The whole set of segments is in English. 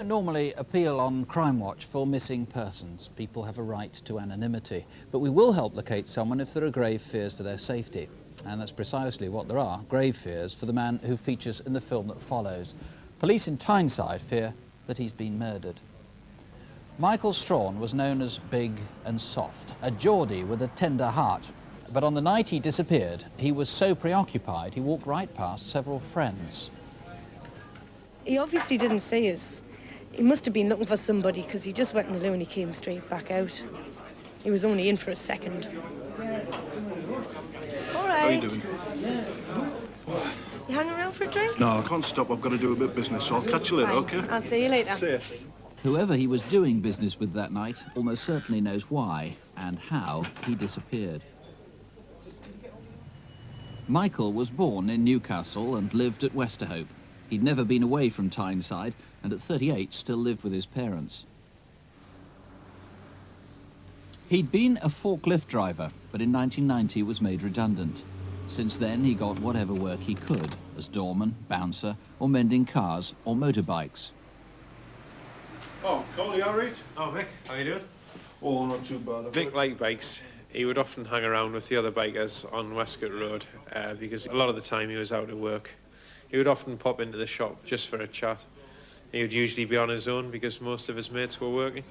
Normally appeal on Crimewatch for missing persons. People have a right to anonymity. But we will help locate someone if there are grave fears for their safety. And that's precisely what there are, grave fears for the man who features in the film that follows. Police in Tyneside fear that he's been murdered. Michael Straughan was known as Big and Soft, a Geordie with a tender heart. But on the night he disappeared, he was so preoccupied he walked right past several friends. He obviously didn't see us. He must have been looking for somebody because he just went in the loo and he came straight back out. He was only in for a second. All right. How are you doing? You hang around for a drink? No, I can't stop. I've got to do a bit of business, so I'll catch you later, Fine. OK? I'll see you later. See ya. Whoever he was doing business with that night almost certainly knows why and how he disappeared. Michael was born in Newcastle and lived at Westerhope. He'd never been away from Tyneside and at 38 still lived with his parents. He'd been a forklift driver, but in 1990 was made redundant. Since then, he got whatever work he could, as doorman, bouncer, or mending cars or motorbikes. Oh, Coley, all right? Oh, Mick, how you doing? Oh, not too bad. Mick liked bikes. He would often hang around with the other bikers on Westcott Road because a lot of the time he was out at work. He would often pop into the shop just for a chat. He would usually be on his own because most of his mates were working.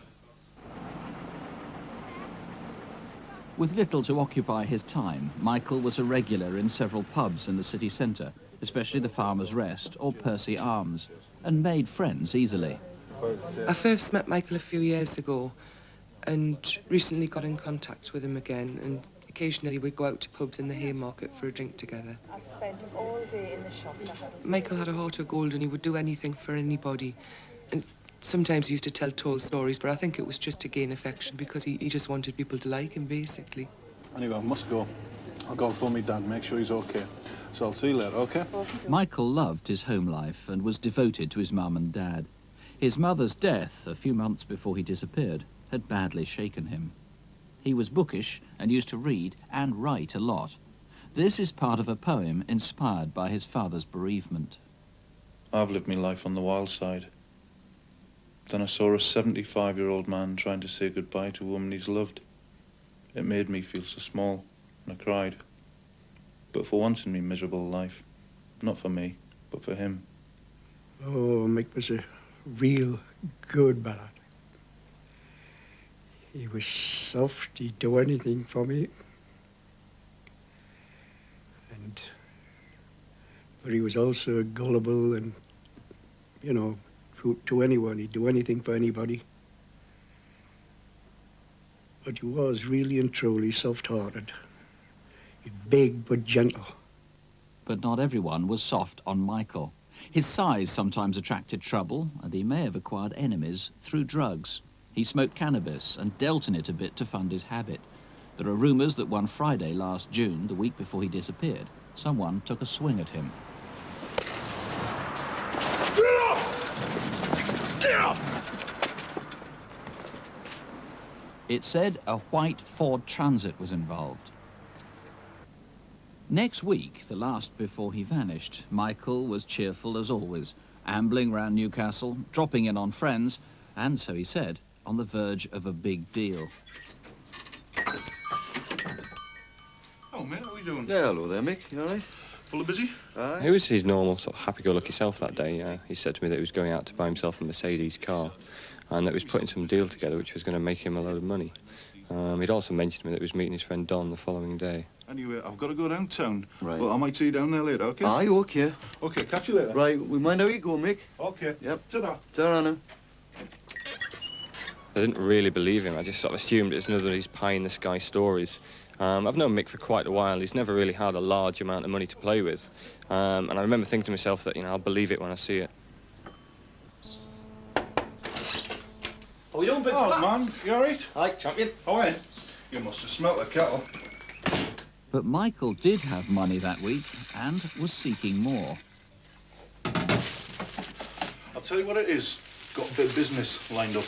With little to occupy his time, Michael was a regular in several pubs in the city centre, especially the Farmer's Rest or Percy Arms, and made friends easily. I first met Michael a few years ago and recently got in contact with him again, and occasionally we'd go out to pubs in the Haymarket for a drink together. I've spent all day in the shop. Michael had a heart of gold and he would do anything for anybody. And sometimes he used to tell tall stories, but I think it was just to gain affection because he just wanted people to like him, basically. Anyway, I must go. I'll go phone me dad, make sure he's OK. So I'll see you later, OK? Michael loved his home life and was devoted to his mum and dad. His mother's death, a few months before he disappeared, had badly shaken him. He was bookish and used to read and write a lot. This is part of a poem inspired by his father's bereavement. I've lived my life on the wild side. Then I saw a 75-year-old man trying to say goodbye to a woman he's loved. It made me feel so small, and I cried. But for once in my miserable life, not for me, but for him. Oh, Mick was a real good ballad. He was soft, he'd do anything for me. But he was also gullible and, you know, to anyone. He'd do anything for anybody. But he was really and truly soft-hearted. Big but gentle. But not everyone was soft on Michael. His size sometimes attracted trouble, and he may have acquired enemies through drugs. He smoked cannabis and dealt in it a bit to fund his habit. There are rumours that one Friday last June, the week before he disappeared, someone took a swing at him. It said a white Ford Transit was involved. Next week, the last before he vanished, Michael was cheerful as always, ambling round Newcastle, dropping in on friends, and, so he said, on the verge of a big deal. Oh, mate, how are you doing? Yeah, hello there, Mick. You all right? Full of busy? Aye. He was his normal, sort of happy-go-lucky self that day. He said to me that he was going out to buy himself a Mercedes car and that he was putting some deal together which was going to make him a load of money. He'd also mentioned to me that he was meeting his friend Don the following day. Anyway, I've got to go downtown. Right. Well, I might see you down there later, OK? Aye, OK. OK, catch you later. Right, we mind how you go, Mick. OK. Yep. Ta-da. Ta-ra now. I didn't really believe him. I just sort of assumed it was another of these pie-in-the-sky stories. I've known Mick for quite a while. He's never really had a large amount of money to play with. And I remember thinking to myself that, you know, I'll believe it when I see it. How we doing, big Oh, fella? man, you all right? Aye, champion. Oh, in. You must have smelt the kettle. But Michael did have money that week and was seeking more. I'll tell you what it is. Got a bit of business lined up.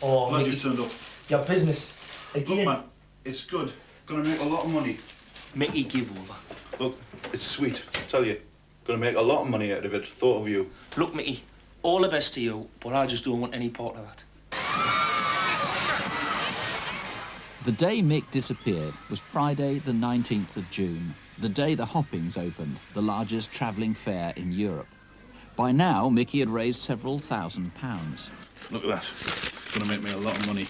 Oh, Glad you Mickey, turned up. your business. Again. Look, man, it's good. Gonna make a lot of money. Mickey, give over. Look, it's sweet. I tell you, gonna make a lot of money out of it. Thought of you. Look, Mickey, All the best to you, but I just don't want any part of that. The day Mick disappeared was Friday the 19th of June, the day the Hoppings opened, the largest travelling fair in Europe. By now, Mickey had raised several £1,000s. Look at that. It's going to make me a lot of money.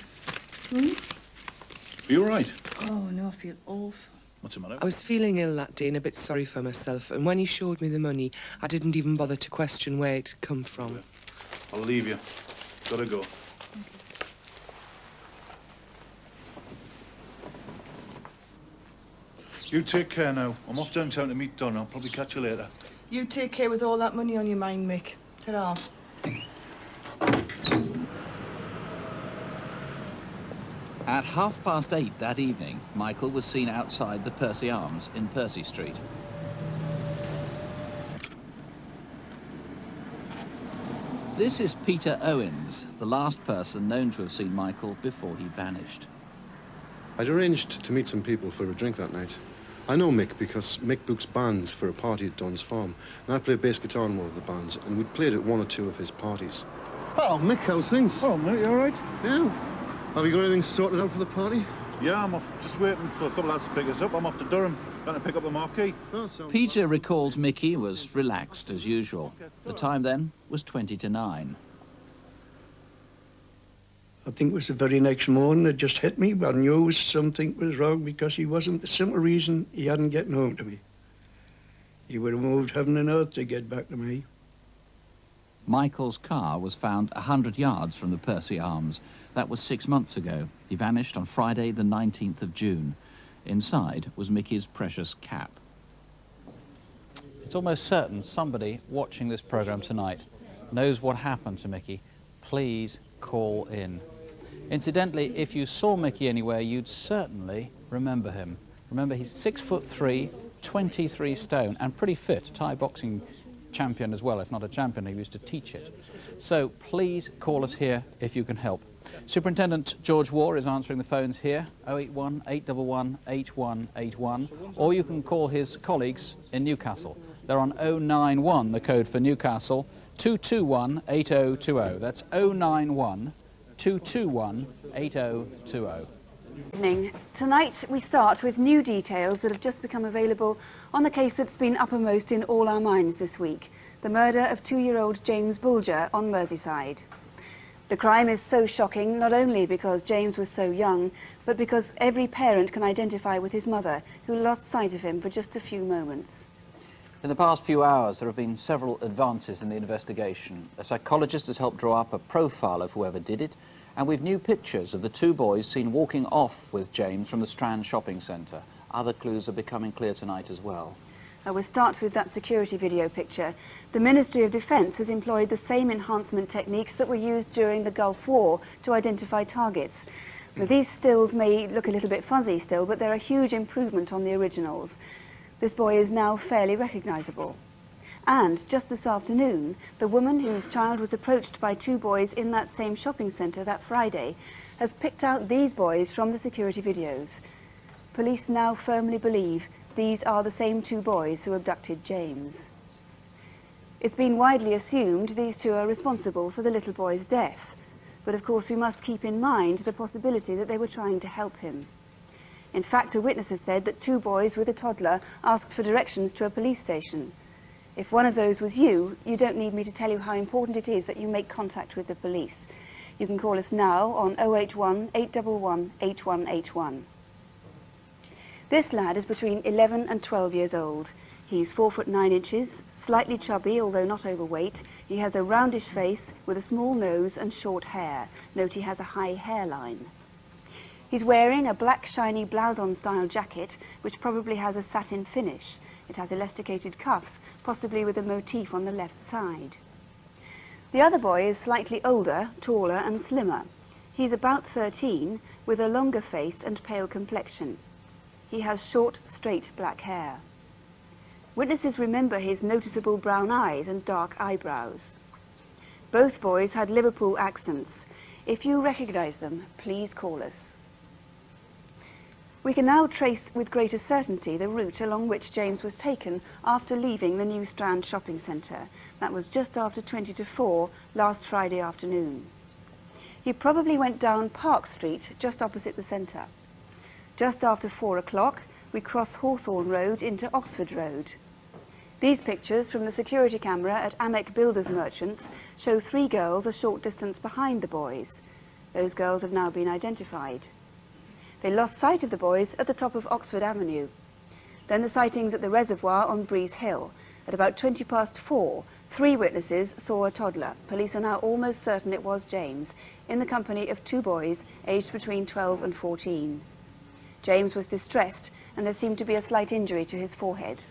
Hmm? Are you all right? Oh, no, I feel awful. What's the matter? I was feeling ill that day and a bit sorry for myself, and when he showed me the money, I didn't even bother to question where it had come from. I'll leave you. Gotta go. You take care now. I'm off downtown to meet Don. I'll probably catch you later. You take care with all that money on your mind, Mick. Ta-ra. At 8:30 that evening, Michael was seen outside the Percy Arms in Percy Street. This is Peter Owens, the last person known to have seen Michael before he vanished. I'd arranged to meet some people for a drink that night. I know Mick because Mick books bands for a party at Don's farm, and I play bass guitar in one of the bands, and we'd played at one or two of his parties. Oh, Mick, how's things? Oh, mate, you all right? Yeah. Have you got anything sorted out for the party? Yeah, I'm off. Just waiting for a couple of lads to pick us up. I'm off to Durham. Going to pick up the marquee. Oh, Peter recalls Mickey was relaxed as usual. The time then was 20 to 9. I think it was the very next morning it just hit me. I knew something was wrong because he wasn't, the simple reason he hadn't gotten home to me. He would have moved heaven and earth to get back to me. Michael's car was found 100 yards from the Percy Arms. That was 6 months ago. He vanished on Friday the 19th of June. Inside was Mickey's precious cap. It's almost certain somebody watching this programme tonight knows what happened to Mickey. Please call in. Incidentally, if you saw Mickey anywhere, you'd certainly remember him. Remember, he's 6'3", 23 stone, and pretty fit. Thai boxing champion as well, if not a champion. He used to teach it. So please call us here if you can help. Superintendent George Waugh is answering the phones here, 081 811 8181, or you can call his colleagues in Newcastle. They're on 091, the code for Newcastle, 221 8020. That's 091 221 8020. Evening. Tonight we start with new details that have just become available on the case that's been uppermost in all our minds this week, the murder of 2-year-old James Bulger on Merseyside. The crime is so shocking not only because James was so young, but because every parent can identify with his mother, who lost sight of him for just a few moments. In the past few hours, there have been several advances in the investigation. A psychologist has helped draw up a profile of whoever did it, and we've new pictures of the two boys seen walking off with James from the Strand shopping centre. Other clues are becoming clear tonight as well. We'll start with that security video picture. The Ministry of Defence has employed the same enhancement techniques that were used during the Gulf War to identify targets. Now, these stills may look a little bit fuzzy still, but they're a huge improvement on the originals. This boy is now fairly recognisable. And just this afternoon, the woman whose child was approached by two boys in that same shopping centre that Friday has picked out these boys from the security videos. Police now firmly believe these are the same two boys who abducted James. It's been widely assumed these two are responsible for the little boy's death, but of course we must keep in mind the possibility that they were trying to help him. In fact, a witness has said that two boys with a toddler asked for directions to a police station. If one of those was you, you don't need me to tell you how important it is that you make contact with the police. You can call us now on 081 811 8181. This lad is between 11 and 12 years old. He's 4 foot 9 inches, slightly chubby, although not overweight. He has a roundish face with a small nose and short hair. Note he has a high hairline. He's wearing a black shiny blouse-on style jacket, which probably has a satin finish. It has elasticated cuffs, possibly with a motif on the left side. The other boy is slightly older, taller and slimmer. He's about 13, with a longer face and pale complexion. He has short, straight black hair. Witnesses remember his noticeable brown eyes and dark eyebrows. Both boys had Liverpool accents. If you recognise them, please call us. We can now trace with greater certainty the route along which James was taken after leaving the New Strand shopping centre. That was just after 20 to 4 last Friday afternoon. He probably went down Park Street, just opposite the centre. Just after 4 o'clock, we cross Hawthorne Road into Oxford Road. These pictures from the security camera at Amec Builders Merchants show 3 girls a short distance behind the boys. Those girls have now been identified. They lost sight of the boys at the top of Oxford Avenue. Then the sightings at the reservoir on Breeze Hill. At about 20 past 4, 3 witnesses saw a toddler. Police are now almost certain it was James, in the company of 2 boys aged between 12 and 14. James was distressed and there seemed to be a slight injury to his forehead.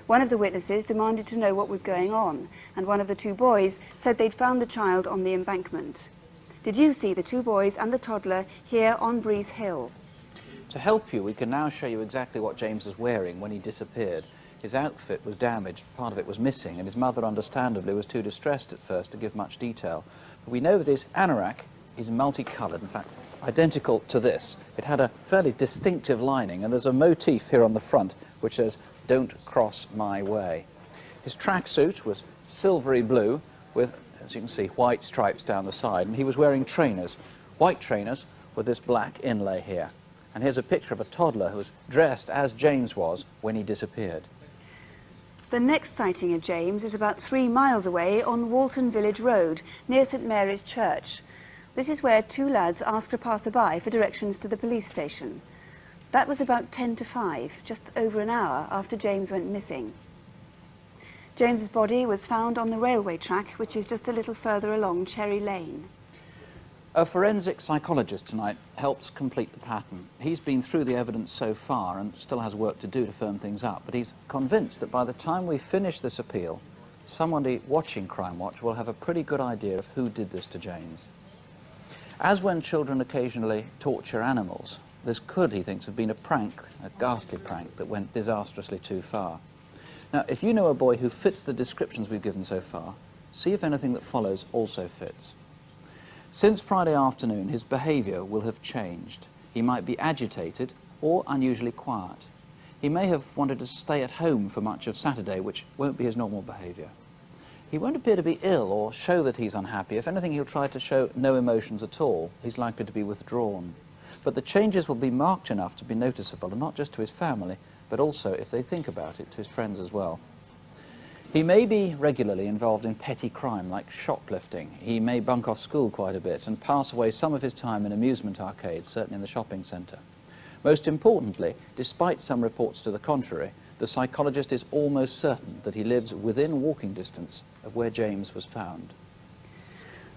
One of the witnesses demanded to know what was going on, and one of the 2 boys said they'd found the child on the embankment. Did you see the 2 boys and the toddler here on Breeze Hill? To help you, we can now show you exactly what James was wearing when he disappeared. His outfit was damaged, part of it was missing, and his mother understandably was too distressed at first to give much detail. But we know that his anorak is multicoloured, in fact, identical to this. It had a fairly distinctive lining, and there's a motif here on the front which says, "Don't cross my way." His tracksuit was silvery blue with, as you can see, white stripes down the side, and he was wearing trainers, white trainers with this black inlay here. And here's a picture of a toddler who was dressed as James was when he disappeared. The next sighting of James is about 3 miles away on Walton Village Road, near St Mary's Church. This is where 2 lads asked a passer-by for directions to the police station. That was about 10 to 5, just over an hour after James went missing. James's body was found on the railway track, which is just a little further along Cherry Lane. A forensic psychologist tonight helped complete the pattern. He's been through the evidence so far and still has work to do to firm things up, but he's convinced that by the time we finish this appeal, somebody watching Crimewatch will have a pretty good idea of who did this to James. As when children occasionally torture animals, this could, he thinks, have been a prank, a ghastly prank that went disastrously too far. Now, if you know a boy who fits the descriptions we've given so far, see if anything that follows also fits. Since Friday afternoon, his behaviour will have changed. He might be agitated or unusually quiet. He may have wanted to stay at home for much of Saturday, which won't be his normal behaviour. He won't appear to be ill or show that he's unhappy. If anything, he'll try to show no emotions at all. He's likely to be withdrawn. But the changes will be marked enough to be noticeable, and not just to his family, but also, if they think about it, to his friends as well. He may be regularly involved in petty crime like shoplifting. He may bunk off school quite a bit and pass away some of his time in amusement arcades, certainly in the shopping centre. Most importantly, despite some reports to the contrary, the psychologist is almost certain that he lives within walking distance of where James was found.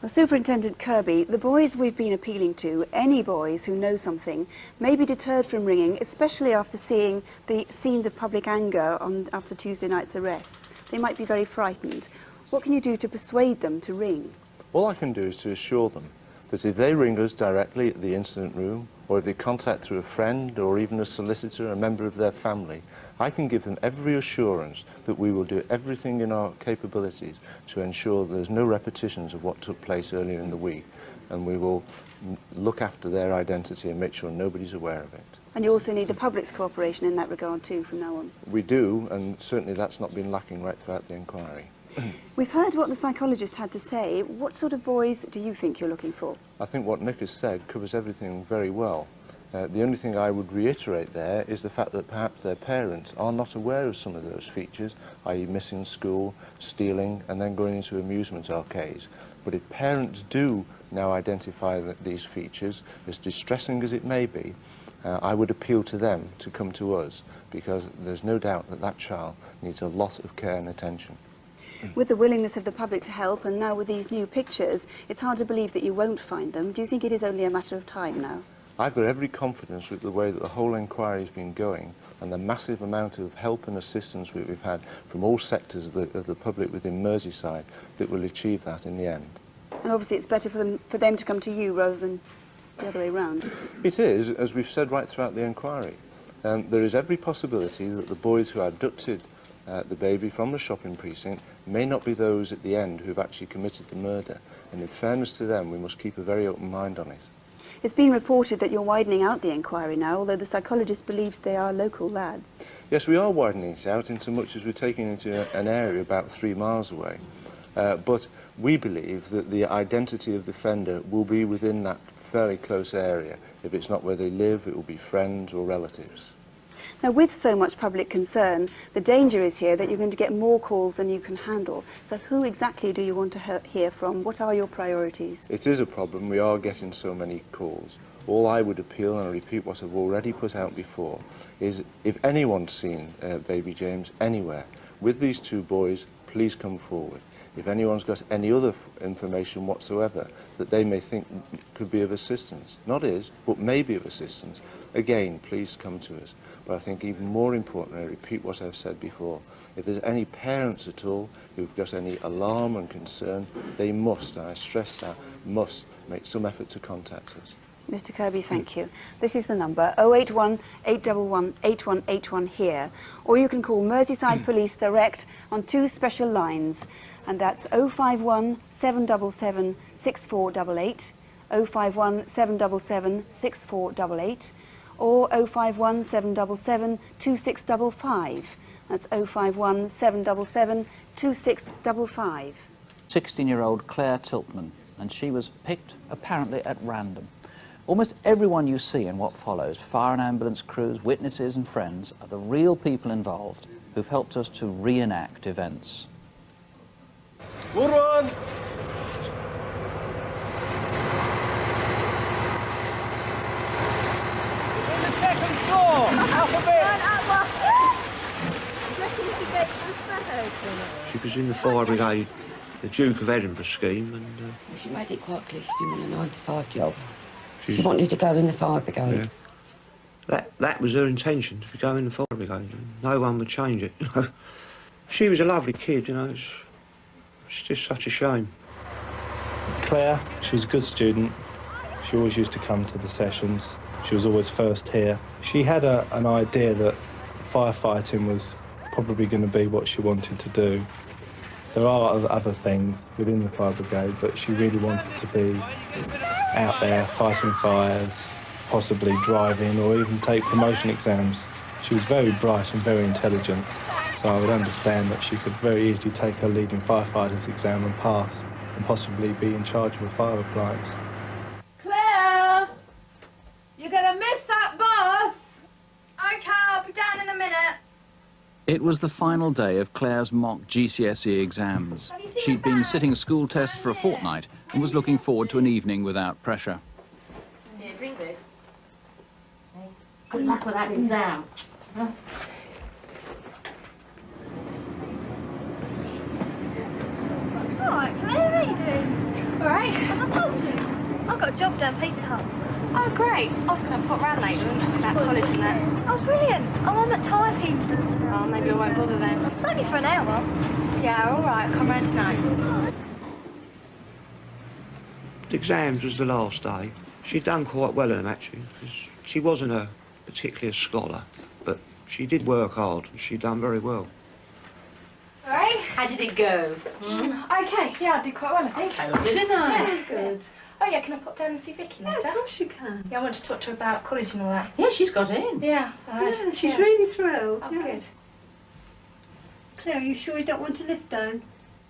Well, Superintendent Kirby, the boys we've been appealing to, any boys who know something, may be deterred from ringing, especially after seeing the scenes of public anger after Tuesday night's arrests. They might be very frightened. What can you do to persuade them to ring? All I can do is to assure them that if they ring us directly at the incident room, or if they contact through a friend or even a solicitor, a member of their family, I can give them every assurance that we will do everything in our capabilities to ensure there's no repetitions of what took place earlier in the week, and we will look after their identity and make sure nobody's aware of it. And you also need the public's cooperation in that regard too from now on. We do, and certainly that's not been lacking right throughout the inquiry. We've heard what the psychologist had to say. What sort of boys do you think you're looking for? I think what Nick has said covers everything very well. The only thing I would reiterate there is the fact that perhaps their parents are not aware of some of those features, i.e. missing school, stealing, and then going into amusement arcades. But if parents do now identify these features, as distressing as it may be, I would appeal to them to come to us, because there's no doubt that that child needs a lot of care and attention. With the willingness of the public to help, and now with these new pictures, it's hard to believe that you won't find them. Do you think it is only a matter of time now? I've got every confidence with the way that the whole inquiry has been going, and the massive amount of help and assistance we've had from all sectors of the public within Merseyside, that will achieve that in the end. And obviously it's better for them to come to you rather than the other way round. It is, as we've said right throughout the inquiry. There is every possibility that the boys who abducted the baby from the shopping precinct may not be those at the end who've actually committed the murder, and in fairness to them we must keep a very open mind on it. It's been reported that you're widening out the inquiry now, although the psychologist believes they are local lads. Yes, we are widening it out in so much as we're taking it into an area about 3 miles away. But we believe that the identity of the offender will be within that fairly close area. If it's not where they live, it will be friends or relatives. Now, with so much public concern, the danger is here that you're going to get more calls than you can handle. So who exactly do you want to hear from? What are your priorities? It is a problem. We are getting so many calls. All I would appeal, and I repeat what I've already put out before, is if anyone's seen baby James anywhere with these 2 boys, please come forward. If anyone's got any other information whatsoever that they may think could be of assistance, not is, but may be of assistance, again, please come to us. But I think even more important, I repeat what I've said before, if there's any parents at all who've got any alarm and concern, they must, and I stress that, must make some effort to contact us. Mr. Kirby, thank you. This is the number, 081 811 8181 here, or you can call Merseyside Police direct on 2 special lines, and that's 051 777 6488, 051 777 6488, or 051 777 2655. That's 051 777 2655. 16-year-old Claire Tiltman, and she was picked apparently at random. Almost everyone you see in what follows, fire and ambulance crews, witnesses and friends, are the real people involved who've helped us to reenact events. Good one! On the 2nd floor! Up a bit! She was in the fire brigade, the Duke of Edinburgh scheme, and... She made it quite clear she didn't want a 9-to-5 job. She wanted to go in the fire brigade. Yeah. That was her intention, to go in the fire brigade, and no one would change it. She was a lovely kid, you know, it's just such a shame. Claire, she was a good student. She always used to come to the sessions. She was always first here. She had an idea that firefighting was probably going to be what she wanted to do. There are other things within the fire brigade, but she really wanted to be out there fighting fires, possibly driving or even take promotion exams. She was very bright and very intelligent, so I would understand that she could very easily take her leading firefighters exam and pass, and possibly be in charge of a fire appliance. Claire! You're gonna miss that bus! Okay, I'll be down in a minute. It was the final day of Claire's mock GCSE exams. She'd been sitting school tests for a fortnight and was looking forward to an evening without pressure. Here, drink this. Hey, good luck with that exam. Huh? Alright, Claire, how are you doing? Alright, have I told you? I've got a job down Pizza Hut. Oh, great. I was going to pop round later and talk about college and that. Oh, brilliant. Oh, I'm at typing. Oh, maybe I won't bother then. It's only for an hour. Yeah, all right. I'll come round tonight. The exams was the last day. She'd done quite well in them, actually, because she wasn't a particular scholar, but she did work hard, and she'd done very well. All right. How did it go? Okay. Yeah, I did quite well, I think. I told you, didn't I? Yeah, good. Oh, yeah, can I pop down and see Vicky later? Yeah, of course you can. Yeah, I want to talk to her about college and all that. Yeah, she's got in. Yeah, all right. Yeah, she's really thrilled. Oh, yeah. good. Claire, are you sure you don't want to lift down?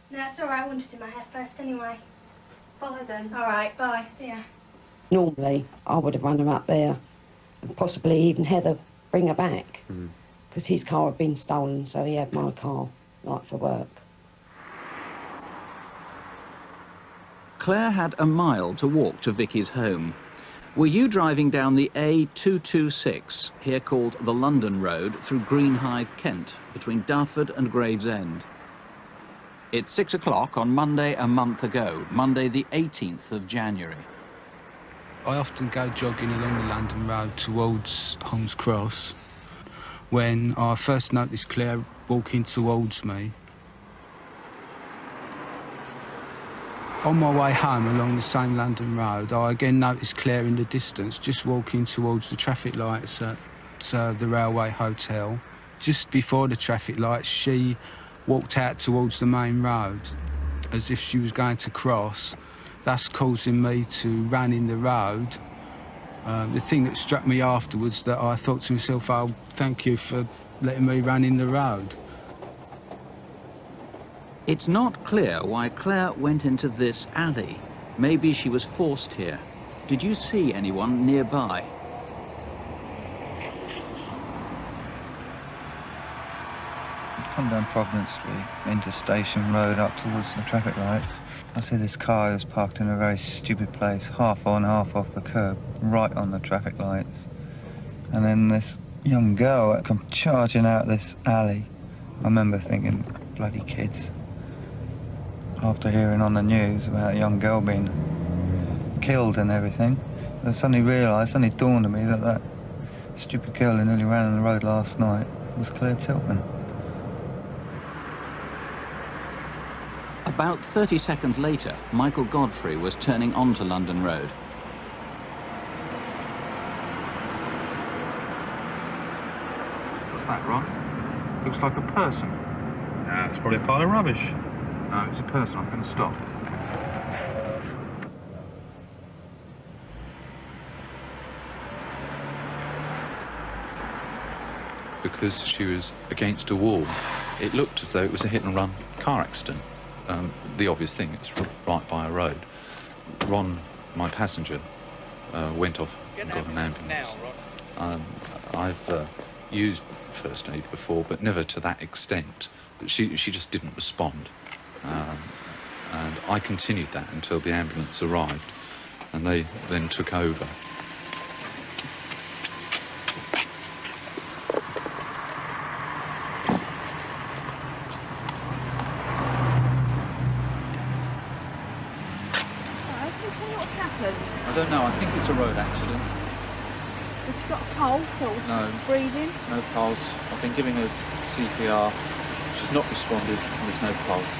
No, it's all right. I wanted to do my hair first anyway. Bye then. All right, bye. See ya. Normally, I would have run her up there, and possibly even Heather bring her back, because his car had been stolen, so he had my car, like, for work. Claire had a mile to walk to Vicky's home. Were you driving down the A226, here called the London Road, through Greenhithe, Kent, between Dartford and Gravesend? It's 6 o'clock on Monday a month ago, Monday the 18th of January. I often go jogging along the London Road towards Holmes Cross when I first noticed Claire walking towards me. On my way home along the same London Road, I again noticed Claire in the distance, just walking towards the traffic lights at the Railway Hotel. Just before the traffic lights, she walked out towards the main road as if she was going to cross, thus causing me to run in the road The thing that struck me afterwards, that I thought to myself, oh, thank you for letting me run in the road. It's not clear why Claire went into this alley. Maybe she was forced here. Did you see anyone nearby? Come down Providence Street, into Station Road, up towards the traffic lights. I see this car was parked in a very stupid place, half on, half off the curb, right on the traffic lights. And then this young girl come charging out this alley. I remember thinking, bloody kids. After hearing on the news about a young girl being killed and everything, I suddenly realised, suddenly dawned on me that that stupid girl who nearly ran on the road last night was Claire Tiltman. About 30 seconds later, Michael Godfrey was turning onto London Road. What's that, Ron? Looks like a person. Yeah, it's probably a pile of rubbish. No, it's a person. I'm going to stop. Because she was against a wall, it looked as though it was a hit-and-run car accident. The obvious thing, it's right by a road. Ron, my passenger, went off and got an ambulance. I've used first aid before, but never to that extent. She just didn't respond. And I continued that until the ambulance arrived, and they then took over. I don't know, I think it's a road accident. Has she got a pulse or No. breathing? No pulse. I've been giving her CPR. She's not responded, and there's no pulse.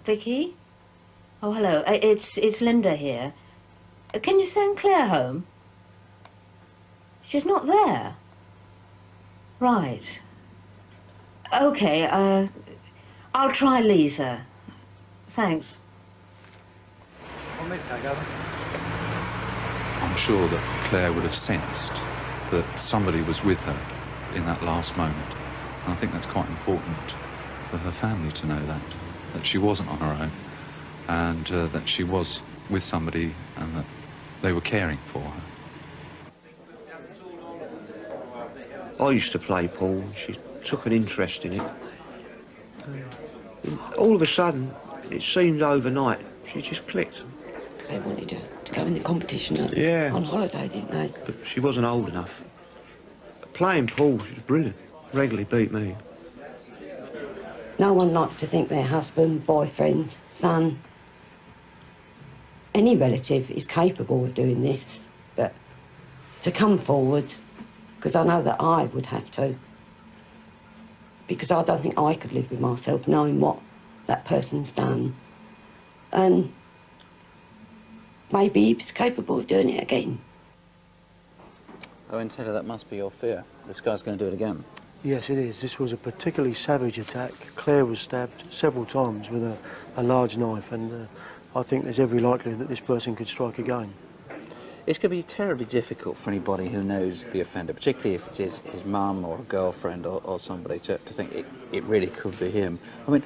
Vicky? Oh, hello. It's Linda here. Can you send Claire home? She's not there. Right. OK, I'll try Lisa. Thanks. I'll make take over. I'm sure that Claire would have sensed that somebody was with her in that last moment. And I think that's quite important for her family to know that she wasn't on her own, and that she was with somebody and that they were caring for her. I used to play pool, and she took an interest in it. All of a sudden, it seemed overnight, she just clicked. Because they wanted her to go in the competition on holiday, didn't they? But she wasn't old enough. Playing pool, she was brilliant. Regularly beat me. No one likes to think their husband, boyfriend, son, any relative is capable of doing this, but to come forward, because I know that I would have to, because I don't think I could live with myself knowing what that person's done, and maybe he was capable of doing it again. Oh, and Taylor, that must be your fear. This guy's going to do it again. Yes, it is. This was a particularly savage attack. Claire was stabbed several times with a large knife, and I think there's every likelihood that this person could strike again. It's going to be terribly difficult for anybody who knows the offender, particularly if it's his mum or a girlfriend or somebody, to think it really could be him. I mean,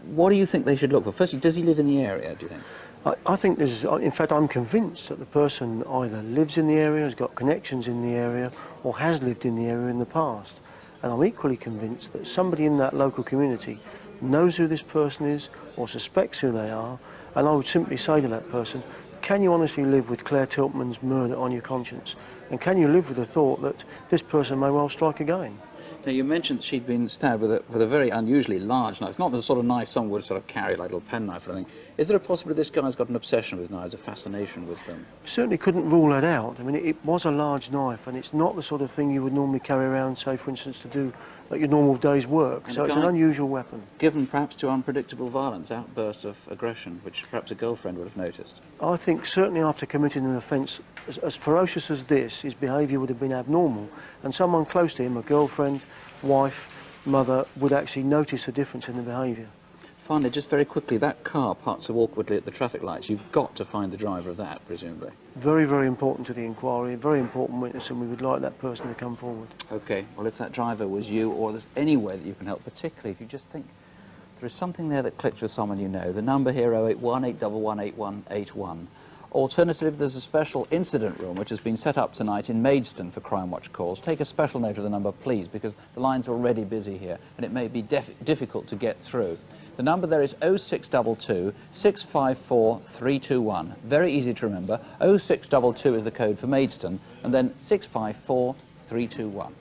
what do you think they should look for? Firstly, does he live in the area, do you think? I think there's, in fact, I'm convinced that the person either lives in the area, has got connections in the area, or has lived in the area in the past. And I'm equally convinced that somebody in that local community knows who this person is or suspects who they are, and I would simply say to that person, can you honestly live with Claire Tiltman's murder on your conscience? And can you live with the thought that this person may well strike again? Now, you mentioned she'd been stabbed with a very unusually large knife. It's not the sort of knife someone would sort of carry, like a little penknife or anything. Is there a possibility this guy's got an obsession with knives, a fascination with them? Certainly couldn't rule that out. I mean, it was a large knife, and it's not the sort of thing you would normally carry around, say, for instance, to do like your normal day's work. And so it's an unusual weapon. Given perhaps to unpredictable violence, outbursts of aggression, which perhaps a girlfriend would have noticed. I think certainly after committing an offence as ferocious as this, his behaviour would have been abnormal, and someone close to him, a girlfriend, wife, mother, would actually notice a difference in the behaviour. Finally, just very quickly, that car parked so awkwardly at the traffic lights. You've got to find the driver of that, presumably. Very, very important to the inquiry, very important witness, and we would like that person to come forward. OK, well, if that driver was you, or there's any way that you can help, particularly if you just think there is something there that clicks with someone you know, the number here, 081 811 8181. Alternatively, there's a special incident room which has been set up tonight in Maidstone for Crimewatch calls. Take a special note of the number, please, because the line's already busy here, and it may be difficult to get through. The number there is 0622 654 321. Very easy to remember. 0622 is the code for Maidstone, and then 654 321.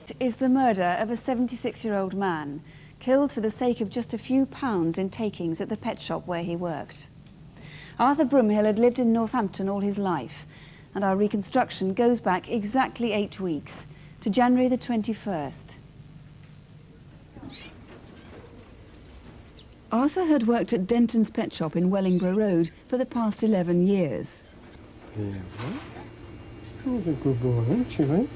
It is the murder of a 76-year-old man, killed for the sake of just a few pounds in takings at the pet shop where he worked. Arthur Brumhill had lived in Northampton all his life, and our reconstruction goes back exactly 8 weeks, to January the 21st. Arthur had worked at Denton's pet shop in Wellingborough Road for the past 11 years. Yeah, well, you're a good boy, aren't you, mate?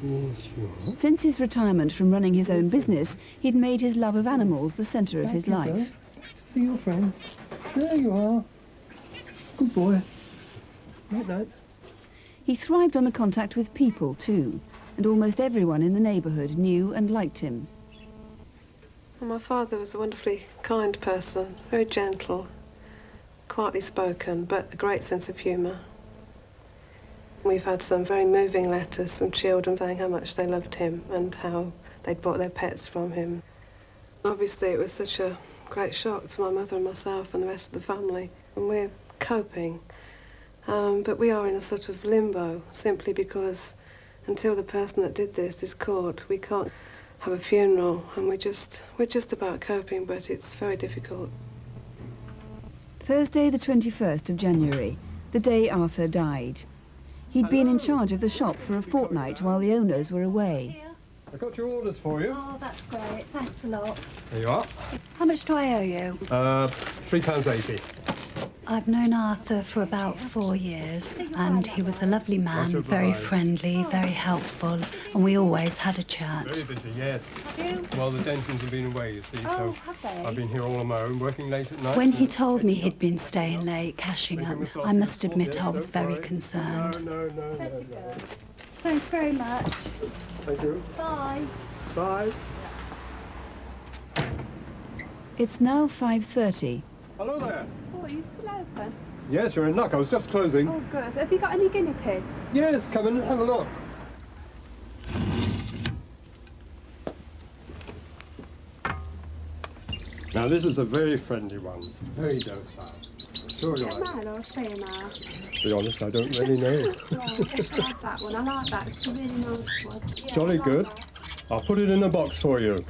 Yes, you are. Since his retirement from running his own business, he'd made his love of animals the centre of his life. Good to see your friends. There you are. Good boy. Night, night. He thrived on the contact with people too, and almost everyone in the neighbourhood knew and liked him. Well, my father was a wonderfully kind person, very gentle, quietly spoken, but a great sense of humour. We've had some very moving letters from children saying how much they loved him and how they'd bought their pets from him. Obviously, it was such a great shock to my mother and myself and the rest of the family, and we're coping. But we are in a sort of limbo, simply because until the person that did this is caught, we can't have a funeral, and we're just about coping, but it's very difficult. Thursday the 21st of January, the day Arthur died. He'd been in charge of the shop for a fortnight while the owners were away. I got your orders for you. Oh, that's great. Thanks a lot. There you are. How much do I owe you? £3.80. I've known Arthur for about 4 years, and he was a lovely man, very friendly, very helpful, and we always had a chat. Very busy, yes. Well, the Dentons have been away, you see, so I've been here all on my own, working late at night. When he told me he'd been staying late, cashing up, I must admit I was very concerned. No. Thanks very much. Thank you. Bye. Bye. It's now 5:30. Hello there. Oh, are you still open? Yes, you're in luck. I was just closing. Oh, good. Have you got any guinea pigs? Yes, come in and have a look. Now, this is a very friendly one. Very docile. Sure you A like it. male or a female? To be honest, I don't really know. Yeah, I like that one. I like that. It's a really nice one. Yeah, Jolly I like good. that. I'll put it in a box for you.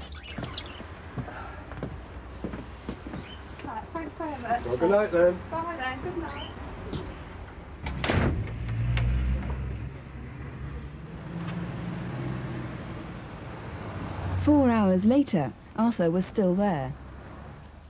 Right, thanks very much. Well, good night then. Bye then. Good night. Four hours later, Arthur was still there.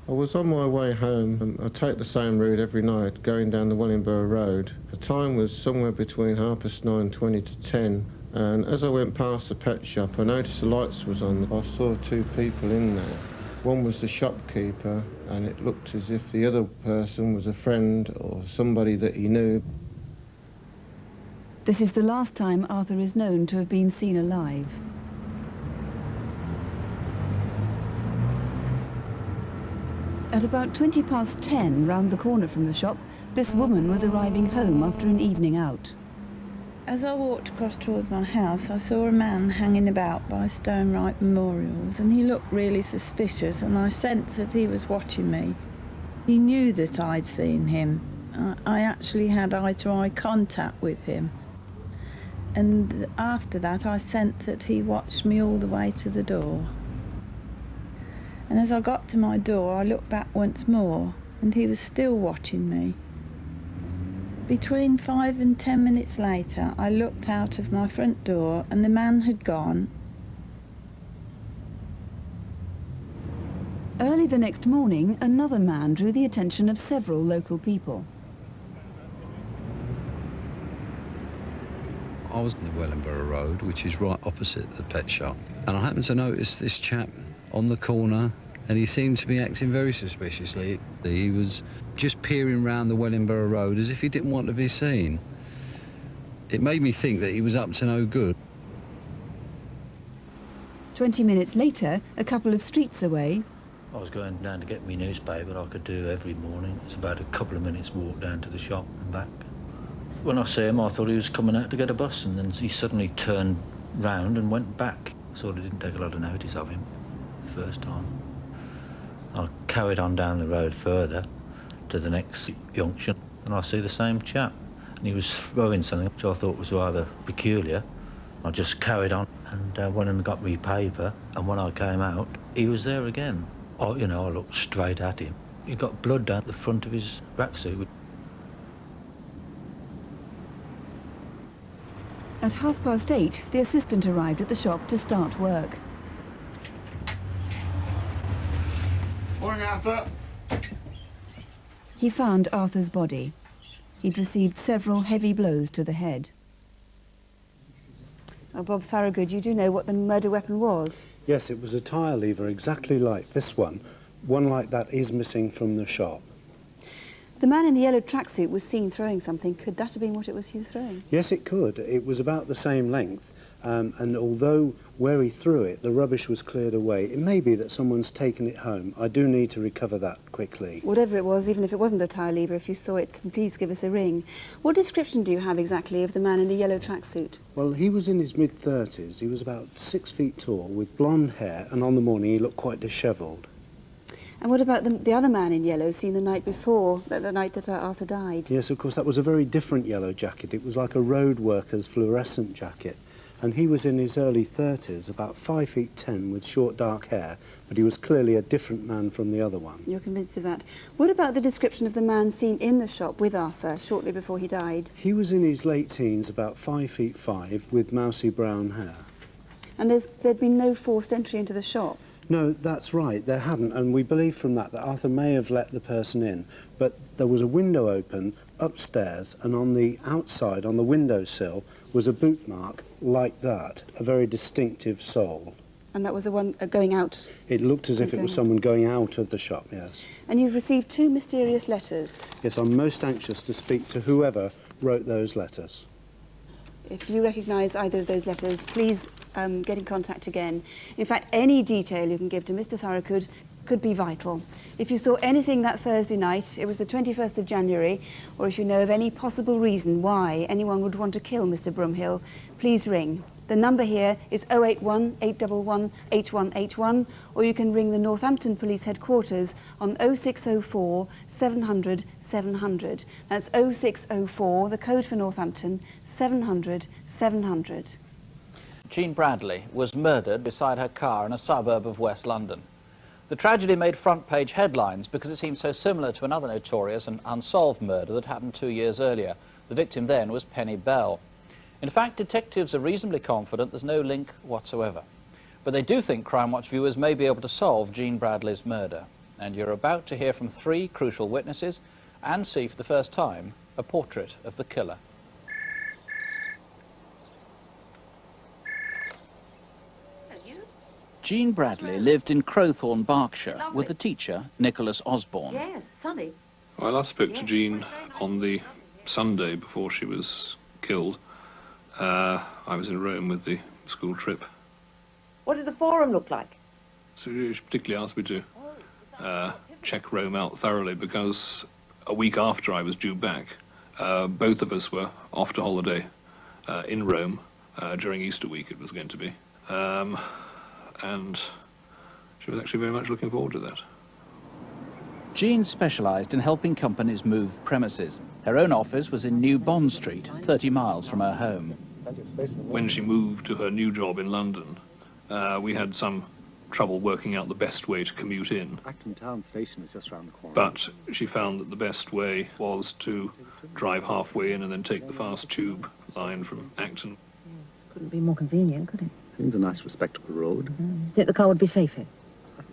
I was on my way home, and I take the same route every night, going down the Wellingborough Road. The time was somewhere between 9:30 to 10, and as I went past the pet shop, I noticed the lights was on. I saw two people in there. One was the shopkeeper, and it looked as if the other person was a friend or somebody that he knew. This is the last time Arthur is known to have been seen alive. At about 10:20, round the corner from the shop, this woman was arriving home after an evening out. As I walked across towards my house, I saw a man hanging about by Stonewright Memorials, and he looked really suspicious, and I sensed that he was watching me. He knew that I'd seen him. I actually had eye-to-eye contact with him. And after that, I sensed that he watched me all the way to the door. And as I got to my door, I looked back once more, and he was still watching me. Between 5 and 10 minutes later, I looked out of my front door, and the man had gone. Early the next morning, another man drew the attention of several local people. I was on the Wellingborough Road, which is right opposite the pet shop, and I happened to notice this chap on the corner and he seemed to be acting very suspiciously. He was just peering round the Wellingborough Road as if he didn't want to be seen. It made me think that he was up to no good. 20 minutes later, a couple of streets away, I was going down to get me newspaper I could do every morning. It's about a couple of minutes walk down to the shop and back. When I saw him, I thought he was coming out to get a bus, and then he suddenly turned round and went back. Sort of didn't take a lot of notice of him the first time. I carried on down the road further to the next junction, and I see the same chap, and he was throwing something which I thought was rather peculiar. I just carried on and went and got me paper, and when I came out, he was there again. I looked straight at him. He got blood down the front of his tracksuit. at 8:30, the assistant arrived at the shop to start work. Morning, Arthur. He found Arthur's body. He'd received several heavy blows to the head. Oh, Bob Thorogood, you do know what the murder weapon was? Yes, it was a tyre lever exactly like this one. One like that is missing from the shop. The man in the yellow tracksuit was seen throwing something. Could that have been what it was he was throwing? Yes, it could. It was about the same length. And although where he threw it, the rubbish was cleared away, it may be that someone's taken it home. I do need to recover that quickly. Whatever it was, even if it wasn't a tyre lever, if you saw it, please give us a ring. What description do you have exactly of the man in the yellow tracksuit? Well, he was in his mid-30s. He was about 6 feet tall, with blonde hair, and on the morning he looked quite dishevelled. And what about the other man in yellow seen the night before, the night that Arthur died? Yes, of course, that was a very different yellow jacket. It was like a road worker's fluorescent jacket. And he was in his early 30s, about 5 feet 10, with short dark hair, but he was clearly a different man from the other one. You're convinced of that. What about the description of the man seen in the shop with Arthur shortly before he died? He was in his late teens, about 5 feet 5, with mousy brown hair. And there'd been no forced entry into the shop? No, that's right, there hadn't, and we believe from that Arthur may have let the person in, but there was a window open upstairs, and on the outside, on the windowsill, was a boot mark like that, a very distinctive sole. And that was the one going out? It looked as if it was someone going out of the shop, yes. And you've received 2 mysterious letters? Yes, I'm most anxious to speak to whoever wrote those letters. If you recognise either of those letters, please get in contact again. In fact, any detail you can give to Mr. Thorogood could be vital. If you saw anything that Thursday night, it was the 21st of January, or if you know of any possible reason why anyone would want to kill Mr. Brumhill, please ring. The number here is 081 811 8181, or you can ring the Northampton Police Headquarters on 0604 700 700. That's 0604, the code for Northampton, 700 700. Jean Bradley was murdered beside her car in a suburb of West London. The tragedy made front-page headlines because it seemed so similar to another notorious and unsolved murder that happened 2 years earlier. The victim then was Penny Bell. In fact, detectives are reasonably confident there's no link whatsoever. But they do think Crimewatch viewers may be able to solve Jean Bradley's murder. And you're about to hear from 3 crucial witnesses and see for the first time a portrait of the killer. Jean Bradley lived in Crowthorne, Berkshire, with a teacher, Nicholas Osborne. Yes, sunny. Well, I last spoke to Jean on the Sunday before she was killed. I was in Rome with the school trip. What did the forum look like? So she particularly asked me to check Rome out thoroughly because a week after I was due back, both of us were off to holiday in Rome during Easter week it was going to be. And she was actually very much looking forward to that. Jean specialised in helping companies move premises. Her own office was in New Bond Street, 30 miles from her home. When she moved to her new job in London, we had some trouble working out the best way to commute in. Acton Town Station is just round the corner. But she found that the best way was to drive halfway in and then take the fast tube line from Acton. Couldn't be more convenient, could it? Seems a nice, respectable road. Think the car would be safe here?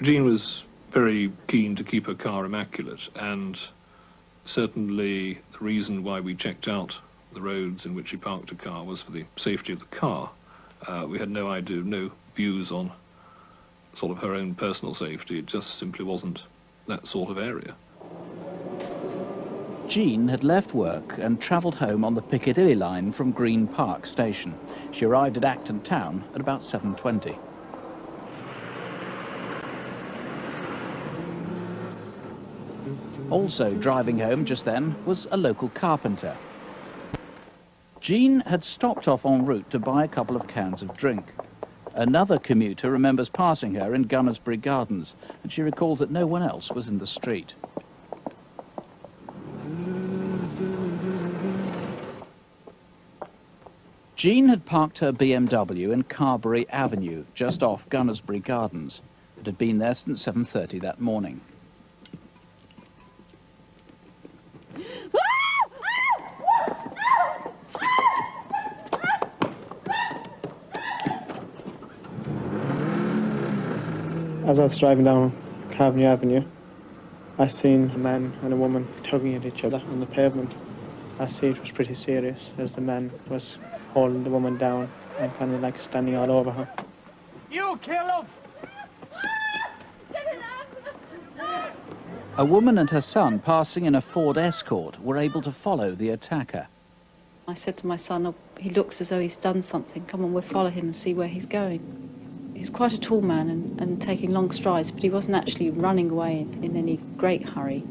Jean was very keen to keep her car immaculate, and certainly the reason why we checked out the roads in which she parked her car was for the safety of the car. We had no idea, no views on sort of her own personal safety. It just simply wasn't that sort of area. Jean had left work and travelled home on the Piccadilly line from Green Park Station. She arrived at Acton Town at about 7:20. Also driving home just then was a local carpenter. Jean had stopped off en route to buy a couple of cans of drink. Another commuter remembers passing her in Gunnersbury Gardens, and she recalls that no one else was in the street. Jean had parked her BMW in Carberry Avenue, just off Gunnersbury Gardens. It had been there since 7:30 that morning. As I was driving down Carberry Avenue, I seen a man and a woman tugging at each other on the pavement. I see it was pretty serious, as the man was holding the woman down and kind of like standing all over her. You kill him! A woman and her son passing in a Ford Escort were able to follow the attacker. I said to my son, oh, he looks as though he's done something. Come on, we'll follow him and see where he's going. He's quite a tall man and taking long strides, but he wasn't actually running away in any great hurry.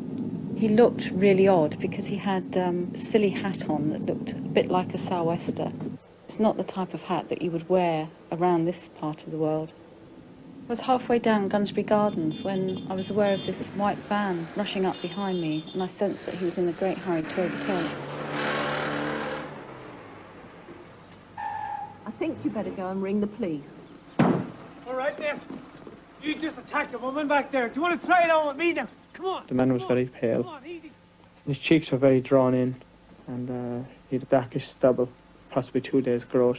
He looked really odd because he had a silly hat on that looked a bit like a sou'wester. It's not the type of hat that you would wear around this part of the world. I was halfway down Gunnersbury Gardens when I was aware of this white van rushing up behind me, and I sensed that he was in a great hurry to overtake. I think you better go and ring the police. All right, Ned. You just attacked a woman back there. Do you want to try it on with me now? Come on. The man was very pale. His cheeks were very drawn in, and he had a darkish stubble, possibly 2 days' growth.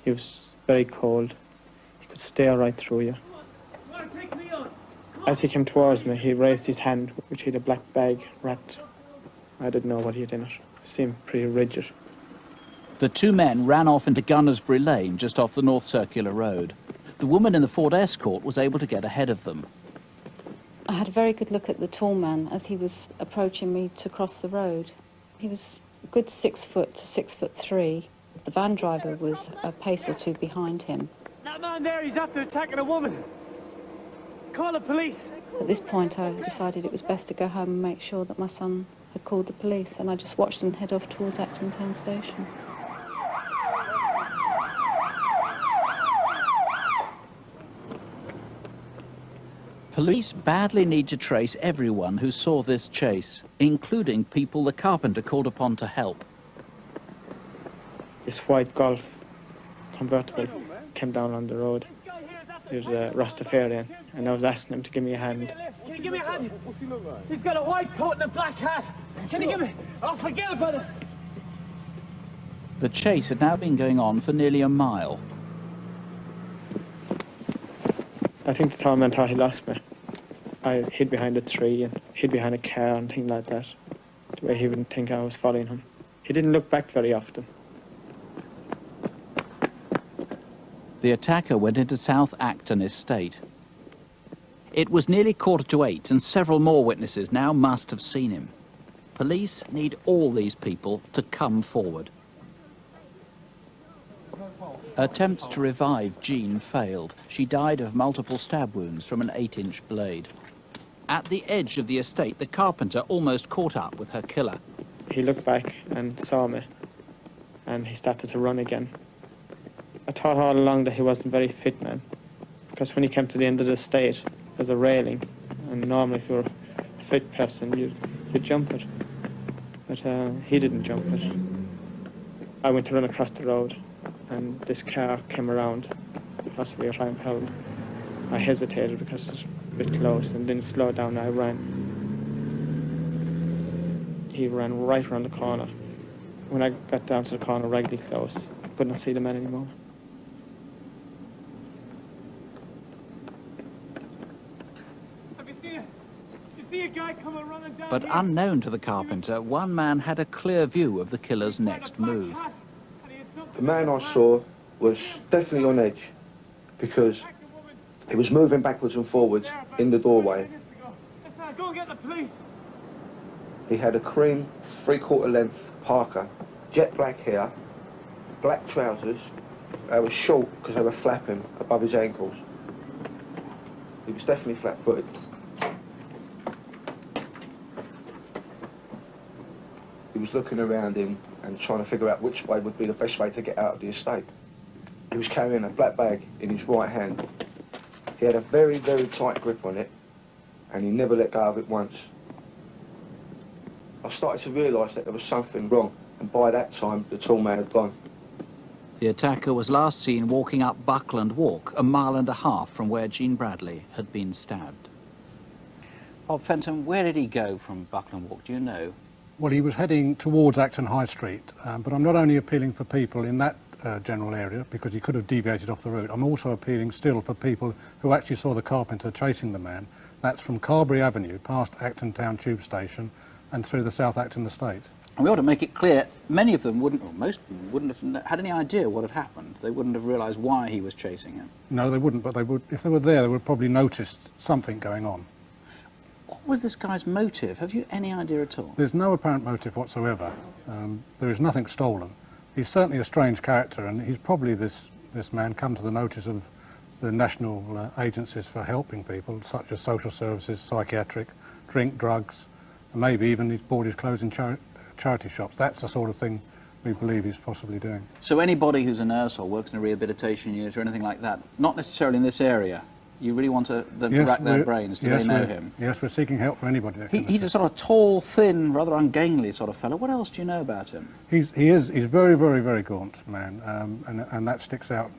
He was very cold. He could stare right through you. As he came towards me, he raised his hand, which had a black bag wrapped. I didn't know what he had in it. It seemed pretty rigid. The two men ran off into Gunnersbury Lane, just off the North Circular Road. The woman in the Ford Escort was able to get ahead of them. I had a very good look at the tall man as he was approaching me to cross the road. He was a good 6 foot to 6'3". The van driver was a pace or two behind him. That man there, he's after attacking a woman. Call the police. At this point, I decided it was best to go home and make sure that my son had called the police, and I just watched them head off towards Acton Town Station. Police badly need to trace everyone who saw this chase, including people the carpenter called upon to help. This white Golf convertible came down on the road. He was a Rastafarian, and I was asking him to give me a hand. Can you give me a hand? What's he look like? He's got a white coat and a black hat. Can you give me? Oh, forget about it. The chase had now been going on for nearly a mile. I think the tall man thought he lost me. I hid behind a tree and hid behind a car and things like that, the way he wouldn't think I was following him. He didn't look back very often. The attacker went into South Acton Estate. It was nearly 7:45 and several more witnesses now must have seen him. Police need all these people to come forward. Attempts to revive Jean failed. She died of multiple stab wounds from an 8-inch blade. At the edge of the estate, the carpenter almost caught up with her killer. He looked back and saw me, and he started to run again. I thought all along that he wasn't a very fit man, because when he came to the end of the estate, there's a railing, and normally if you're a fit person, you'd jump it. But he didn't jump it. I went to run across the road, and this car came around, possibly a Triumph. I hesitated because it was a bit close and didn't slow down. I ran. He ran right around the corner. When I got down to the corner, raggedy close, I could not see the man anymore. But unknown to the carpenter, one man had a clear view of the killer's next move. The man I saw was definitely on edge, because He was moving backwards and forwards in the doorway. Go and get the police. He had a cream 3/4 length parka, jet black hair, black trousers. They were short because they were flapping above his ankles. He was definitely flat-footed. He was looking around him and trying to figure out which way would be the best way to get out of the estate. He was carrying a black bag in his right hand. He had a very, very tight grip on it, and he never let go of it once. I started to realise that there was something wrong, and by that time, the tall man had gone. The attacker was last seen walking up Buckland Walk, 1.5 miles from where Jean Bradley had been stabbed. Bob Fenton, where did he go from Buckland Walk, do you know? Well, he was heading towards Acton High Street, but I'm not only appealing for people in that general area, because he could have deviated off the route. I'm also appealing still for people who actually saw the carpenter chasing the man. That's from Carberry Avenue, past Acton Town Tube Station, and through the South Acton estate. And we ought to make it clear, many of them wouldn't, or most of them wouldn't have had any idea what had happened. They wouldn't have realised why he was chasing him. No, they wouldn't, but they would, if they were there, they would have probably noticed something going on. What was this guy's motive? Have you any idea at all? There's no apparent motive whatsoever. There is nothing stolen. He's certainly a strange character, and he's probably this man come to the notice of the national agencies for helping people, such as social services, psychiatric, drink, drugs, and maybe even he's bought his clothes in charity shops. That's the sort of thing we believe he's possibly doing. So anybody who's a nurse or works in a rehabilitation unit or anything like that, not necessarily in this area, you really want them to rack their brains. Do they know him? Yes, we're seeking help from anybody. He's a sort of tall, thin, rather ungainly sort of fellow. What else do you know about him? He's very, very, very gaunt man, and that sticks out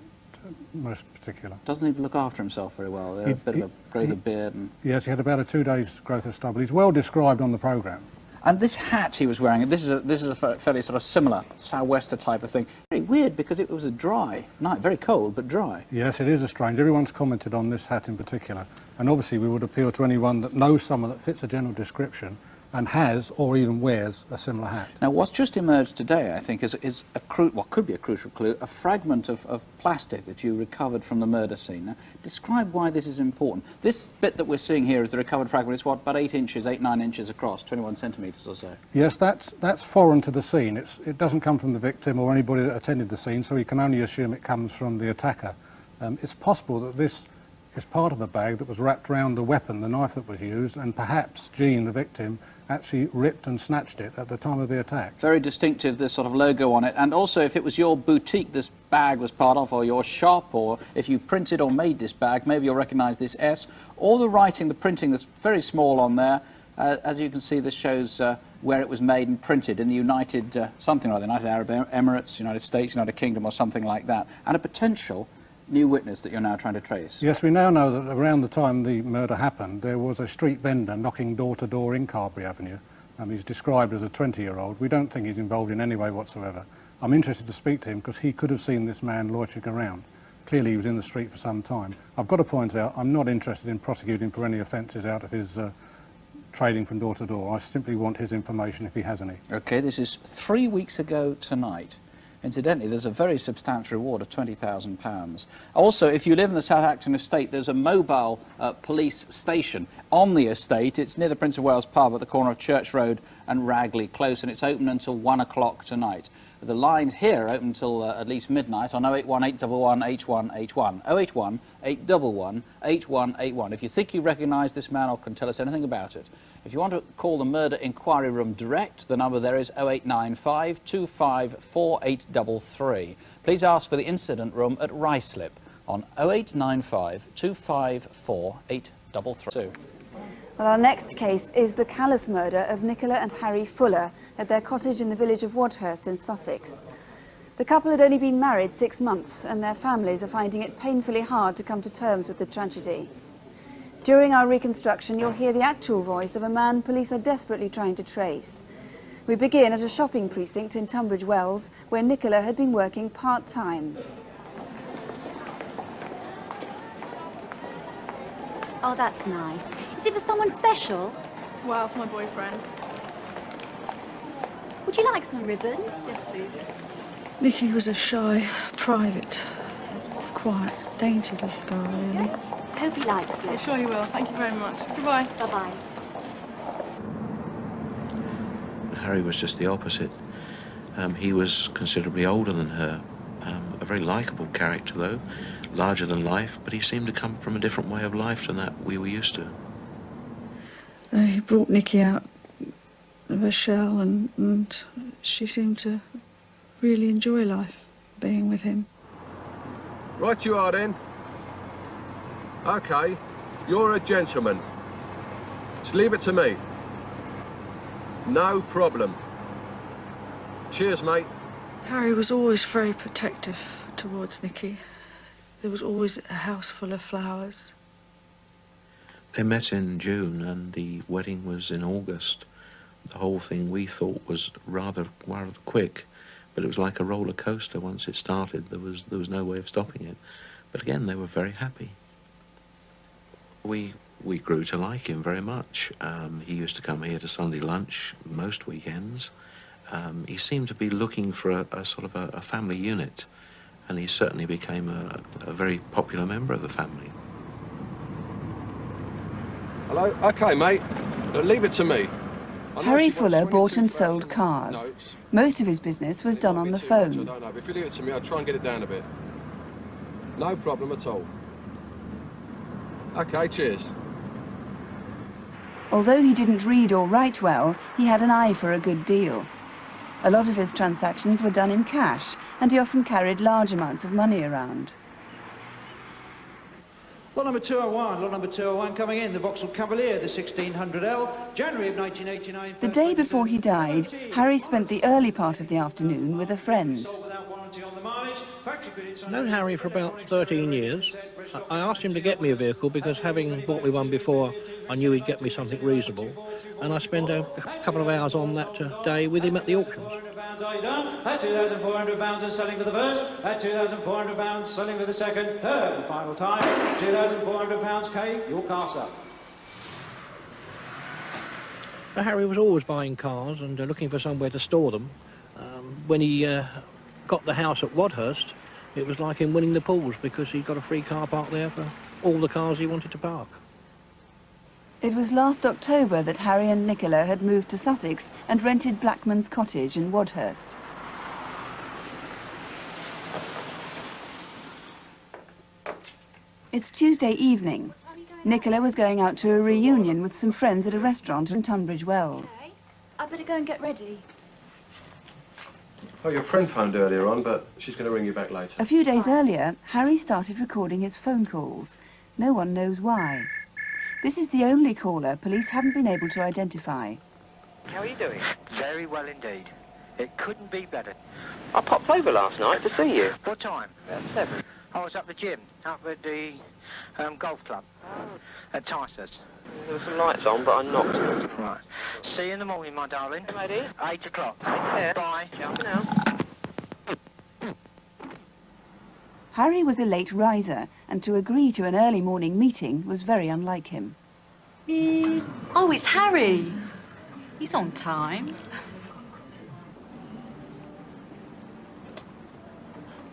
most particular. Doesn't even look after himself very well. There's a bit of a growth of beard. And... Yes, he had about a 2 days growth of stubble. He's well described on the programme. And this hat he was wearing, this is a fairly sort of similar sou'wester type of thing. Very weird because it was a dry night, very cold but dry. Yes, it is a strange. Everyone's commented on this hat in particular, and obviously we would appeal to anyone that knows someone that fits a general description and has or even wears a similar hat. Now what's just emerged today, I think, is what could be a crucial clue, a fragment of plastic that you recovered from the murder scene. Now, describe why this is important. This bit that we're seeing here is the recovered fragment. It's what, about 8 inches, 8-9 inches across, 21 centimetres or so. Yes, that's foreign to the scene. It doesn't come from the victim or anybody that attended the scene, so we can only assume it comes from the attacker. It's possible that this is part of a bag that was wrapped around the weapon, the knife that was used, and perhaps Jean, the victim, actually ripped and snatched it at the time of the attack. Very distinctive, this sort of logo on it, and also if it was your boutique this bag was part of, or your shop, or if you printed or made this bag, maybe you'll recognise this S, or the writing, the printing that's very small on there. As you can see, this shows where it was made and printed in the United, something like the United Arab Emirates, United States, United Kingdom, or something like that, and a potential new witness that you're now trying to trace. Yes, we now know that around the time the murder happened, there was a street vendor knocking door to door in Carberry Avenue. He's described as a 20-year-old. We don't think he's involved in any way whatsoever. I'm interested to speak to him because he could have seen this man loitering around. Clearly he was in the street for some time. I've got to point out, I'm not interested in prosecuting for any offences out of his trading from door to door. I simply want his information if he has any. OK, this is 3 weeks ago tonight. Incidentally, there's a very substantial reward of £20,000. Also, if you live in the South Acton estate, there's a mobile police station on the estate. It's near the Prince of Wales pub at the corner of Church Road and Ragley Close, and it's open until 1 o'clock tonight. The lines here are open until at least midnight on 081 811 8181, 081 811 8181. If you think you recognise this man or can tell us anything about it. If you want to call the Murder Inquiry Room direct, the number there is 0895 254833. Please ask for the Incident Room at Ruislip on 0895 254833. Well, our next case is the callous murder of Nicola and Harry Fuller at their cottage in the village of Wadhurst in Sussex. The couple had only been married 6 months, and their families are finding it painfully hard to come to terms with the tragedy. During our reconstruction, you'll hear the actual voice of a man police are desperately trying to trace. We begin at a shopping precinct in Tunbridge Wells, where Nicola had been working part-time. Oh, that's nice. Is it for someone special? Well, for my boyfriend. Would you like some ribbon? Yes, please. Nicky was a shy, private, quiet, dainty little girl, really. Hope he likes it. I'm sure he will. Thank you very much. Goodbye. Bye-bye. Harry was just the opposite. He was considerably older than her. A very likeable character, though, larger than life, but he seemed to come from a different way of life than that we were used to. He brought Nicky out of her shell, and she seemed to really enjoy life, being with him. Right you are, then. OK, you're a gentleman. Just leave it to me. No problem. Cheers, mate. Harry was always very protective towards Nicky. There was always a house full of flowers. They met in June and the wedding was in August. The whole thing we thought was rather quick, but it was like a roller coaster. Once it started, there was no way of stopping it. But again, they were very happy. We grew to like him very much. He used to come here to Sunday lunch most weekends. He seemed to be looking for a sort of a family unit, and he certainly became a very popular member of the family. Hello? OK, mate. Leave it to me. Harry Fuller bought and sold cars. Most of his business was done on the phone. I don't know, but if you leave it to me, I'll try and get it down a bit. No problem at all. OK, cheers. Although he didn't read or write well, he had an eye for a good deal. A lot of his transactions were done in cash, and he often carried large amounts of money around. Lot number 201 coming in, the Vauxhall Cavalier, the 1600L, January of 1989. The day before he died, Harry spent the early part of the afternoon with a friend. I've known Harry for about 13 years. I asked him to get me a vehicle because, having bought me one before, I knew he'd get me something reasonable. And I spent a couple of hours on that day with him at the auctions. At £2,400 and selling for the first, at £2,400 selling for the second, third and final time, £2,400 Kate, your car's up. Harry was always buying cars and looking for somewhere to store them. When he got the house at Wadhurst, it was like him winning the pools because he got a free car park there for all the cars he wanted to park. It was last October that Harry and Nicola had moved to Sussex and rented Blackman's cottage in Wadhurst. It's Tuesday evening. Nicola was going out to a reunion with some friends at a restaurant in Tunbridge Wells. Okay. I better go and get ready. Oh, your friend phoned earlier on, but she's going to ring you back later. A few days earlier, Harry started recording his phone calls. No one knows why. This is the only caller police haven't been able to identify. How are you doing? Very well indeed. It couldn't be better. I popped over last night to see you. What time? About 7. I was up the gym, up at the golf club at Tysus. There were some lights on, but I knocked. Right. See you in the morning, my darling. Hey, matey. 8 o'clock. Take care. Bye. Ciao for now. Harry was a late riser, and to agree to an early morning meeting was very unlike him. Oh, it's Harry. He's on time.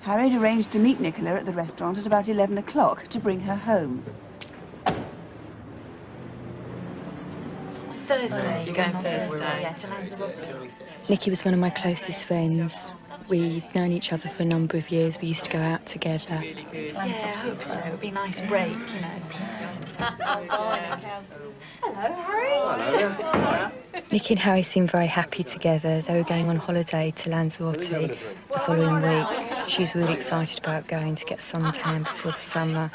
Harry had arranged to meet Nicola at the restaurant at about 11 o'clock to bring her home. Thursday. You're going Thursday? Yeah, to Lanzarote. Nicky was one of my closest friends. We'd known each other for a number of years. We used to go out together. Yeah, I hope so. It'd be a nice break, you know. Hello, Harry. Hello. Nicky and Harry seemed very happy together. They were going on holiday to Lanzarote the following week. She was really excited about going to get suntan before the summer.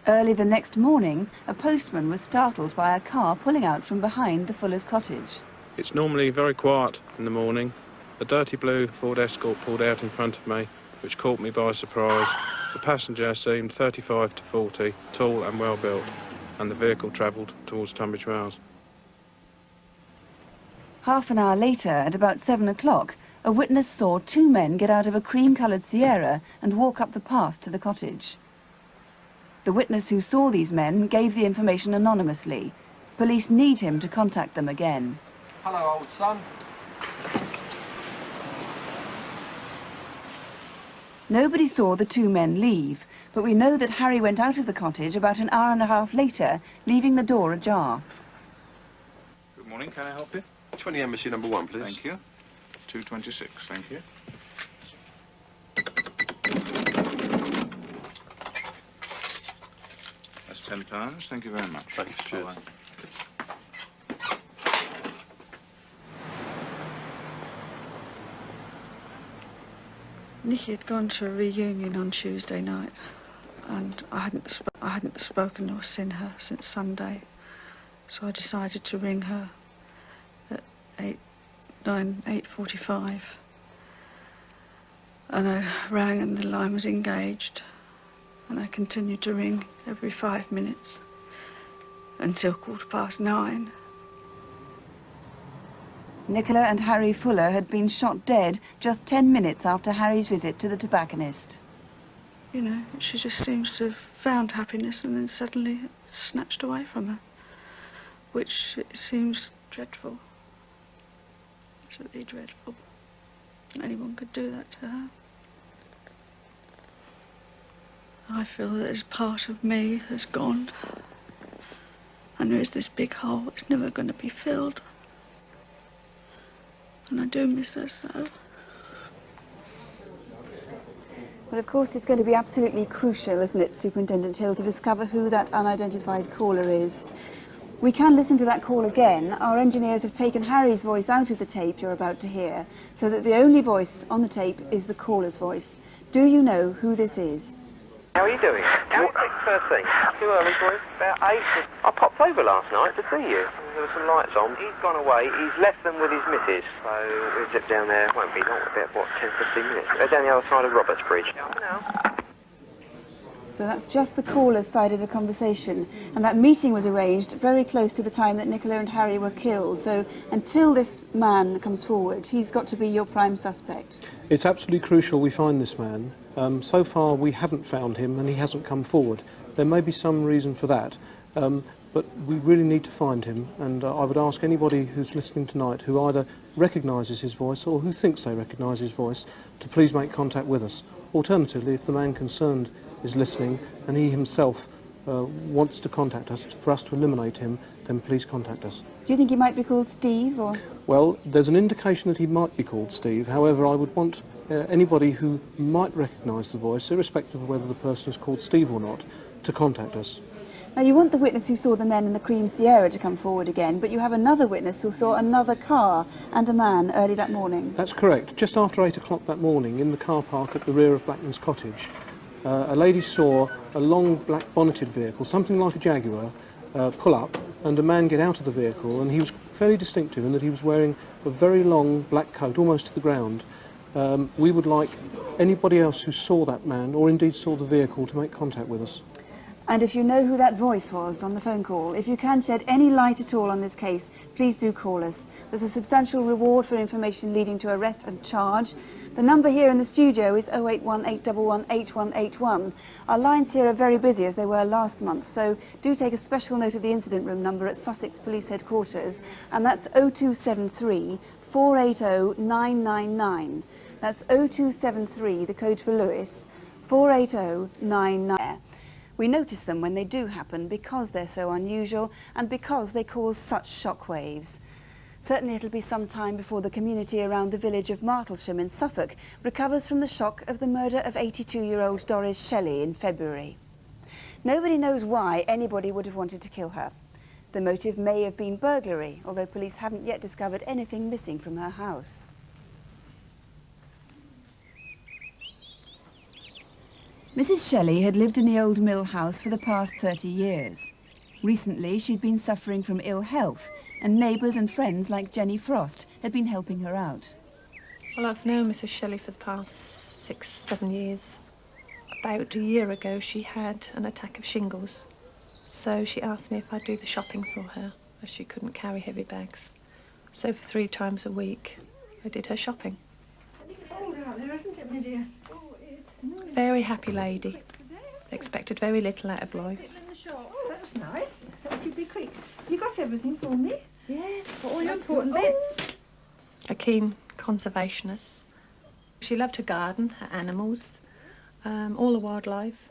Early the next morning, a postman was startled by a car pulling out from behind the Fuller's cottage. It's normally very quiet in the morning. A dirty blue Ford Escort pulled out in front of me, which caught me by surprise. The passenger seemed 35 to 40, tall and well built, and the vehicle travelled towards Tunbridge Wells. Half an hour later, at about 7 o'clock, a witness saw 2 men get out of a cream-coloured Sierra and walk up the path to the cottage. The witness who saw these men gave the information anonymously. Police need him to contact them again. Hello, old son. Nobody saw the 2 men leave, But we know that Harry went out of the cottage about an hour and a half later, leaving the door ajar. Good morning, can I help you? 20 Embassy number 1, please. Thank you. 226, thank you. That's £10, thank you very much. Thanks, cheers. Bye-bye. Nicky had gone to a reunion on Tuesday night, and I hadn't spoken or seen her since Sunday, so I decided to ring her at 8:45, and I rang and the line was engaged, and I continued to ring every 5 minutes until 9:15. Nicola and Harry Fuller had been shot dead just 10 minutes after Harry's visit to the tobacconist. You know, she just seems to have found happiness and then suddenly it's snatched away from her, which it seems dreadful. Absolutely dreadful. Anyone could do that to her. I feel that this part of me has gone, and there is this big hole that's never going to be filled. And I do miss her so. Well, of course, it's going to be absolutely crucial, isn't it, Superintendent Hill, to discover who that unidentified caller is. We can listen to that call again. Our engineers have taken Harry's voice out of the tape you're about to hear, so that the only voice on the tape is the caller's voice. Do you know who this is? How are you doing? First thing. Too early for you? About 8. I popped over last night to see you. There were some lights on. He's gone away. He's left them with his missus. So we'll zip down there. Won't be long. About, what, 10, 15 minutes. They're down the other side of Roberts Bridge. So that's just the caller's side of the conversation. And that meeting was arranged very close to the time that Nicola and Harry were killed. So until this man comes forward, he's got to be your prime suspect. It's absolutely crucial we find this man. So far we haven't found him and he hasn't come forward. There may be some reason for that, but we really need to find him, and I would ask anybody who's listening tonight who either recognises his voice or who thinks they recognise his voice to please make contact with us. Alternatively, if the man concerned is listening and he himself wants to contact us for us to eliminate him, then please contact us. Do you think he might be called Steve, or...? Well, there's an indication that he might be called Steve. However, I would want anybody who might recognise the voice, irrespective of whether the person is called Steve or not, to contact us. Now, you want the witness who saw the men in the Cream Sierra to come forward again, but you have another witness who saw another car and a man early that morning. That's correct. Just after 8 o'clock that morning, in the car park at the rear of Blackman's cottage, a lady saw a long black bonneted vehicle, something like a Jaguar, pull up, and a man get out of the vehicle, and he was fairly distinctive in that he was wearing a very long black coat, almost to the ground. We would like anybody else who saw that man, or indeed saw the vehicle, to make contact with us. And if you know who that voice was on the phone call, if you can shed any light at all on this case, please do call us. There's a substantial reward for information leading to arrest and charge. The number here in the studio is 08181818181. Our lines here are very busy, as they were last month, so do take a special note of the incident room number at Sussex Police Headquarters, and that's 0273 480 999. That's 0273, the code for Lewis, 480 999. We notice them when they do happen because they're so unusual and because they cause such shockwaves. Certainly it'll be some time before the community around the village of Martlesham in Suffolk recovers from the shock of the murder of 82-year-old Doris Shelley in February. Nobody knows why anybody would have wanted to kill her. The motive may have been burglary, although police haven't yet discovered anything missing from her house. Mrs. Shelley had lived in the old mill house for the past 30 years. Recently, she'd been suffering from ill health, and neighbours and friends like Jenny Frost had been helping her out. Well, I've known Mrs. Shelley for the past 6-7 years. About a year ago, she had an attack of shingles. So she asked me if I'd do the shopping for her, as she couldn't carry heavy bags. So for 3 times a week, I did her shopping. Cold out there, isn't it, my dear? Very happy lady. Expected very little out of life. Oh, that was nice. Thought you'd be quick. You got everything for me? Yes, all your important bits. A keen conservationist. She loved her garden, her animals, all the wildlife.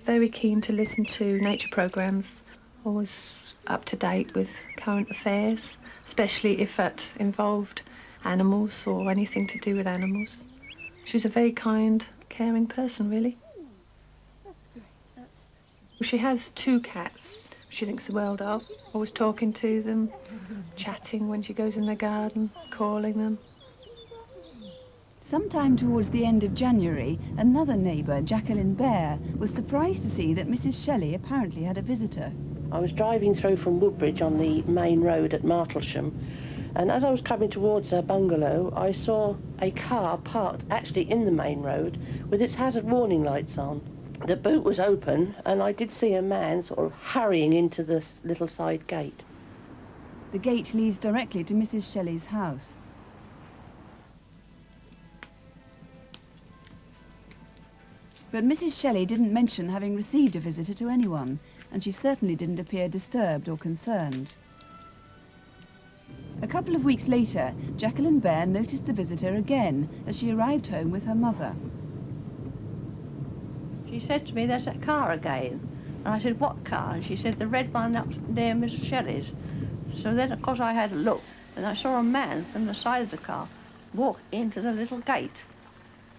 very keen to listen to nature programmes, always up to date with current affairs, especially if it involved animals or anything to do with animals. She's a very kind, caring person, really. She has 2 cats. She thinks the world of, always talking to them, chatting when she goes in the garden, calling them. Sometime towards the end of January, another neighbour, Jacqueline Bear, was surprised to see that Mrs. Shelley apparently had a visitor. I was driving through from Woodbridge on the main road at Martlesham, and as I was coming towards her bungalow, I saw a car parked actually in the main road with its hazard warning lights on. The boot was open, and I did see a man sort of hurrying into this little side gate. The gate leads directly to Mrs. Shelley's house. But Mrs. Shelley didn't mention having received a visitor to anyone, and she certainly didn't appear disturbed or concerned. A couple of weeks later, Jacqueline Bear noticed the visitor again as she arrived home with her mother. She said to me, "There's that car again." And I said, "What car?" And she said, "The red one up near Mrs. Shelley's." So then, of course, I had a look, and I saw a man from the side of the car walk into the little gate.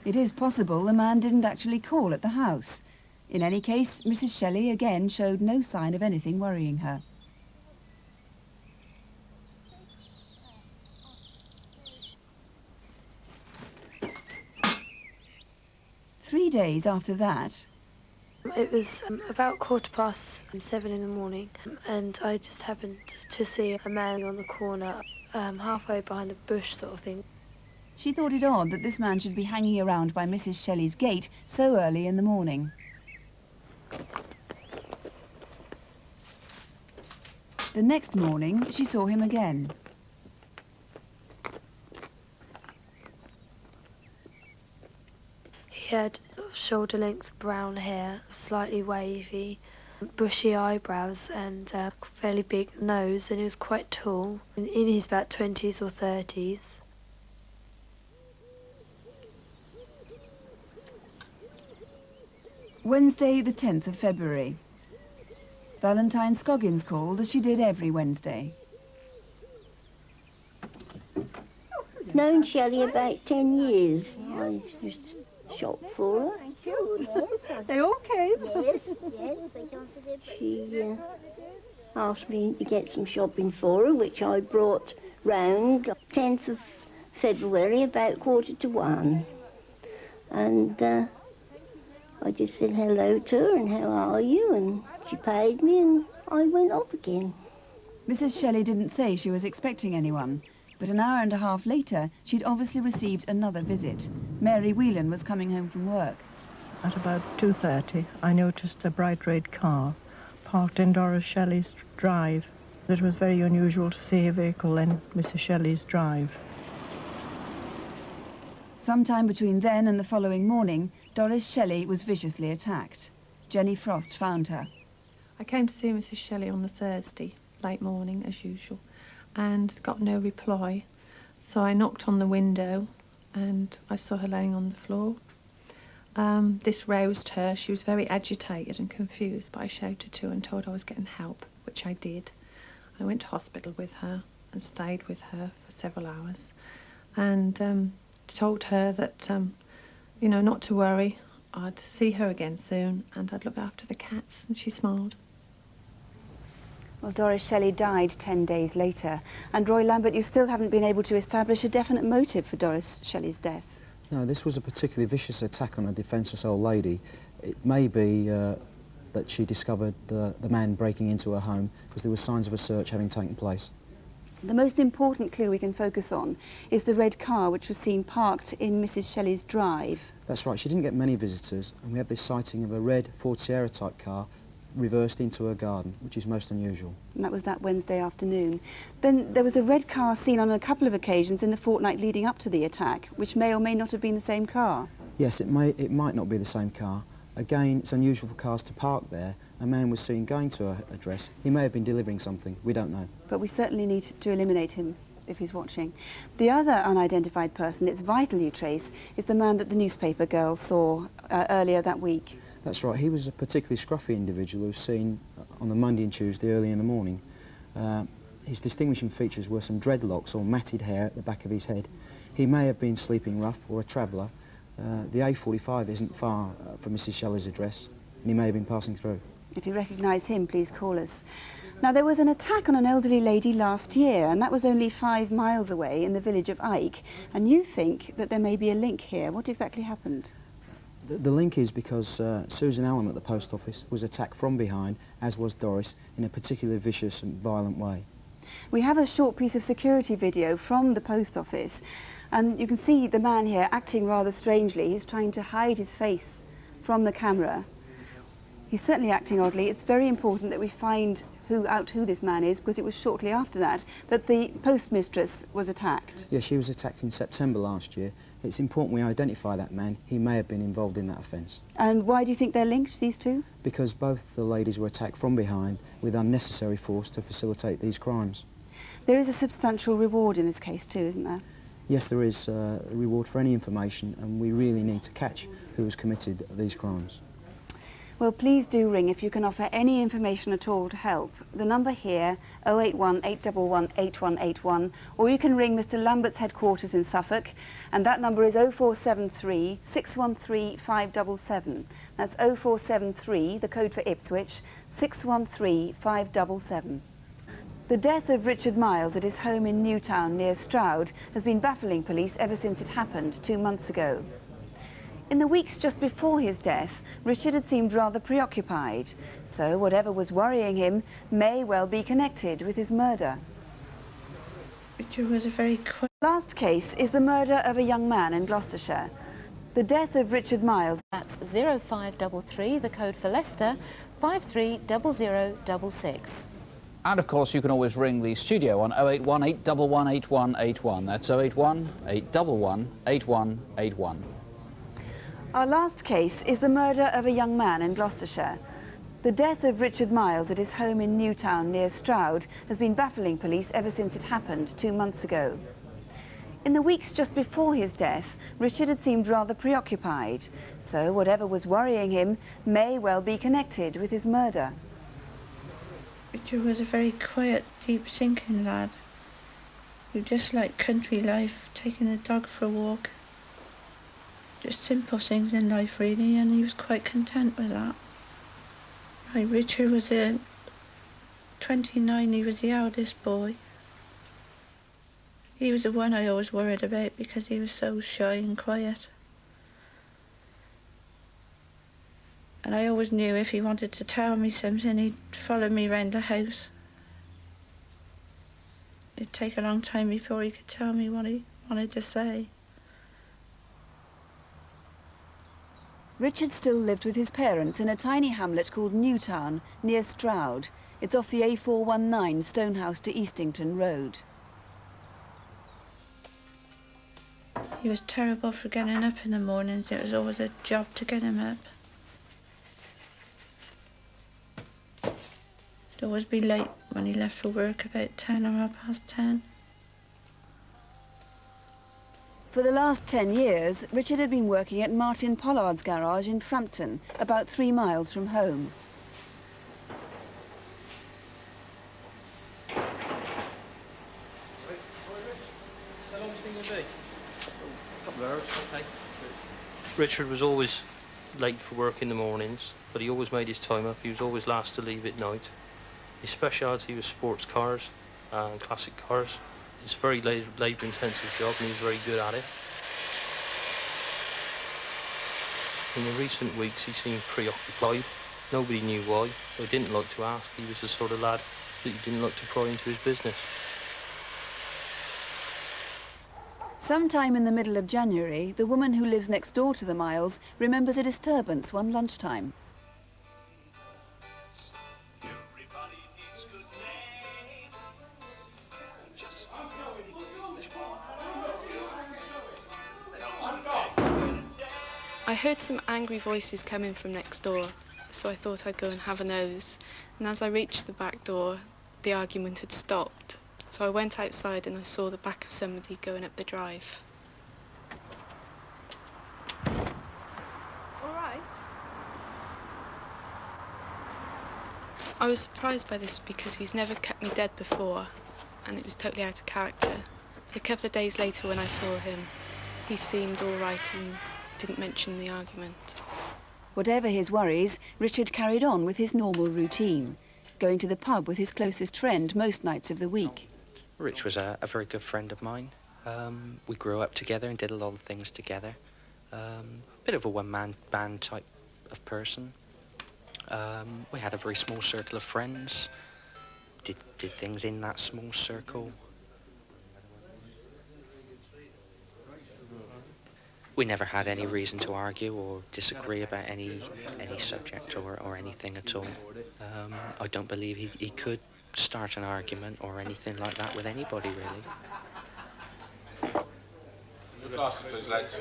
It is possible the man didn't actually call at the house. In any case, Mrs. Shelley again showed no sign of anything worrying her. Three days after that... It was about 7:15 in the morning, and I just happened to see a man on the corner, halfway behind a bush sort of thing. She thought it odd that this man should be hanging around by Mrs. Shelley's gate so early in the morning. The next morning, she saw him again. He had shoulder-length brown hair, slightly wavy, bushy eyebrows and a fairly big nose, and he was quite tall, in his about 20s or 30s. Wednesday, the 10th of February. Valentine Scoggins called, as she did every Wednesday. Known Shelley about 10 years. I used to shop for her. They all came. Yes, yes. She asked me to get some shopping for her, which I brought round 10th of February, about 1:45. And I just said hello to her and how are you, and she paid me and I went off again. Mrs. Shelley didn't say she was expecting anyone, but an hour and a half later she'd obviously received another visit. Mary Whelan was coming home from work. At about 2:30 I noticed a bright red car parked in Doris Shelley's drive. It was very unusual to see a vehicle in Mrs. Shelley's drive. Sometime between then and the following morning, Doris Shelley was viciously attacked. Jenny Frost found her. I came to see Mrs. Shelley on the Thursday, late morning as usual, and got no reply. So I knocked on the window and I saw her laying on the floor. This roused her. She was very agitated and confused, but I shouted to her and told her I was getting help, which I did. I went to hospital with her and stayed with her for several hours, and told her that, you know, not to worry. I'd see her again soon and I'd look after the cats, and she smiled. Well, Doris Shelley died 10 days later, and Roy Lambert, you still haven't been able to establish a definite motive for Doris Shelley's death. No, this was a particularly vicious attack on a defenceless old lady. It may be that she discovered the man breaking into her home because there were signs of a search having taken place. The most important clue we can focus on is the red car which was seen parked in Mrs. Shelley's drive. That's right, she didn't get many visitors, and we have this sighting of a red Ford Sierra type car reversed into her garden, which is most unusual. And that was that Wednesday afternoon. Then there was a red car seen on a couple of occasions in the fortnight leading up to the attack, which may or may not have been the same car. Yes, it might not be the same car. Again, it's unusual for cars to park there. A man was seen going to her address. He may have been delivering something, we don't know. But we certainly need to eliminate him if he's watching. The other unidentified person it's vital you trace is the man that the newspaper girl saw earlier that week. That's right. He was a particularly scruffy individual who was seen on the Monday and Tuesday early in the morning. His distinguishing features were some dreadlocks or matted hair at the back of his head. He may have been sleeping rough or a traveller. The A45 isn't far from Mrs. Shelley's address, and he may have been passing through. If you recognise him, please call us. Now, there was an attack on an elderly lady last year, and that was only 5 miles away in the village of Ike. And you think that there may be a link here. What exactly happened? The link is because Susan Allen at the post office was attacked from behind, as was Doris, in a particularly vicious and violent way. We have a short piece of security video from the post office, and you can see the man here acting rather strangely. He's trying to hide his face from the camera. He's certainly acting oddly. It's very important that we find out who this man is, because it was shortly after that the postmistress was attacked. Yeah, she was attacked in September last year. It's important we identify that man. He may have been involved in that offence. And why do you think they're linked, these two? Because both the ladies were attacked from behind with unnecessary force to facilitate these crimes. There is a substantial reward in this case too, isn't there? Yes, there is a reward for any information, and we really need to catch who has committed these crimes. Well, please do ring if you can offer any information at all to help. The number here, 081 811 8181, or you can ring Mr. Lambert's headquarters in Suffolk, and that number is 0473 613 577. That's 0473, the code for Ipswich, 613 577. The death of Richard Miles at his home in Newtown near Straughan has been baffling police ever since it happened 2 months ago. In the weeks just before his death, Richard had seemed rather preoccupied, so whatever was worrying him may well be connected with his murder. Richard was a very quiet... Last case is the murder of a young man in Gloucestershire. The death of Richard Miles. That's 0533, the code for Leicester, 530066. And of course you can always ring the studio on 081 811 8181. That's 081 811 8181. Our last case is the murder of a young man in Gloucestershire. The death of Richard Miles at his home in Newtown near Straughan has been baffling police ever since it happened 2 months ago. In the weeks just before his death, Richard had seemed rather preoccupied, so whatever was worrying him may well be connected with his murder. Richard was a very quiet, deep-thinking lad who just liked country life, taking a dog for a walk. Just simple things in life, really, and he was quite content with that. Right, Richard was 29, he was the eldest boy. He was the one I always worried about because he was so shy and quiet. And I always knew if he wanted to tell me something, he'd follow me round the house. It'd take a long time before he could tell me what he wanted to say. Richard still lived with his parents in a tiny hamlet called Newtown, near Straughan. It's off the A419 Stonehouse to Eastington Road. He was terrible for getting up in the mornings. It was always a job to get him up. He'd always be late when he left for work, about 10 or 10:30. For the last 10 years, Richard had been working at Martin Pollard's garage in Frampton, about 3 miles from home. How long do you think it'll be? A couple of hours. Okay. Richard was always late for work in the mornings, but he always made his time up. He was always last to leave at night. His speciality was sports cars and classic cars. It's a very labour-intensive job, and he was very good at it. In the recent weeks, he seemed preoccupied. Nobody knew why. They didn't like to ask. He was the sort of lad that you didn't like to pry into his business. Sometime in the middle of January, the woman who lives next door to the Miles remembers a disturbance one lunchtime. I heard some angry voices coming from next door, so I thought I'd go and have a nose. And as I reached the back door, the argument had stopped. So I went outside and I saw the back of somebody going up the drive. All right. I was surprised by this because he's never kept me dead before, and it was totally out of character. A couple of days later when I saw him, he seemed all right and didn't mention the argument. Whatever his worries, Richard carried on with his normal routine, going to the pub with his closest friend most nights of the week. Rich was a very good friend of mine. We grew up together and did a lot of things together. Bit of a one-man band type of person. We had a very small circle of friends, did things in that small circle. We never had any reason to argue or disagree about any subject or anything at all. I don't believe he could start an argument or anything like that with anybody, really. Your glasses, please, Leitch.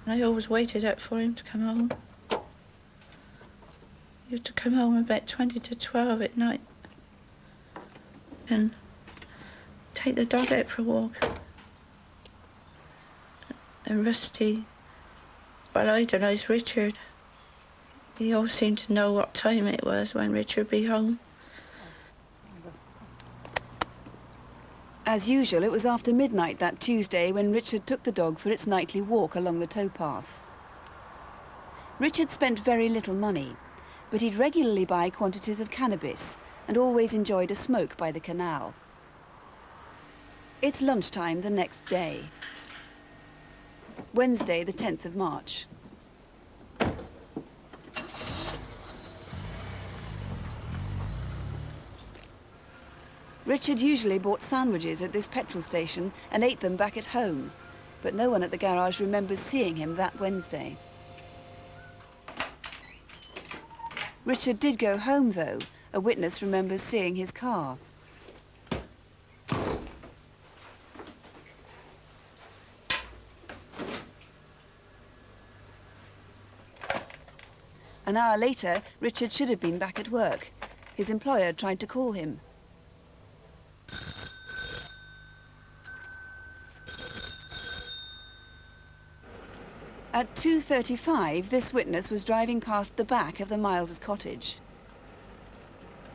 I always waited out for him to come home. He used to come home about 20 to 12 at night and take the dog out for a walk. And Rusty, well, I don't know, it's Richard. He always seemed to know what time it was when Richard would be home. As usual, it was after midnight that Tuesday when Richard took the dog for its nightly walk along the towpath. Richard spent very little money, but he'd regularly buy quantities of cannabis and always enjoyed a smoke by the canal. It's lunchtime the next day. Wednesday, the 10th of March. Richard usually bought sandwiches at this petrol station and ate them back at home, but no one at the garage remembers seeing him that Wednesday. Richard did go home, though. A witness remembers seeing his car. An hour later, Richard should have been back at work. His employer tried to call him. At 2:35, this witness was driving past the back of the Miles's cottage.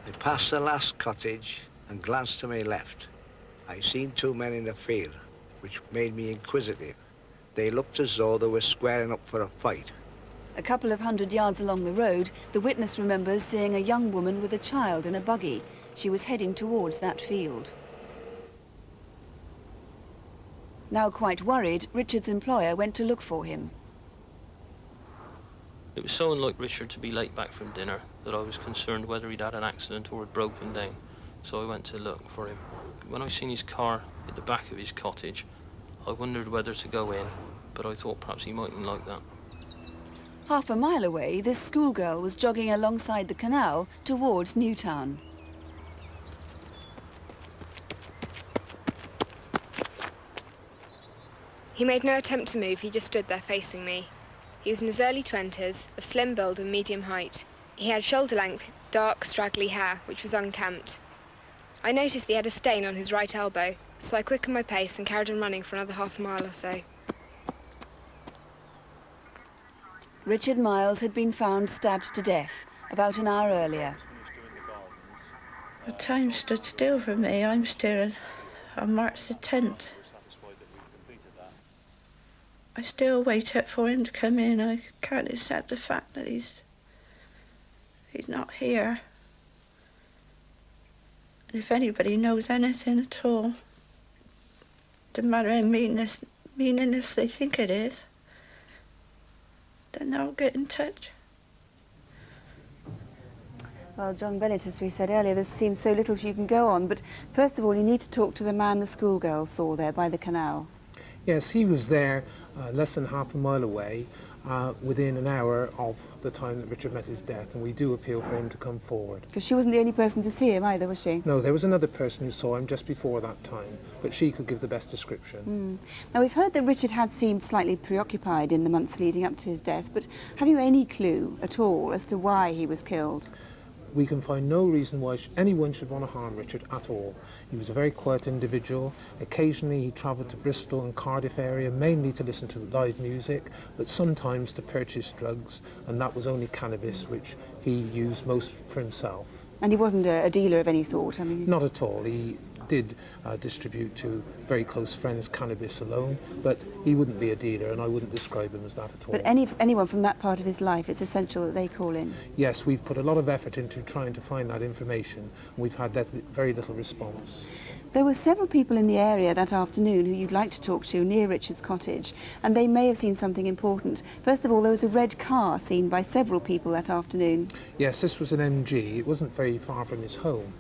I passed the last cottage and glanced to my left. I seen two men in the field, which made me inquisitive. They looked as though they were squaring up for a fight. A couple of 100 yards along the road, the witness remembers seeing a young woman with a child in a buggy. She was heading towards that field. Now quite worried, Richard's employer went to look for him. It was so unlike Richard to be late back from dinner that I was concerned whether he'd had an accident or had broken down, so I went to look for him. When I seen his car at the back of his cottage, I wondered whether to go in, but I thought perhaps he mightn't like that. Half a mile away, this schoolgirl was jogging alongside the canal towards Newtown. He made no attempt to move, he just stood there facing me. He was in his early 20s, of slim build and medium height. He had shoulder-length, dark, straggly hair, which was unkempt. I noticed he had a stain on his right elbow, so I quickened my pace and carried on running for another half a mile or so. Richard Miles had been found stabbed to death about an hour earlier. The time stood still for me. I'm staring on March the 10th. I still waited for him to come in. I can't accept the fact that he's not here. And if anybody knows anything at all, no matter how meaningless they think it is, then they'll get in touch. Well, John Bennett, as we said earlier, there seems so little you can go on, but first of all, you need to talk to the man the schoolgirl saw there by the canal. Yes, he was there less than half a mile away within an hour of the time that Richard met his death, and we do appeal for him to come forward. Because she wasn't the only person to see him either, was she? No, there was another person who saw him just before that time, but she could give the best description. Now, we've heard that Richard had seemed slightly preoccupied in the months leading up to his death, but have you any clue at all as to why he was killed? we can find no reason why anyone should want to harm Richard at all. He was a very quiet individual. Occasionally he travelled to Bristol and Cardiff area, mainly to listen to live music, but sometimes to purchase drugs, and that was only cannabis, which he used most for himself. And he wasn't a dealer of any sort? I mean, not at all. He did distribute to very close friends cannabis alone, but he wouldn't be a dealer, and I wouldn't describe him as that at all. But anyone from that part of his life, it's essential that they call in? Yes, we've put a lot of effort into trying to find that information, and we've had very little response. There were several people in the area that afternoon who you'd like to talk to near Richard's cottage, and they may have seen something important. First of all, there was a red car seen by several people that afternoon. Yes, this was an MG. It wasn't very far from his home.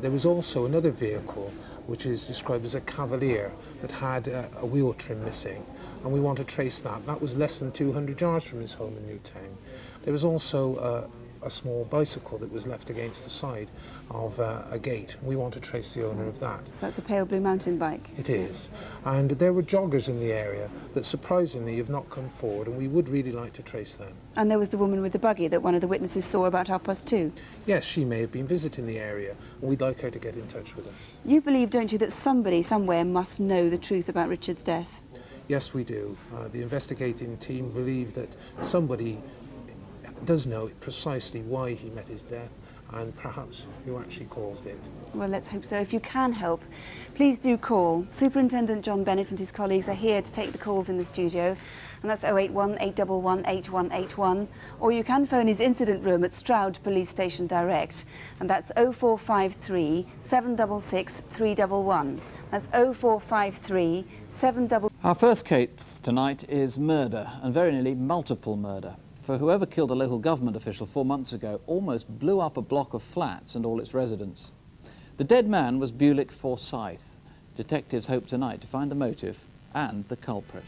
There was also another vehicle, which is described as a Cavalier, that had a wheel trim missing, and we want to trace that. That was less than 200 yards from his home in Newtown. There was also a small bicycle that was left against the side of a gate. We want to trace the owner of that. So that's a pale blue mountain bike? It is. And there were joggers in the area that surprisingly have not come forward, and we would really like to trace them. And there was the woman with the buggy that one of the witnesses saw about 2:30? Yes, she may have been visiting the area, and we'd like her to get in touch with us. You believe, don't you, that somebody somewhere must know the truth about Richard's death? Yes, we do. The investigating team believe that somebody does know precisely why he met his death, and perhaps who actually caused it. Well, let's hope so. If you can help, please do call. Superintendent John Bennett and his colleagues are here to take the calls in the studio, and that's 081 811 8181, or you can phone his incident room at Stroud Police Station direct, and that's 0453 766 311. That's 0453 766. Our first case tonight is murder, and very nearly multiple murder. For whoever killed a local government official 4 months ago almost blew up a block of flats and all its residents. The dead man was Bulic Forsythe. Detectives hope tonight to find the motive and the culprit.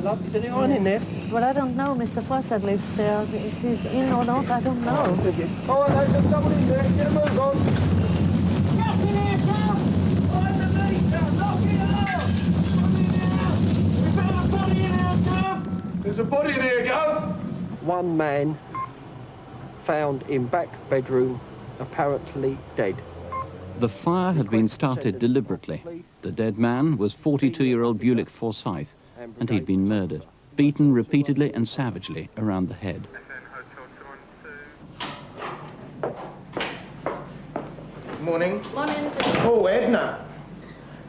Love, is anyone in there? Well, I don't know. Mr. Forsythe lives there. If he's in or not, I don't know. Oh, there's someone in there. Get a move on. Get in here, Sam! On the meter! Lock it up! We've got a body in here, Gov! There's a body in here, Gov! One man found in back bedroom, apparently dead. The fire had been started deliberately. The dead man was 42-year-old Bulic Forsythe, and he'd been murdered, beaten repeatedly and savagely around the head. Morning. Morning. Oh, Edna.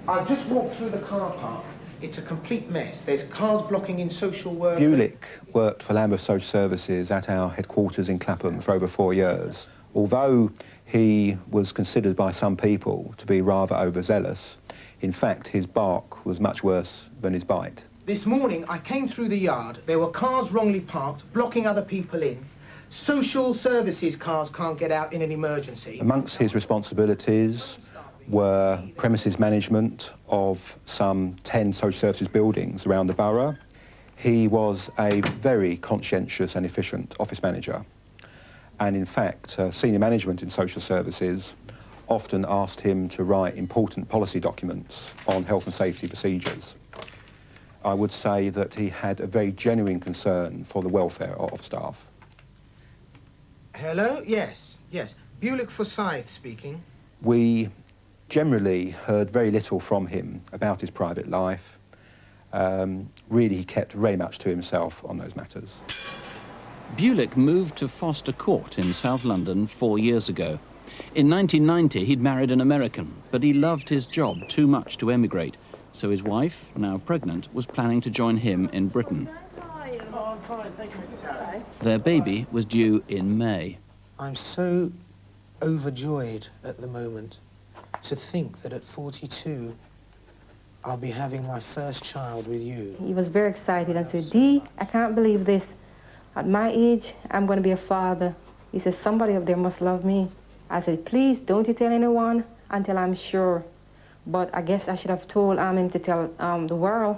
I've just walked through the car park. It's a complete mess. There's cars blocking in social work. Bulic worked for Lambeth Social Services at our headquarters in Clapham for over 4 years. Although he was considered by some people to be rather overzealous, in fact, his bark was much worse than his bite. This morning, I came through the yard. There were cars wrongly parked, blocking other people in. Social services cars can't get out in an emergency. Amongst his responsibilities were premises management of some 10 social services buildings around the borough. He was a very conscientious and efficient office manager. And in fact, senior management in social services often asked him to write important policy documents on health and safety procedures. I would say that he had a very genuine concern for the welfare of staff. Hello? Yes. Bulic Forsythe speaking. We generally heard very little from him about his private life. Really, he kept very much to himself on those matters. Bulic moved to Foster Court in South London 4 years ago. In 1990, he'd married an American, but he loved his job too much to emigrate. So his wife, now pregnant, was planning to join him in Britain. Oh, I'm fine, thank you, Mrs. Harris. Their baby was due in May. I'm so overjoyed at the moment to think that at 42, I'll be having my first child with you. He was very excited and said, Dee, I can't believe this. At my age, I'm going to be a father. He said, somebody up there must love me. I said, please, don't you tell anyone until I'm sure. But I guess I should have told him to tell the world,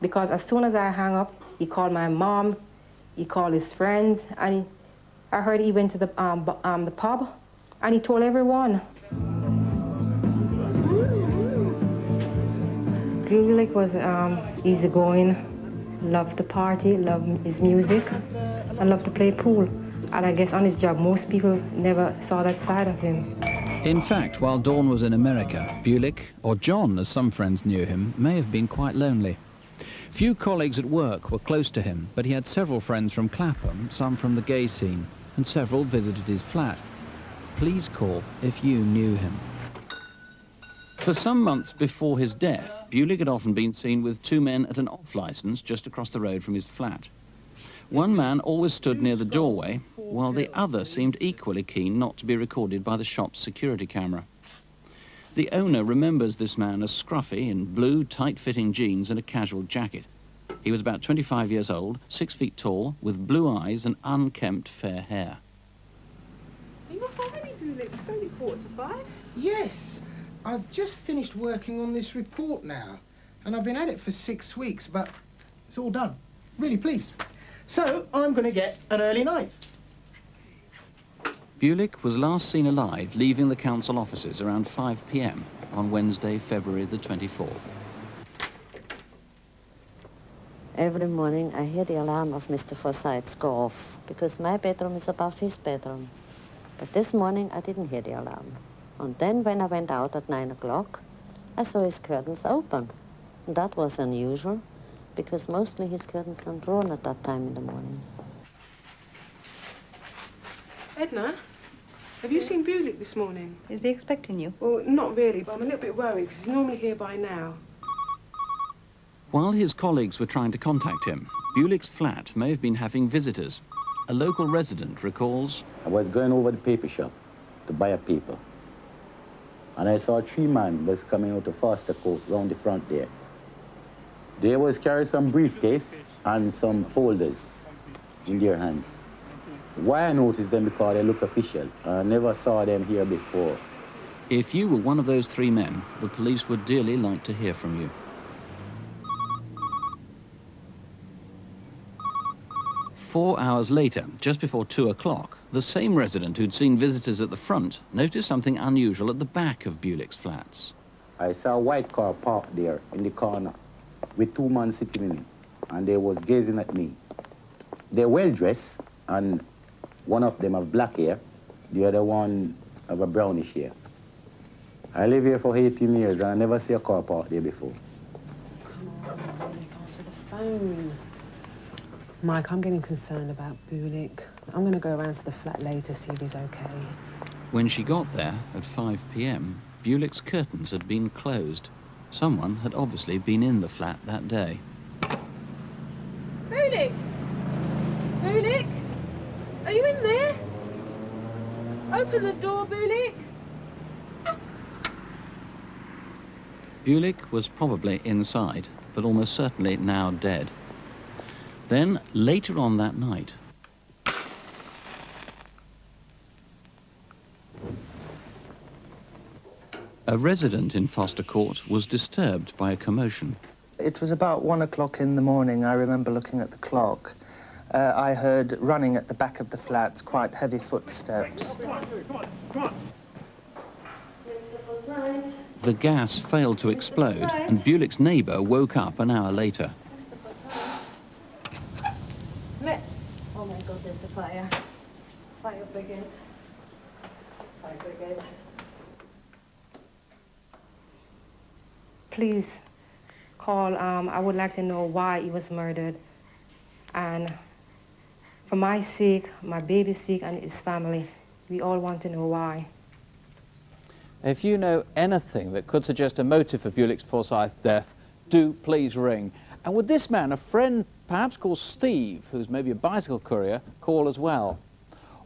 because as soon as I hung up, He called my mom, he called his friends, and I heard he went to the pub, and he told everyone. Bulic was easygoing, loved to party, loved his music, and loved to play pool. And I guess on his job, most people never saw that side of him. In fact, while Dawn was in America, Bulic, or John as some friends knew him, may have been quite lonely. Few colleagues at work were close to him, but he had several friends from Clapham, some from the gay scene, and several visited his flat. Please call if you knew him. For some months before his death, Bulic had often been seen with two men at an off-licence just across the road from his flat. One man always stood near the doorway, while the other seemed equally keen not to be recorded by the shop's security camera. The owner remembers this man as scruffy in blue, tight-fitting jeans and a casual jacket. He was about 25 years old, 6 feet tall, with blue eyes and unkempt fair hair. Are you up already, Bulic? It's only 4:45. Yes. I've just finished working on this report now, and I've been at it for 6 weeks, but it's all done. Really pleased. So I'm going to get an early night. Bulic was last seen alive leaving the council offices around 5 p.m. on Wednesday, February the 24th. Every morning I hear the alarm of Mr. Forsythe go off, because my bedroom is above his bedroom. But this morning I didn't hear the alarm. And then when I went out at 9 o'clock, I saw his curtains open. And that was unusual, because mostly his curtains are drawn at that time in the morning. Edna, have you seen Bulic this morning? Is he expecting you? Well, not really, but I'm a little bit worried, because he's normally here by now. While his colleagues were trying to contact him, Bulic's flat may have been having visitors. A local resident recalls, I was going over the paper shop to buy a paper, and I saw 3 men was coming out of Foster Court round the front there. They was carrying some briefcase and some folders in their hands. Why I noticed them? Because they look official. I never saw them here before. if you were one of those 3 men, the police would dearly like to hear from you. Four hours later, just before 2 o'clock, the same resident who'd seen visitors at the front noticed something unusual at the back of Bulic's flats. I saw a white car parked there in the corner with 2 men sitting in it, and they was gazing at me. They're well dressed, and one of them have black hair, the other one have a brownish hair. I live here for 18 years, and I never see a car parked there before. Come on, answer the phone. Mike, I'm getting concerned about Bulic. I'm going to go around to the flat later, see if he's okay. When she got there at 5 p.m, Bulic's curtains had been closed. Someone had obviously been in the flat that day. Bulic! Bulic! Are you in there? Open the door, Bulic! Bulic was probably inside, but almost certainly now dead. Then, later on that night, a resident in Foster Court was disturbed by a commotion. It was about 1 o'clock in the morning. I remember looking at the clock. I heard running at the back of the flats quite heavy footsteps. The gas failed to explode, and Bulic's neighbour woke up an hour later. Oh my God, there's a fire. Fire brigade. Fire brigade. Please call. I would like to know why he was murdered. And for my sake, my baby's sake, and his family, we all want to know why. If you know anything that could suggest a motive for Bulic Forsythe's death, do please ring. And would this man, a friend perhaps called Steve, who's maybe a bicycle courier, call as well?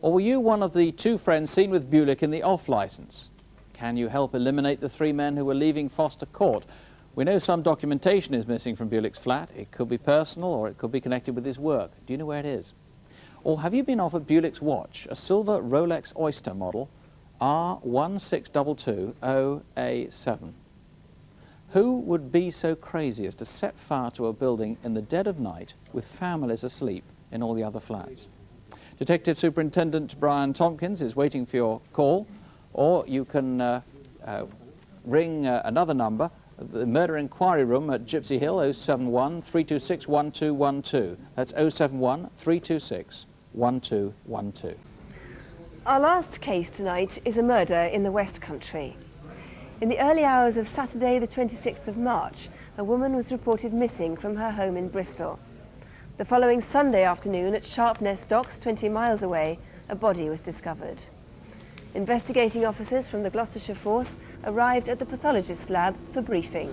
Or were you one of the 2 friends seen with Bulic in the off-licence? Can you help eliminate the 3 men who were leaving Foster Court? We know some documentation is missing from Bulic's flat. It could be personal or it could be connected with his work. Do you know where it is? Or have you been offered Bulic's watch, a silver Rolex Oyster model, R16220A7? Who would be so crazy as to set fire to a building in the dead of night with families asleep in all the other flats? Detective Superintendent Brian Tompkins is waiting for your call, or you can ring another number, the Murder Inquiry Room at Gypsy Hill, 071 326 1212. That's 071 326 1212. Our last case tonight is a murder in the West Country. In the early hours of Saturday, the 26th of March, a woman was reported missing from her home in Bristol. The following Sunday afternoon at Sharpness Docks, 20 miles away, a body was discovered. Investigating officers from the Gloucestershire Force arrived at the pathologist's lab for briefing.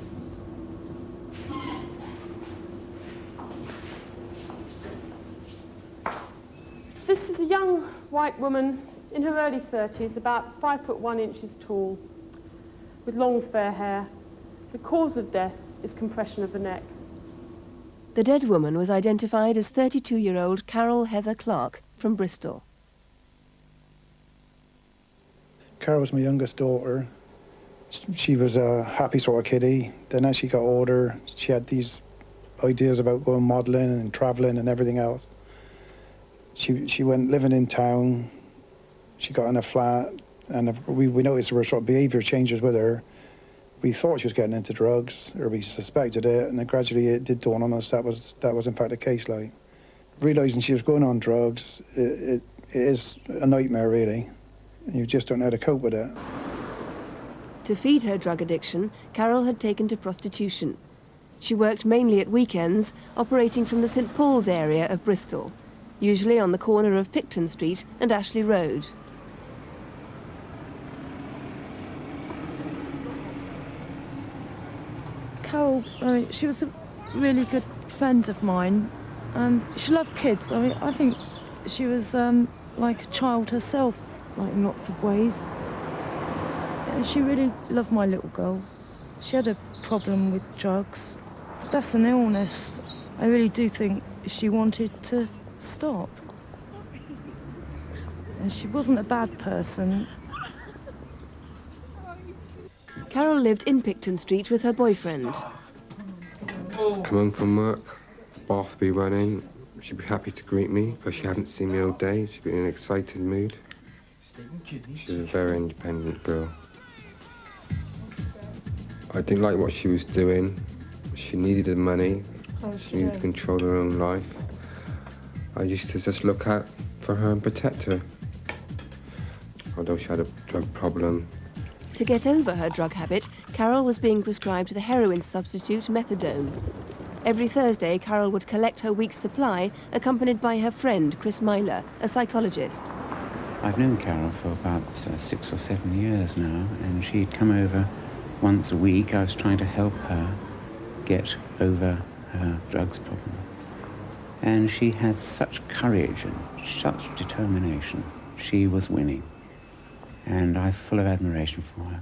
This is a young white woman in her early 30s, about 5 foot 1 inches tall, with long fair hair. The cause of death is compression of the neck. The dead woman was identified as 32-year-old Carol Heather Clark from Bristol. Carol was my youngest daughter. She was a happy sort of kiddie. Then as she got older, she had these ideas about going modelling and travelling and everything else. She went living in town. She got in a flat, and we noticed there were sort of behaviour changes with her. We thought she was getting into drugs, or we suspected it, and then gradually it did dawn on us that was in fact the case. Like, realising she was going on drugs, it is a nightmare really. You just don't know how to cope with it. To feed her drug addiction, Carol had taken to prostitution. She worked mainly at weekends, operating from the St Paul's area of Bristol, usually on the corner of Picton Street and Ashley Road. Carol, she was a really good friend of mine, and she loved kids. I think she was like a child herself, like in lots of ways. And she really loved my little girl. She had a problem with drugs. That's an illness. I really do think she wanted to stop. And she wasn't a bad person. Carol lived in Picton Street with her boyfriend. Come home from work, bath would be running. She'd be happy to greet me, because she hadn't seen me all day. She'd be in an excited mood. She was a very independent girl. I didn't like what she was doing. She needed the money. She needed to control her own life. I used to just look out for her and protect her. Although she had a drug problem. To get over her drug habit, Carol was being prescribed the heroin substitute methadone. Every Thursday, Carol would collect her week's supply, accompanied by her friend, Chris Myler, a psychologist. I've known Carol for about 6 or 7 years now, and she'd come over once a week. I was trying to help her get over her drugs problem. And she had such courage and such determination. She was winning. And I'm full of admiration for her.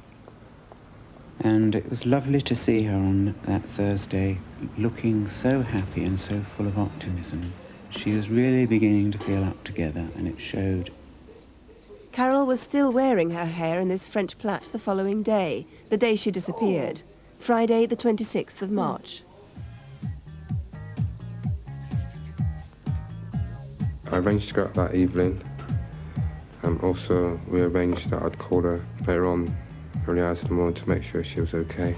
And it was lovely to see her on that Thursday looking so happy and so full of optimism. She was really beginning to feel up together, and it showed. Carol was still wearing her hair in this French plait the following day, the day she disappeared, Friday the 26th of March. I arranged to go out that evening. Also, we arranged that I'd call her later on, early hours of the morning, to make sure she was okay.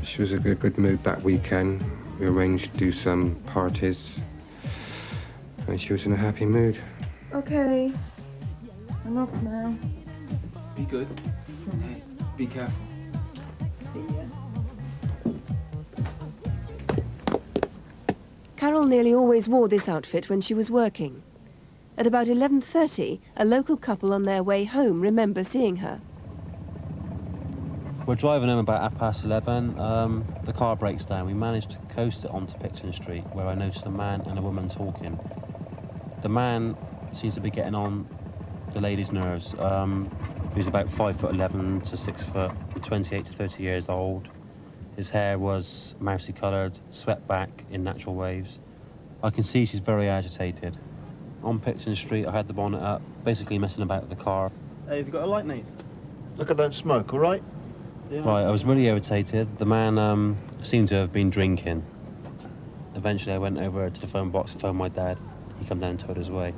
She was in a good mood that weekend. We arranged to do some parties, and she was in a happy mood. Okay, I'm off now. Be good. Be careful. See ya. Carol nearly always wore this outfit when she was working. At about 11:30, a local couple on their way home remember seeing her. We're driving home about 11:30. The car breaks down. We managed to coast it onto Picton Street, where I noticed a man and a woman talking. The man seems to be getting on the lady's nerves. He was about 5'11" to 6 foot, 28 to 30 years old. His hair was mousy coloured, swept back in natural waves. I can see she's very agitated. On Picton Street, I had the bonnet up, basically messing about with the car. Hey, have you got a light, mate? Look, I don't smoke, all right? Right, I was really irritated. The man seemed to have been drinking. Eventually I went over to the phone box to phone my dad. He came down and told us way.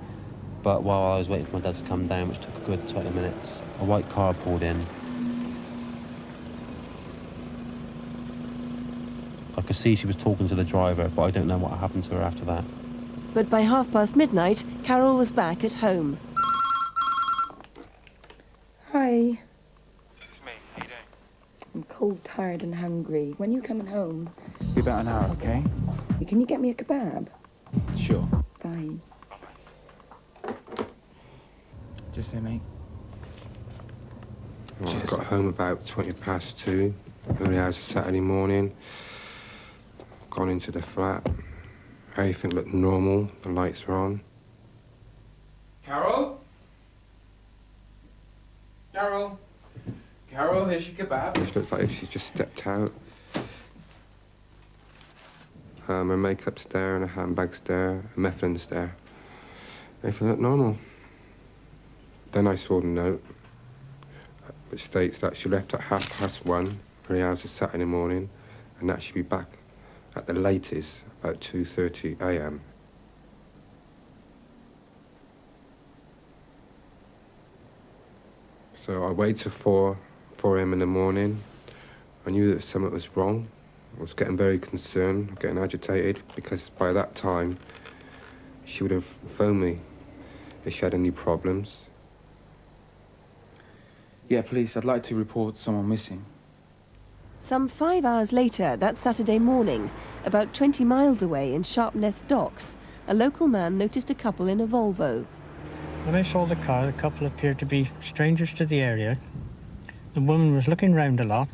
But while I was waiting for my dad to come down, which took a good 20 minutes, a white car pulled in. I could see she was talking to the driver, but I don't know what happened to her after that. But by midnight, Carol was back at home. Hi. It's me. How you doing? I'm cold, tired and hungry. When are you coming home? Be about an hour, okay? Can you get me a kebab? Sure. Bye. Just say, mate. Well, I got home about 2:20, early hours of Saturday morning. Gone into the flat. Everything looked normal. The lights were on. Carol? Carol? Carol, here's your kebab. It looked like if she just stepped out. Her makeup's there and her handbag's there, her Methven's there. Everything looked normal. Then I saw the note, which states that she left at 1:30, early hours of Saturday morning, and that she'd be back at the latest about 2:30 a.m. So I waited till 4 a.m. in the morning. I knew that something was wrong. I was getting very concerned, getting agitated, because by that time, she would have phoned me if she had any problems. Yeah, police, I'd like to report someone missing. Some 5 hours later, that Saturday morning, about 20 miles away in Sharpness Docks, a local man noticed a couple in a Volvo. When I saw the car, the couple appeared to be strangers to the area. The woman was looking round a lot,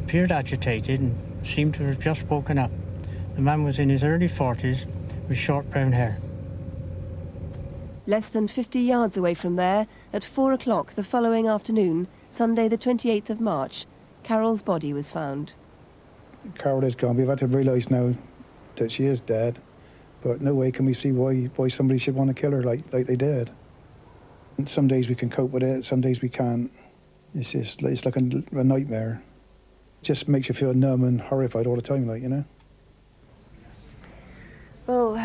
appeared agitated and seemed to have just woken up. The man was in his early 40s with short brown hair. Less than 50 yards away from there, at 4 o'clock the following afternoon, Sunday the 28th of March, Carol's body was found. Carol is gone. We've had to realise now that she is dead, but no way can we see why somebody should want to kill her like they did. And some days we can cope with it, some days we can't. It's like a nightmare. It just makes you feel numb and horrified all the time, like, you know. Well,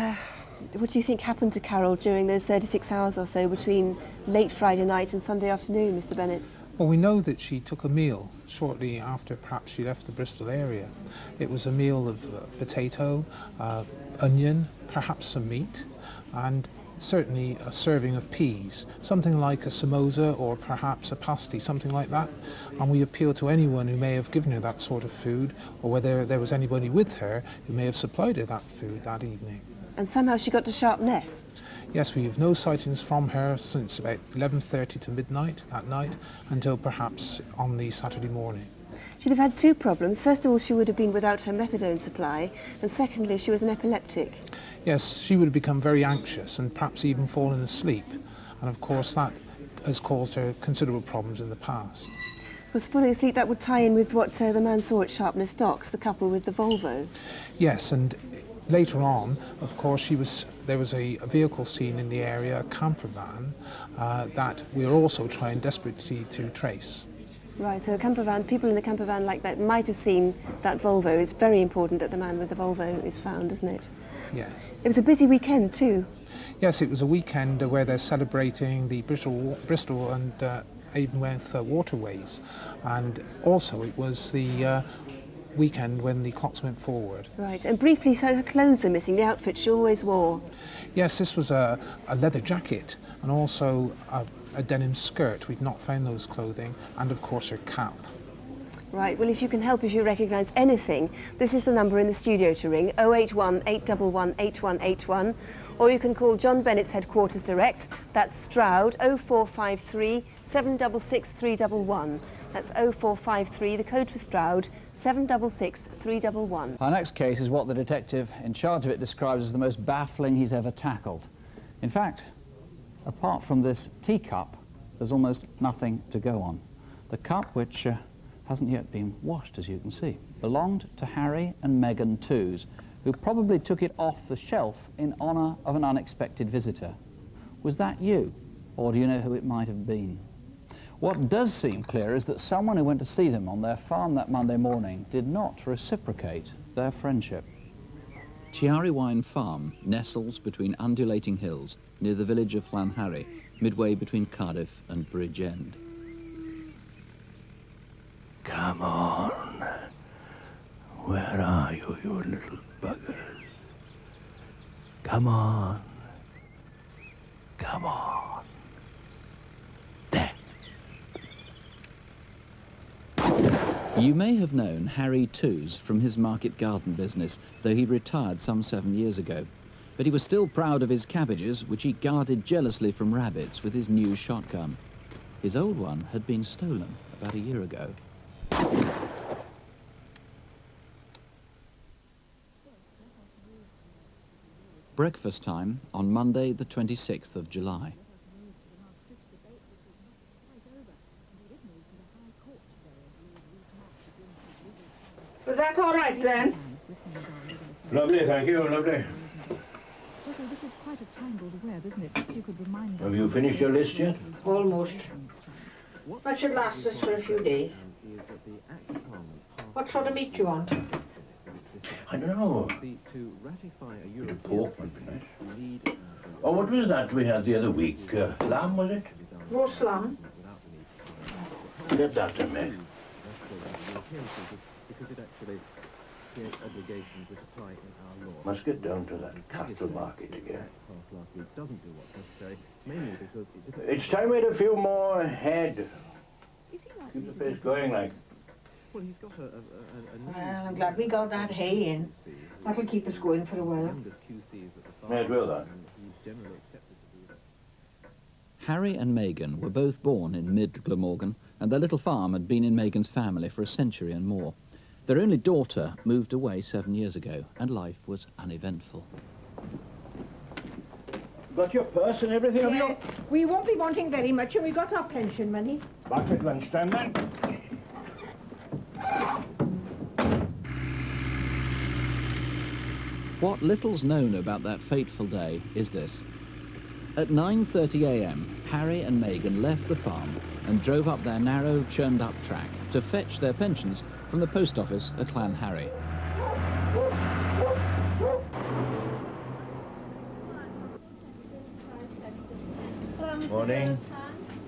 what do you think happened to Carol during those 36 hours or so between late Friday night and Sunday afternoon, Mr. Bennett? Well, we know that she took a meal shortly after perhaps she left the Bristol area. It was a meal of potato, onion, perhaps some meat, and certainly a serving of peas, something like a samosa or perhaps a pasty, something like that. And we appeal to anyone who may have given her that sort of food, or whether there was anybody with her who may have supplied her that food that evening. And somehow she got to Sharpness? Yes, we have no sightings from her since about 11:30 to midnight that night, until perhaps on the Saturday morning. She'd have had two problems. First of all, she would have been without her methadone supply, and secondly, she was an epileptic. Yes, she would have become very anxious and perhaps even fallen asleep, and of course that has caused her considerable problems in the past. Was falling asleep, that would tie in with what the man saw at Sharpness Docks, the couple with the Volvo? Yes, and later on, of course, there was a vehicle seen in the area, a camper van, that we are also trying desperately to trace. Right, so a camper van, people in a camper van like that might have seen that Volvo. It's very important that the man with the Volvo is found, isn't it? Yes. It was a busy weekend too. Yes, it was a weekend where they're celebrating the Bristol and Avonmouth waterways, and also it was the weekend when the clocks went forward. Right, and briefly, so her clothes are missing, the outfit she always wore. Yes, this was a leather jacket and also a denim skirt. We've not found those clothing, and of course her cap. Right, well, if you can help, if you recognise anything, this is the number in the studio to ring, 081 811 8181, or you can call John Bennett's headquarters direct, that's Stroud, 0453 766 311. That's 0453, the code for Stroud, 766 311. Our next case is what the detective in charge of it describes as the most baffling he's ever tackled. In fact, apart from this teacup, there's almost nothing to go on. The cup, which hasn't yet been washed, as you can see, belonged to Harry and Meghan Tooze, who probably took it off the shelf in honour of an unexpected visitor. Was that you? Or do you know who it might have been? What does seem clear is that someone who went to see them on their farm that Monday morning did not reciprocate their friendship. Chiarywine Farm nestles between undulating hills near the village of Llanharry, midway between Cardiff and Bridgend. Come on. Where are you, you little buggers? Come on. Come on. There. You may have known Harry Tooze from his market garden business, though he retired some 7 years ago. But he was still proud of his cabbages, which he guarded jealously from rabbits with his new shotgun. His old one had been stolen about a year ago. Breakfast time on Monday, the 26th of July. Was that all right then? Lovely, thank you, lovely. This is quite a tangled web, isn't it? Perhaps you could remind us. Have you finished your list yet? Almost. That should last us for a few days. What sort of meat do you want? I don't know. Pork would be nice. Oh, what was that we had the other week? Lamb, was it? Roast lamb. Get that to me. Must get down to that cattle market again. It's time we had a few more head. Keep the place going like. Well, I'm glad we got that hay in. That'll keep us going for a while. Yeah, it will, that. Harry and Megan were both born in mid-Glamorgan, and their little farm had been in Megan's family for a century and more. Their only daughter moved away 7 years ago, and life was uneventful. Got your purse and everything? Yes, we won't be wanting very much, and we got our pension money. Back at lunchtime then. What little's known about that fateful day is this. At 9:30 a.m, Harry and Megan left the farm and drove up their narrow, churned-up track to fetch their pensions from the post office at Llanharry. Morning.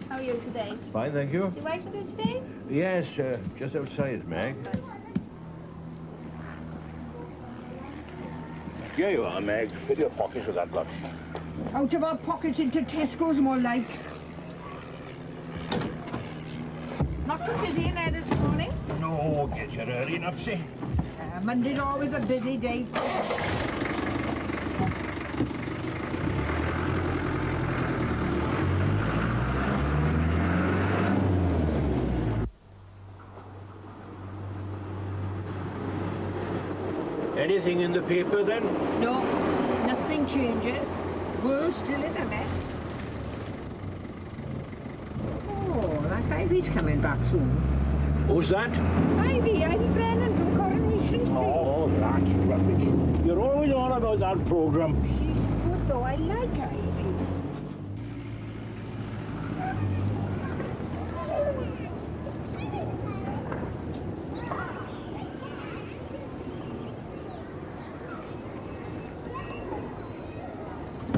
How are you today? Fine, thank you. Is your wife with you today? Yes, just outside, Meg. Here you are, Meg. Fill your pockets with that lot. Out of our pockets into Tesco's, more like. Not too busy in there this morning? No, get here early enough, see. Monday's always a busy day. Anything in the paper, then? No, nothing changes. World's still in a mess. Oh, that Ivy's coming back soon. Who's that? Ivy Brennan from Coronation Street. Oh, that's rubbish. You're always on about that programme. She's good, though. I like Ivy.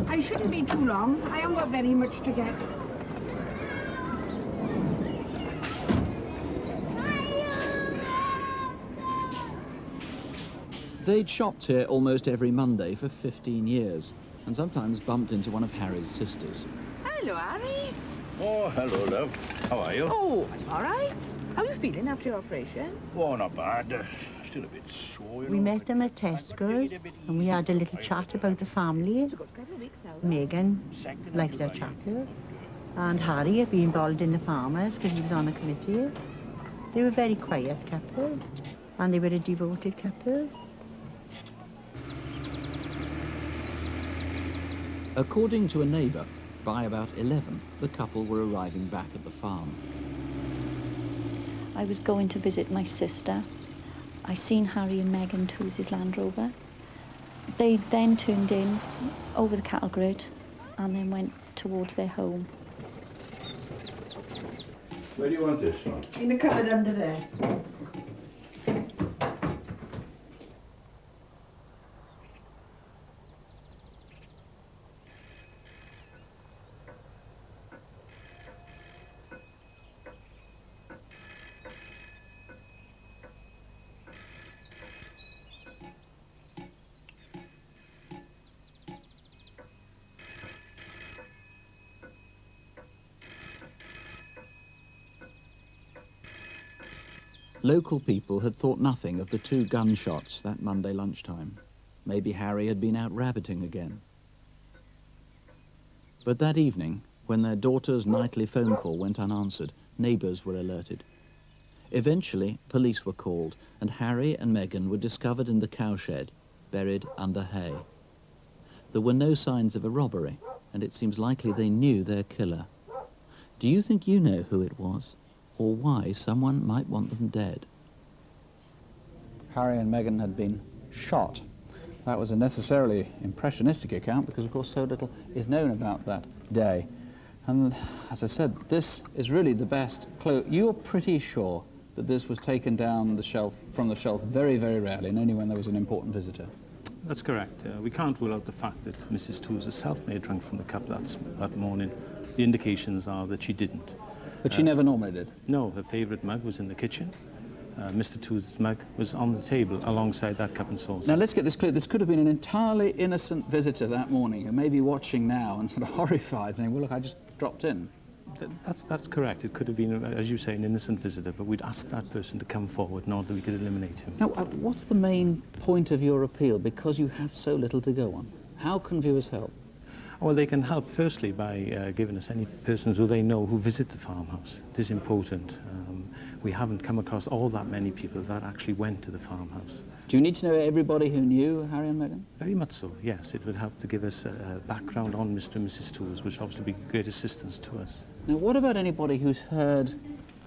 I shouldn't be too long. I haven't got very much to get. They'd shopped here almost every Monday for 15 years, and sometimes bumped into one of Harry's sisters. Hello, Harry. Oh, hello, love. How are you? Oh, I'm all right. How are you feeling after your operation? Oh, not bad. Still a bit sore, you We know. met them at Tesco's and we had a little chat about the family. Megan liked their chapel and Harry had been involved in the farmers because he was on the committee. They were a very quiet couple and they were a devoted couple. According to a neighbour, by about 11, the couple were arriving back at the farm. I was going to visit my sister. I seen Harry and Megan Tooze's Land Rover. They then turned in over the cattle grid and then went towards their home. Where do you want this one? In the cupboard under there. Local people had thought nothing of the 2 gunshots that Monday lunchtime. Maybe Harry had been out rabbiting again. But that evening, when their daughter's nightly phone call went unanswered, neighbours were alerted. Eventually, police were called, and Harry and Meghan were discovered in the cowshed, buried under hay. There were no signs of a robbery, and it seems likely they knew their killer. Do you think you know who it was? Or why someone might want them dead? Harry and Meghan had been shot. That was a necessarily impressionistic account because, of course, so little is known about that day. And as I said, this is really the best clue. You're pretty sure that this was taken down the shelf, from the shelf very, very rarely, and only when there was an important visitor. That's correct. We can't rule out the fact that Mrs. Tooze herself may have drunk from the cup that morning. The indications are that she didn't. But she never normally did? No, her favourite mug was in the kitchen. Mr. Tooze's mug was on the table alongside that cup and saucer. Now let's get this clear. This could have been an entirely innocent visitor that morning who may be watching now and sort of horrified, saying, well, look, I just dropped in. That's correct. It could have been, as you say, an innocent visitor, but we'd ask that person to come forward in order that we could eliminate him. Now, what's the main point of your appeal? Because you have so little to go on. How can viewers help? Well, they can help firstly by giving us any persons who they know who visit the farmhouse. It is important. We haven't come across all that many people that actually went to the farmhouse. Do you need to know everybody who knew Harry and Meghan? Very much so, yes. It would help to give us a background on Mr. and Mrs. Tooze, which obviously would be great assistance to us. Now, what about anybody who's heard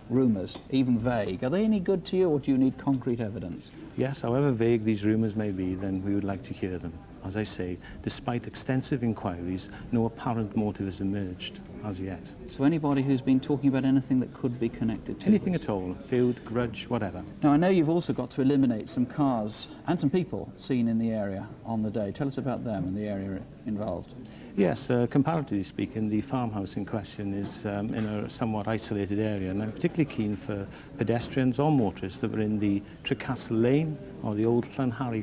rumours, even vague? Are they any good to you, or do you need concrete evidence? Yes, however vague these rumours may be, then we would like to hear them. As I say, despite extensive inquiries, no apparent motive has emerged as yet. So anybody who's been talking about anything that could be connected to anything this? at all, feud, grudge, whatever. Now, I know you've also got to eliminate some cars and some people seen in the area on the day. Tell us about them and the area involved. Yes, comparatively speaking, the farmhouse in question is in a somewhat isolated area, and I'm particularly keen for pedestrians or motorists that were in the Trecastle Lane or the old Llanharry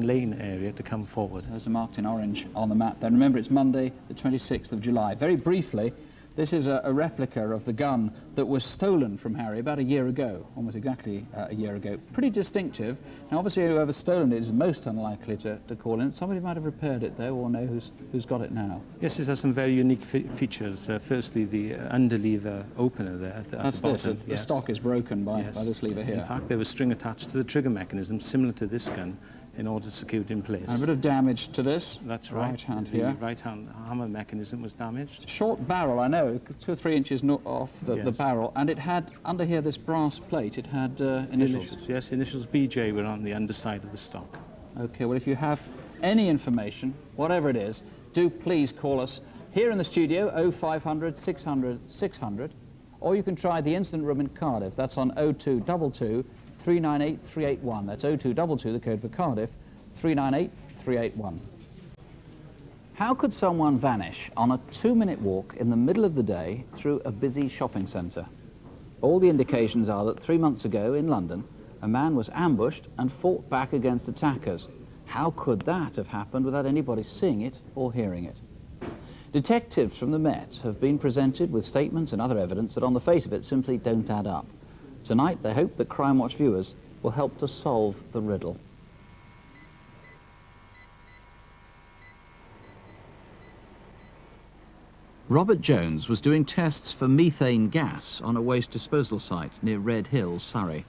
Lane area to come forward. Those are marked in orange on the map there. Remember, it's Monday, the 26th of July. Very briefly, this is a replica of the gun that was stolen from Harry about a year ago, almost exactly a year ago. Pretty distinctive. Now, obviously, whoever's stolen it is most unlikely to call in. Somebody might have repaired it, though, or know who's got it now. Yes, it has some very unique features. Firstly, the underlever opener there at That's the this. bottom. The stock is broken by this lever here. In fact, there was string attached to the trigger mechanism, similar to this gun, in order to secure it in place. And a bit of damage to this. That's right. Right hand here. The right hand hammer mechanism was damaged. Short barrel, I know, 2 or 3 inches off the barrel, and it had, under here, this brass plate, it had initials. Yes, initials BJ were on the underside of the stock. Okay, well, if you have any information, whatever it is, do please call us here in the studio, 0500 600 600, or you can try the incident room in Cardiff. That's on 0222 398 381. That's 0222, the code for Cardiff, 398 381. How could someone vanish on a 2-minute walk in the middle of the day through a busy shopping centre? All the indications are that 3 months ago in London, a man was ambushed and fought back against attackers. How could that have happened without anybody seeing it or hearing it? Detectives from the Met have been presented with statements and other evidence that on the face of it simply don't add up. Tonight, they hope that Crimewatch viewers will help to solve the riddle. Robert Jones was doing tests for methane gas on a waste disposal site near Red Hill, Surrey.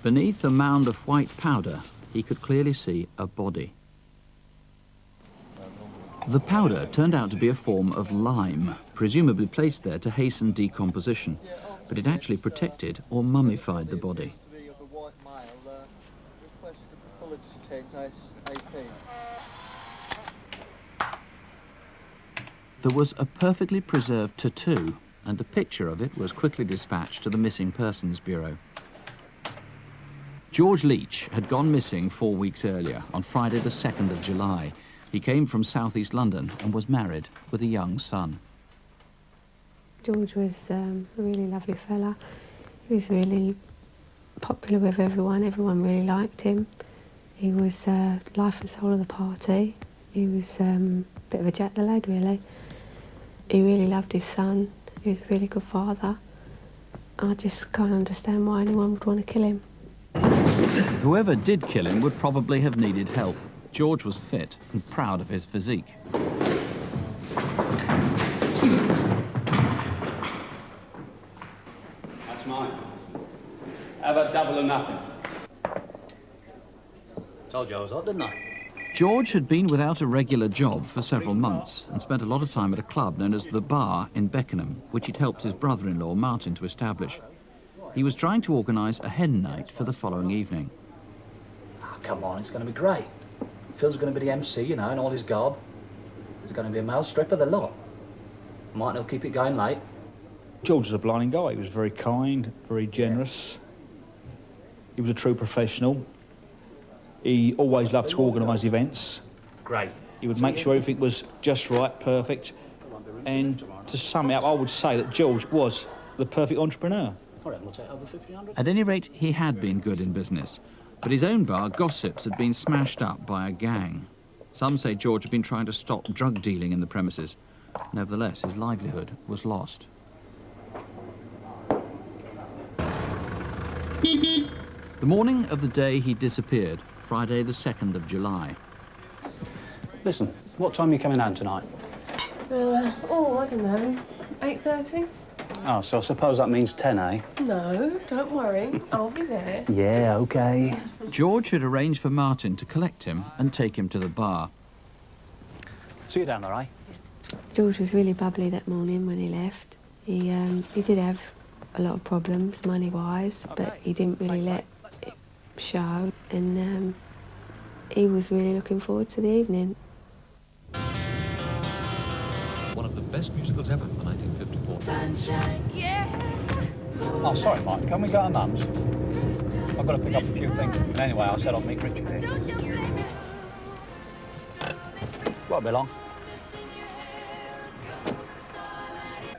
Beneath a mound of white powder, he could clearly see a body. The powder turned out to be a form of lime, presumably placed there to hasten decomposition, but it actually protected or mummified the body. There was a perfectly preserved tattoo, and a picture of it was quickly dispatched to the Missing Persons Bureau. George Leitch had gone missing 4 weeks earlier, on Friday the 2nd of July. He came from southeast London and was married with a young son. George was a really lovely fella. He was really popular with everyone. Everyone really liked him. He was life and soul of the party. He was a bit of a jack the lad, really. He really loved his son. He was a really good father. I just can't understand why anyone would want to kill him. Whoever did kill him would probably have needed help. George was fit and proud of his physique. That's mine. Have a double or nothing. Told you I was hot, didn't I? George had been without a regular job for several months and spent a lot of time at a club known as The Bar in Beckenham, which he'd helped his brother-in-law, Martin, to establish. He was trying to organise a hen night for the following evening. Oh, come on, it's going to be great. Phil's going to be the MC, you know, in all his garb. There's going to be a male stripper, the lot. Martin will keep it going late. George was a blinding guy. He was very kind, very generous. He was a true professional. He always loved to organise events. Great. He would make sure everything was just right, perfect. And to sum it up, I would say that George was the perfect entrepreneur. At any rate, he had been good in business, but his own bar, Gossips, had been smashed up by a gang. Some say George had been trying to stop drug dealing in the premises. Nevertheless, his livelihood was lost. The morning of the day he disappeared, Friday the 2nd of July. Listen, what time are you coming home tonight? I don't know. 8:30? Oh, so I suppose that means 10, eh? No, don't worry. I'll be there. Yeah, OK. George had arranged for Martin to collect him and take him to the bar. See you down there, eh? George was really bubbly that morning when he left. He did have a lot of problems, money-wise, but he didn't really let it show, and he was really looking forward to the evening. One of the best musicals ever, the 1954. Sunshine, yeah. Oh, sorry, Mike. Can we go to Mum's? I've got to pick up a few things. And anyway, I said I'd meet Richard here. Won't be long.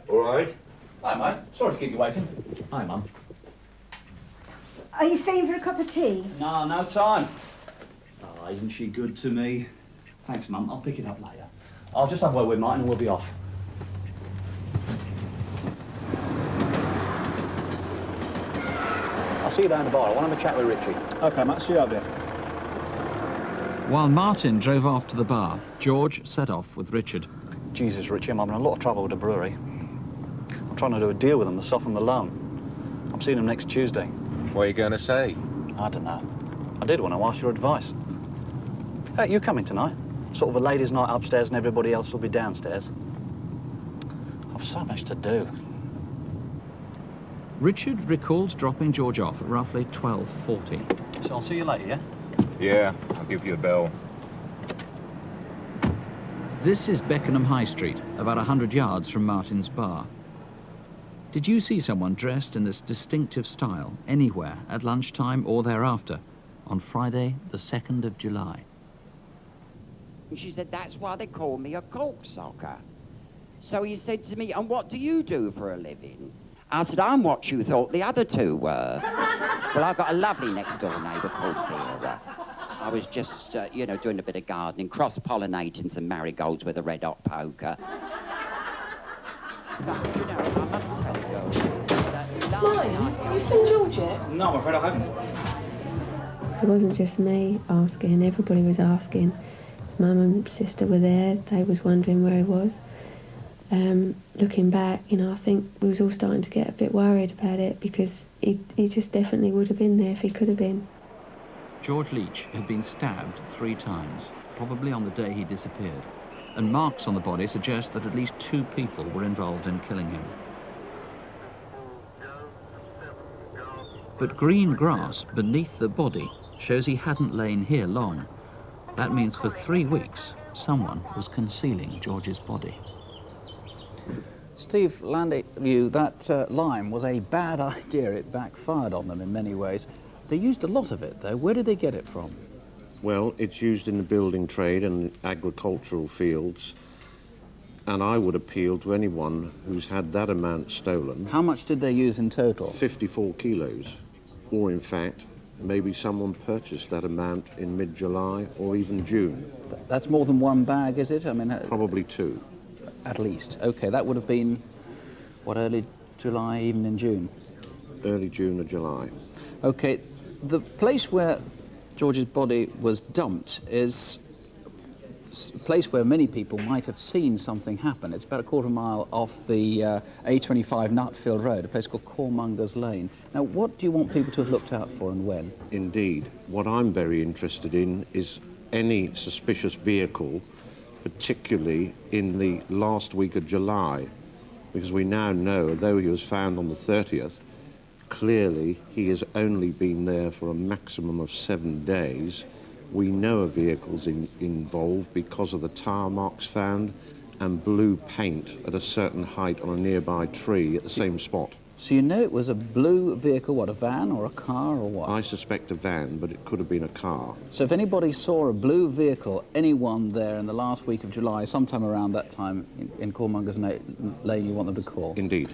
All right. Hi, mate. Sorry to keep you waiting. Hi, Mum. Are you staying for a cup of tea? No, no time. Oh, isn't she good to me? Thanks, Mum. I'll pick it up later. I'll just have a word with Martin and we'll be off. I'll see you down the bar. I want to have a chat with Richie. OK, mate. See you out there. While Martin drove off to the bar, George set off with Richard. Jesus, Richie, I'm having a lot of trouble with the brewery. I'm trying to do a deal with them to soften the loan. I'm seeing them next Tuesday. What are you going to say? I don't know. I did want to ask your advice. Hey, you coming tonight? Sort of a ladies' night upstairs and everybody else will be downstairs. I've so much to do. Richard recalls dropping George off at roughly 12:40. So I'll see you later, yeah? Yeah, I'll give you a bell. This is Beckenham High Street, about 100 yards from Martin's bar. Did you see someone dressed in this distinctive style anywhere at lunchtime or thereafter on Friday, the 2nd of July? And she said, that's why they call me a corksocker. So he said to me, and what do you do for a living? I said, I'm what you thought the other two were. Well, I've got a lovely next-door neighbour called Vera. I was just, you know, doing a bit of gardening, cross-pollinating some marigolds with a red-hot poker. But, you know, I must tell you, Have you seen George yet? No, I'm afraid I haven't. It wasn't just me asking, everybody was asking. Mum and sister were there, they was wondering where he was. Looking back, you know, I think we was all starting to get a bit worried about it because he just definitely would have been there if he could have been. George Leitch had been stabbed 3 times, probably on the day he disappeared, and marks on the body suggest that at least 2 people were involved in killing him. But green grass beneath the body shows he hadn't lain here long. That means for 3 weeks, someone was concealing George's body. Steve, Landy, that lime was a bad idea. It backfired on them in many ways. They used a lot of it, though. Where did they get it from? Well, it's used in the building trade and agricultural fields, and I would appeal to anyone who's had that amount stolen. How much did they use in total? 54 kilos, or in fact, maybe someone purchased that amount in mid-July or even June. That's more than one bag, is it? I mean, probably two. At least. Okay, that would have been, what, early July, even in June? Early June or July. Okay, the place where George's body was dumped is a place where many people might have seen something happen. It's about a quarter mile off the A25 Nutfield Road, a place called Cormongers Lane. Now, what do you want people to have looked out for and when? Indeed. What I'm very interested in is any suspicious vehicle, particularly in the last week of July, because we now know, although he was found on the 30th, clearly he has only been there for a maximum of 7 days. We know a vehicle's involved because of the tire marks found and blue paint at a certain height on a nearby tree at the same spot. So you know it was a blue vehicle, what, a van or a car or what? I suspect a van, but it could have been a car. So if anybody saw a blue vehicle, anyone there in the last week of July, sometime around that time in Cormongers Lane, you want them to call? Indeed.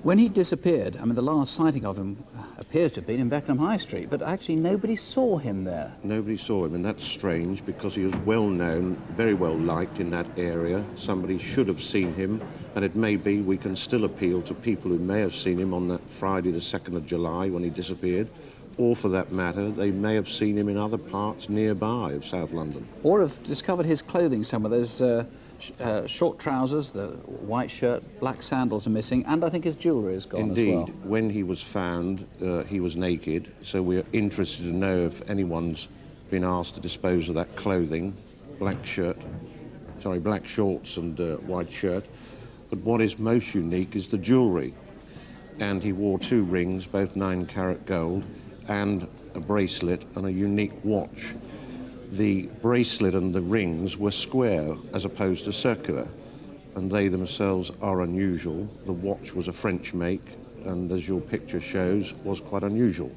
When he disappeared, I mean, the last sighting of him appears to have been in Beckenham High Street, but actually nobody saw him there. Nobody saw him, and that's strange because he was well known, very well liked in that area. Somebody should have seen him, and it may be we can still appeal to people who may have seen him on that Friday the 2nd of July when he disappeared, or for that matter, they may have seen him in other parts nearby of South London. Or have discovered his clothing somewhere. There's short trousers, the white shirt, black sandals are missing, and I think his jewellery is gone Indeed. as well. When he was found, he was naked, so we're interested to know if anyone's been asked to dispose of that clothing, black shorts and white shirt. But what is most unique is the jewellery. And he wore 2 rings, both 9-carat gold, and a bracelet and a unique watch. The bracelet and the rings were square as opposed to circular, and they themselves are unusual. The watch was a French make, and as your picture shows, was quite unusual.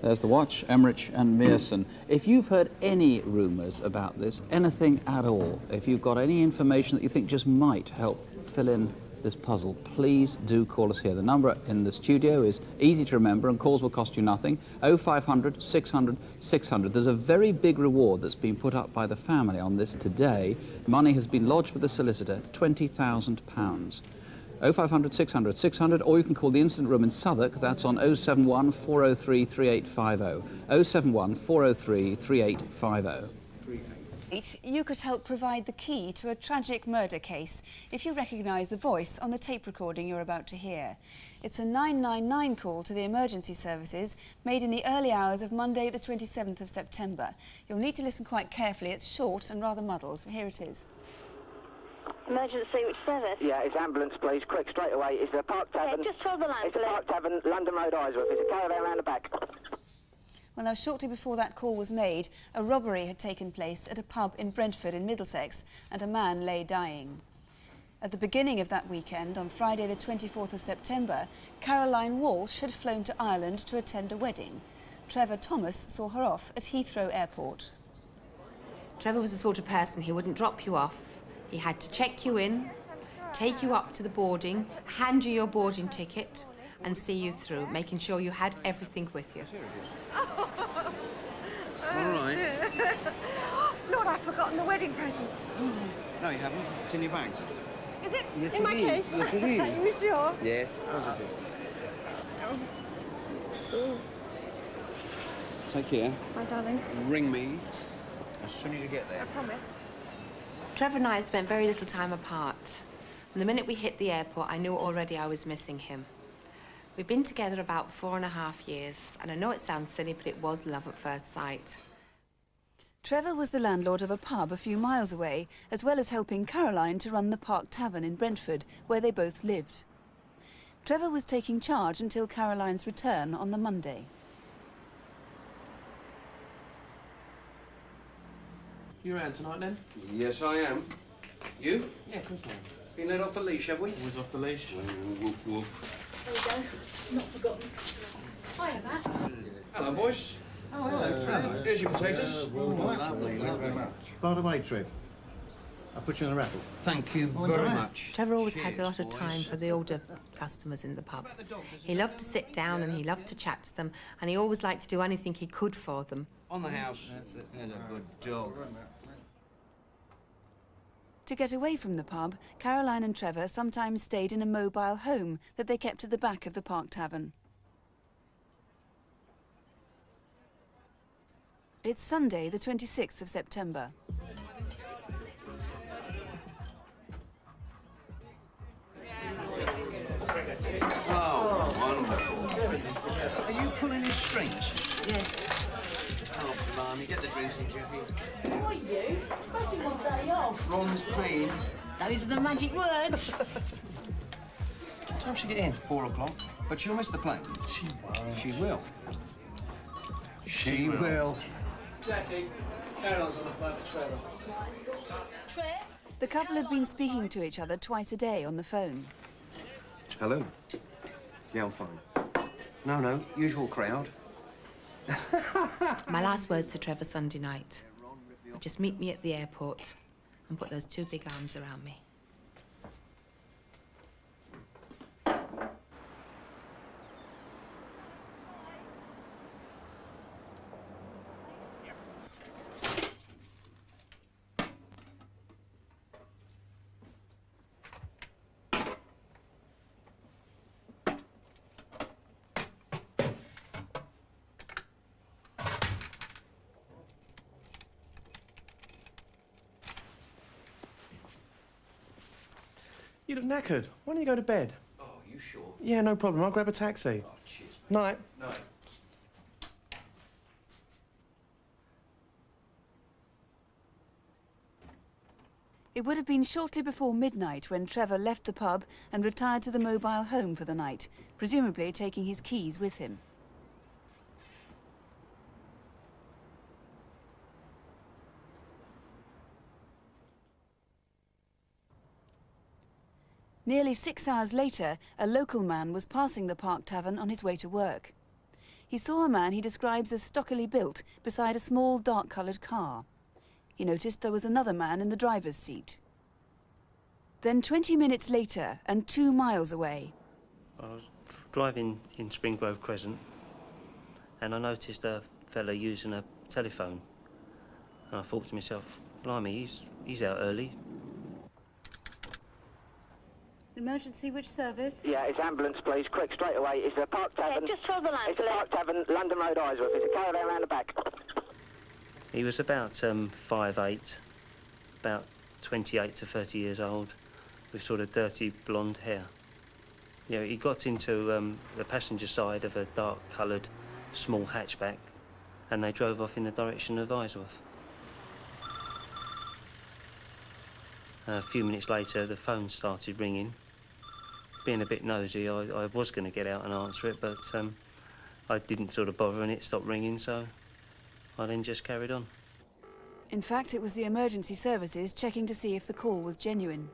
There's the watch, Emmerich and Mearson. If you've heard any rumours about this, anything at all, if you've got any information that you think just might help fill in this puzzle, please do call us here. The number in the studio is easy to remember and calls will cost you nothing. 0500 600 600. There's a very big reward that's been put up by the family on this today. Money has been lodged with the solicitor, £20,000. 0500 600 600, or you can call the incident room in Southwark. That's on 071 403 3850. 071 403 3850. You could help provide the key to a tragic murder case if you recognise the voice on the tape recording you're about to hear. It's a 999 call to the emergency services made in the early hours of Monday the 27th of September. You'll need to listen quite carefully. It's short and rather muddled. Here it is. Emergency, which service? Yeah, it's ambulance, please. Quick, straight away. It's the Park Tavern. Yeah, just hold the line, It's the Park Tavern, London Road, Isworth. It's a caravan round the back. Well, now, shortly before that call was made, a robbery had taken place at a pub in Brentford in Middlesex, and a man lay dying. At the beginning of that weekend, on Friday the 24th of September, Caroline Walsh had flown to Ireland to attend a wedding. Trevor Thomas saw her off at Heathrow Airport. Trevor was the sort of person he wouldn't drop you off. He had to check you in, take you up to the boarding, hand you your boarding ticket, and see you through, making sure you had everything with you. All right. Lord, I've forgotten the wedding present. No, you haven't. It's in your bags. Is it? Yes, in my it case? is. Yes, it is. Are you sure? Yes, positive. Take care. My darling. Ring me as soon as you get there. I promise. Trevor and I have spent very little time apart. And the minute we hit the airport, I knew already I was missing him. We've been together about 4.5 years, and I know it sounds silly, but it was love at first sight. Trevor was the landlord of a pub a few miles away, as well as helping Caroline to run the Park Tavern in Brentford, where they both lived. Trevor was taking charge until Caroline's return on the Monday. You around tonight, then? Yes, I am. You? Yeah, of course I am. Been let off the leash, have we? Always off the leash. Woof, woof. There we go. Not forgotten. Hiya, Matt. Hello, boys. Oh, hello, Trev. Here's your potatoes. Lovely, thank you very much. By the way, Trev, I'll put you on a raffle. Thank you very much. Trevor always had a lot of time for the older customers in the pub. He loved to sit down and he loved to chat to them, and he always liked to do anything he could for them. On the house. That's it. There's a good dog. To get away from the pub, Caroline and Trevor sometimes stayed in a mobile home that they kept at the back of the Park Tavern. It's Sunday, the 26th of September. Oh, wonderful. Are you pulling his strings? Yes. Oh, blimey, get the drinks in, Jeffy. Who are you? It's supposed to be one day off. Ron's pain. Those are the magic words. What time she get in? 4 o'clock. But she'll miss the plane. She won't. She will. She will. Jackie, Carol's on the phone to Trevor. The couple had been speaking to each other twice a day on the phone. Hello. Yeah, I'm fine. No, usual crowd. My last words to Trevor Sunday night were just meet me at the airport and put those two big arms around me. You look knackered. Why don't you go to bed? Oh, you sure? Yeah, no problem. I'll grab a taxi. Oh, cheers. Night. Night. It would have been shortly before midnight when Trevor left the pub and retired to the mobile home for the night, presumably taking his keys with him. Nearly 6 hours later, a local man was passing the Park Tavern on his way to work. He saw a man he describes as stockily built beside a small dark-coloured car. He noticed there was another man in the driver's seat. Then 20 minutes later, and 2 miles away... I was driving in Springgrove Crescent and I noticed a fella using a telephone. And I thought to myself, blimey, he's out early. Emergency, which service? Yeah, it's ambulance, please. Quick, straight away. It's the Park Tavern. Just follow the line, It's the Park Tavern, London Road, Isworth. It's a caravan round the back. He was about 5'8", about 28 to 30 years old, with sort of dirty blonde hair. You know, he got into the passenger side of a dark-coloured small hatchback, and they drove off in the direction of Isworth. A few minutes later, the phone started ringing. Being a bit nosy, I was going to get out and answer it, but I didn't sort of bother, and it stopped ringing, so I then just carried on. In fact, it was the emergency services checking to see if the call was genuine.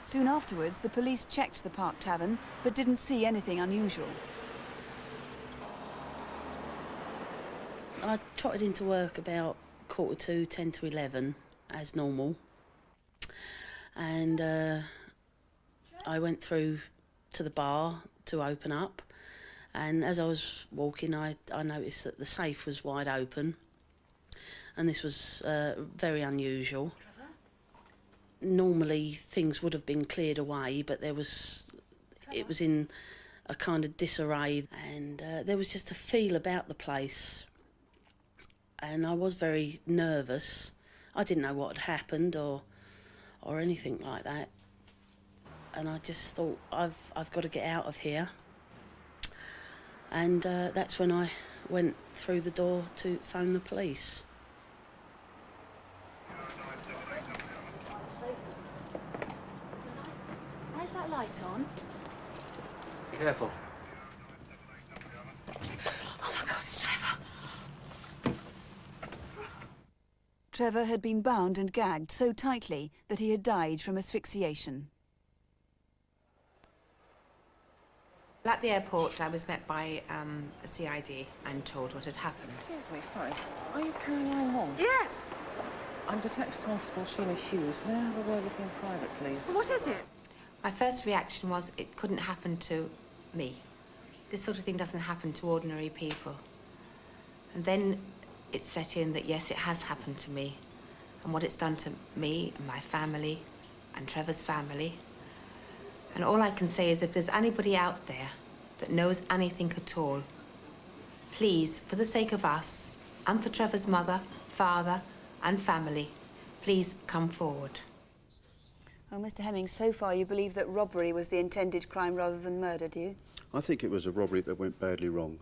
Soon afterwards, the police checked the Park Tavern, but didn't see anything unusual. I trotted into work about 2:45, 10 to 11, as normal. And I went through to the bar to open up, and as I was walking I noticed that the safe was wide open, and this was very unusual. Normally things would have been cleared away, but it was in a kind of disarray, and there was just a feel about the place, and I was very nervous. I didn't know what had happened or anything like that, and I just thought, I've got to get out of here. And that's when I went through the door to phone the police. Where's that light on? Be careful. Oh my God, it's Trevor. Trevor had been bound and gagged so tightly that he had died from asphyxiation. At the airport, I was met by a CID and told what had happened. Excuse me, sorry. Are you Caroline Wong? Yes. I'm Detective Constable Sheila Hughes. May I have a word with you in private, please? What is it? My first reaction was it couldn't happen to me. This sort of thing doesn't happen to ordinary people. And then it set in that, yes, it has happened to me. And what it's done to me and my family and Trevor's family. And all I can say is if there's anybody out there that knows anything at all, please, for the sake of us and for Trevor's mother, father and family, please come forward. Well, Mr. Hemming, so far you believe that robbery was the intended crime rather than murder, do you? I think it was a robbery that went badly wrong.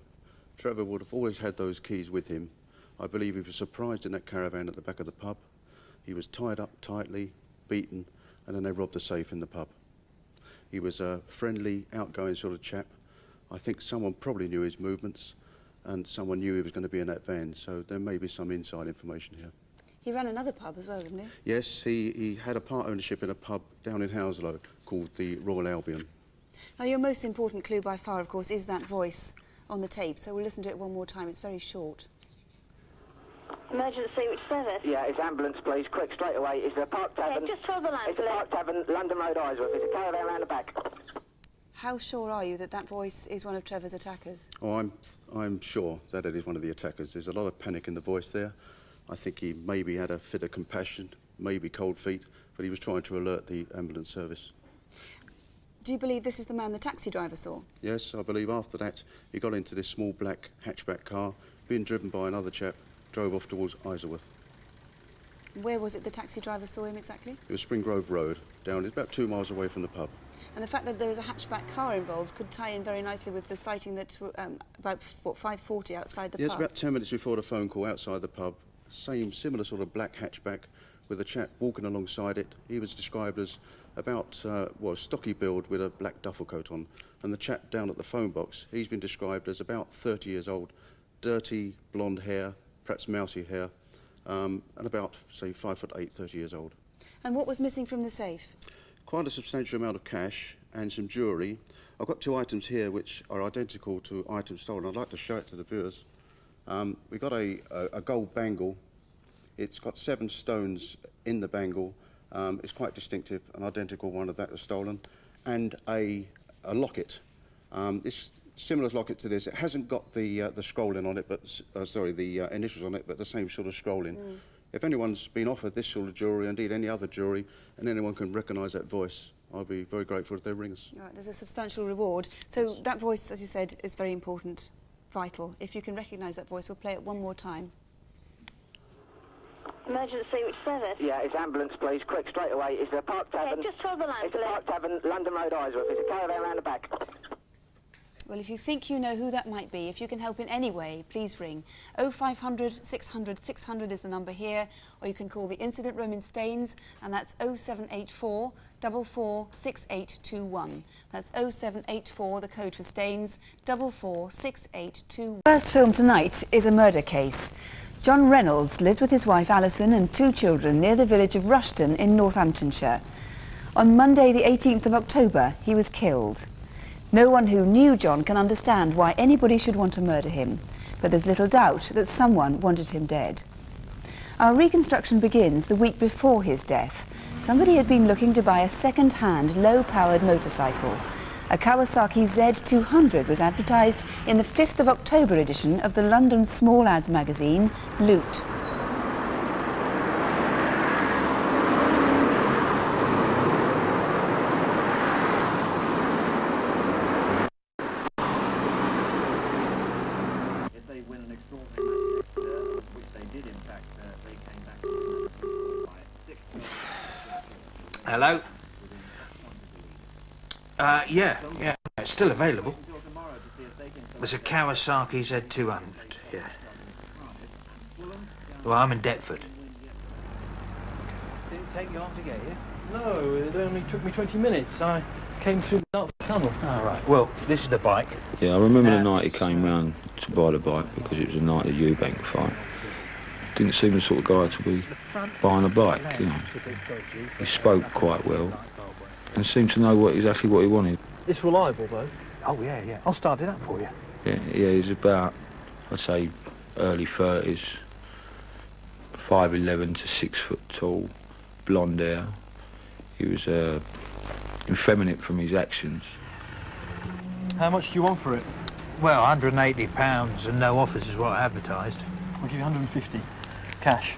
Trevor would have always had those keys with him. I believe he was surprised in that caravan at the back of the pub. He was tied up tightly, beaten, and then they robbed the safe in the pub. He was a friendly, outgoing sort of chap. I think someone probably knew his movements, and someone knew he was going to be in that van, so there may be some inside information here. He ran another pub as well, didn't he? Yes, he had a part ownership in a pub down in Hounslow called the Royal Albion. Now, your most important clue by far, of course, is that voice on the tape, so we'll listen to it one more time. It's very short. Emergency, which service? Yeah, it's ambulance, please. Quick, straight away. It's the Park Tavern. Yeah, just hold the line. It's the Park Tavern, London Road, Isworth. It's a caravan round the back. How sure are you that that voice is one of Trevor's attackers? Oh, I'm sure that it is one of the attackers. There's a lot of panic in the voice there. I think he maybe had a fit of compassion, maybe cold feet, but he was trying to alert the ambulance service. Do you believe this is the man the taxi driver saw? Yes, I believe after that he got into this small black hatchback car, being driven by another chap, drove off towards Isleworth. Where was it the taxi driver saw him exactly? It was Spring Grove Road, down, it's about 2 miles away from the pub. And the fact that there was a hatchback car involved could tie in very nicely with the sighting that about, what, 5:40 outside the pub? Yes, about 10 minutes before the phone call outside the pub, similar sort of black hatchback with a chap walking alongside it. He was described as about, stocky build with a black duffel coat on. And the chap down at the phone box, he's been described as about 30 years old, dirty blonde hair, perhaps mousy hair, and about, say, 5'8", 30 years old. And what was missing from the safe? Quite a substantial amount of cash and some jewellery. I've got 2 items here which are identical to items stolen. I'd like to show it to the viewers. We've got a gold bangle. It's got 7 stones in the bangle. It's quite distinctive, an identical one of that was stolen. And a locket. This similar locket to this. It hasn't got the scrolling on it, but the initials on it, but the same sort of scrolling. Mm. If anyone's been offered this sort of jewellery, indeed any other jewellery, and anyone can recognise that voice, I'll be very grateful if they ring us. Right, there's a substantial reward. So that voice, as you said, is very important, vital. If you can recognise that voice, we'll play it one more time. Emergency, which service? Yeah, it's ambulance, please. Quick, straight away. It's the Park Tavern. Yeah, just hold the line, It's the Park Tavern, London Road, Isworth. It's a caravan round the back. Well, if you think you know who that might be, if you can help in any way, please ring. 0500 600 600 is the number here, or you can call the incident room in Staines, and that's 0784 44 6821. That's 0784, the code for Staines, 44 6821. First film tonight is a murder case. John Reynolds lived with his wife Alison and 2 children near the village of Rushton in Northamptonshire. On Monday the 18th of October, he was killed. No one who knew John can understand why anybody should want to murder him, but there's little doubt that someone wanted him dead. Our reconstruction begins the week before his death. Somebody had been looking to buy a second-hand, low-powered motorcycle. A Kawasaki Z200 was advertised in the 5th of October edition of the London small ads magazine, Loot. Hello? Yeah, it's still available. There's a Kawasaki Z200, yeah. Well, I'm in Deptford. Did it take you long to get here? No, it only took me 20 minutes. I came through the Dartford tunnel. Oh, right. Well, this is the bike. Yeah, I remember the night he came round to buy the bike because it was the night of the Eubank fight. didn't seem the sort of guy to be buying a bike, you know. He spoke quite well and seemed to know exactly what he wanted. It's reliable, though. Oh, yeah. I'll start it up for you. Yeah, he's about, I'd say, early 30s, 5'11" to 6 foot tall, blonde hair. He was effeminate from his actions. How much do you want for it? Well, £180 and no offers is what I advertised. I'll give you 150. Cash.